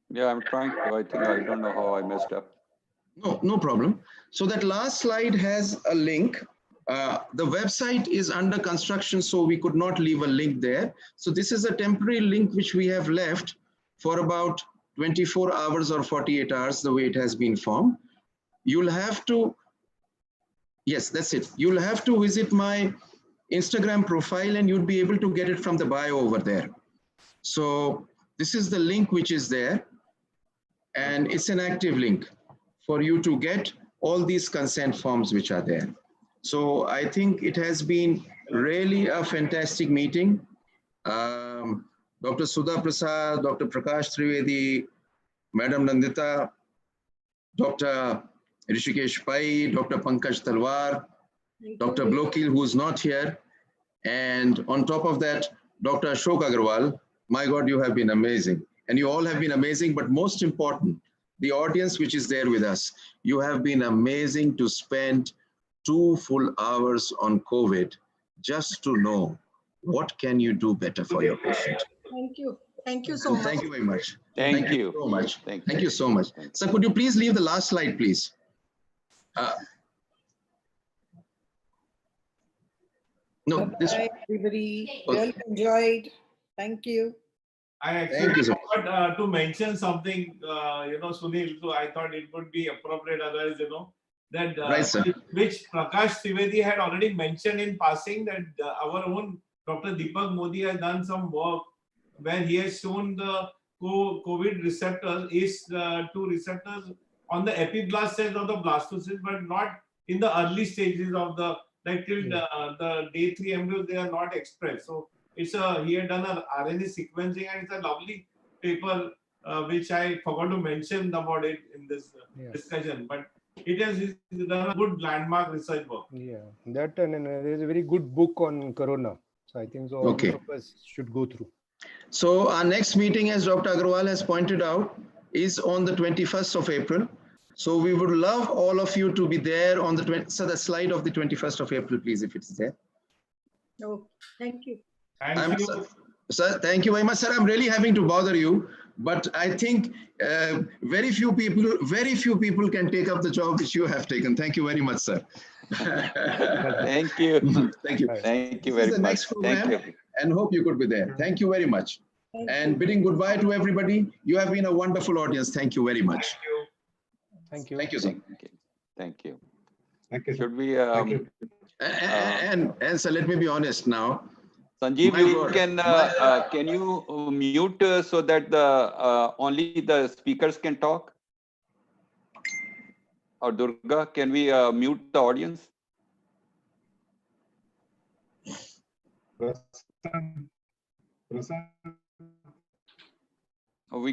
Yeah, I'm trying to. I think I don't know how I messed up. No problem. So that last slide has a link. The website is under construction, so we could not leave a link there. So this is a temporary link which we have left for about 24 hours or 48 hours, the way it has been formed. You'll have to, yes, that's it. You'll have to visit my Instagram profile and you'll be able to get it from the bio over there. So this is the link which is there, and it's an active link for you to get all these consent forms which are there. So I think it has been really a fantastic meeting. Dr. Sudha Prasad, Dr. Prakash Trivedi, Madam Nandita, Dr. Rishikesh Pai, Dr. Pankaj Talwar, Dr. Blokil, who's not here, and on top of that, Dr. Ashok Agarwal. My God, you have been amazing. And you all have been amazing, but most important, the audience which is there with us, you have been amazing to spend 2 full hours on COVID just to know what can you do better for your patient. Thank you. Thank you so much. Thank you very much. Thank you so much. Thank you so much. Sir, could you please leave the last slide, please? No, this. Bye, everybody. Really enjoyed. Thank you. I actually forgot to mention something, Sunil, so I thought it would be appropriate, otherwise, that Right, which Prakash Trivedi had already mentioned in passing, that our own Dr. Deepak Modi has done some work where he has shown the COVID receptors, ACE2 receptors on the epiblast cells of the blastocyst, but not in the early stages of the, like till the day 3 embryos, they are not expressed. So he had done an RNA sequencing, and it's a lovely paper which I forgot to mention about it in this discussion, but it has done a good landmark research work. Yeah, that and there's a very good book on Corona. So I think so all of us should go through. So our next meeting, as Dr. Agarwal has pointed out, is on the 21st of April. So we would love all of you to be there on the 20th. So the slide of the 21st of April, please, if it's there. Oh, thank you. Thank you. Sir, thank you very much, sir. I'm really having to bother you, but I think very few people can take up the job which you have taken. Thank you very much, sir. Thank you. Thank you. Thank you This is very the much. next program, Thank you. and hope you could be there. Thank you very much. Thank And you. bidding goodbye to everybody. You have been a wonderful audience. Thank you very much. Thank Thank you. you. Thank you, sir. Thank you. Thank you. Thank you, sir. Should we, Thank you. And sir, let me be honest now. Sanjeev, My you God. can you mute so that only the speakers can talk? Or Durga, can we mute the audience? Prasanth. Or we can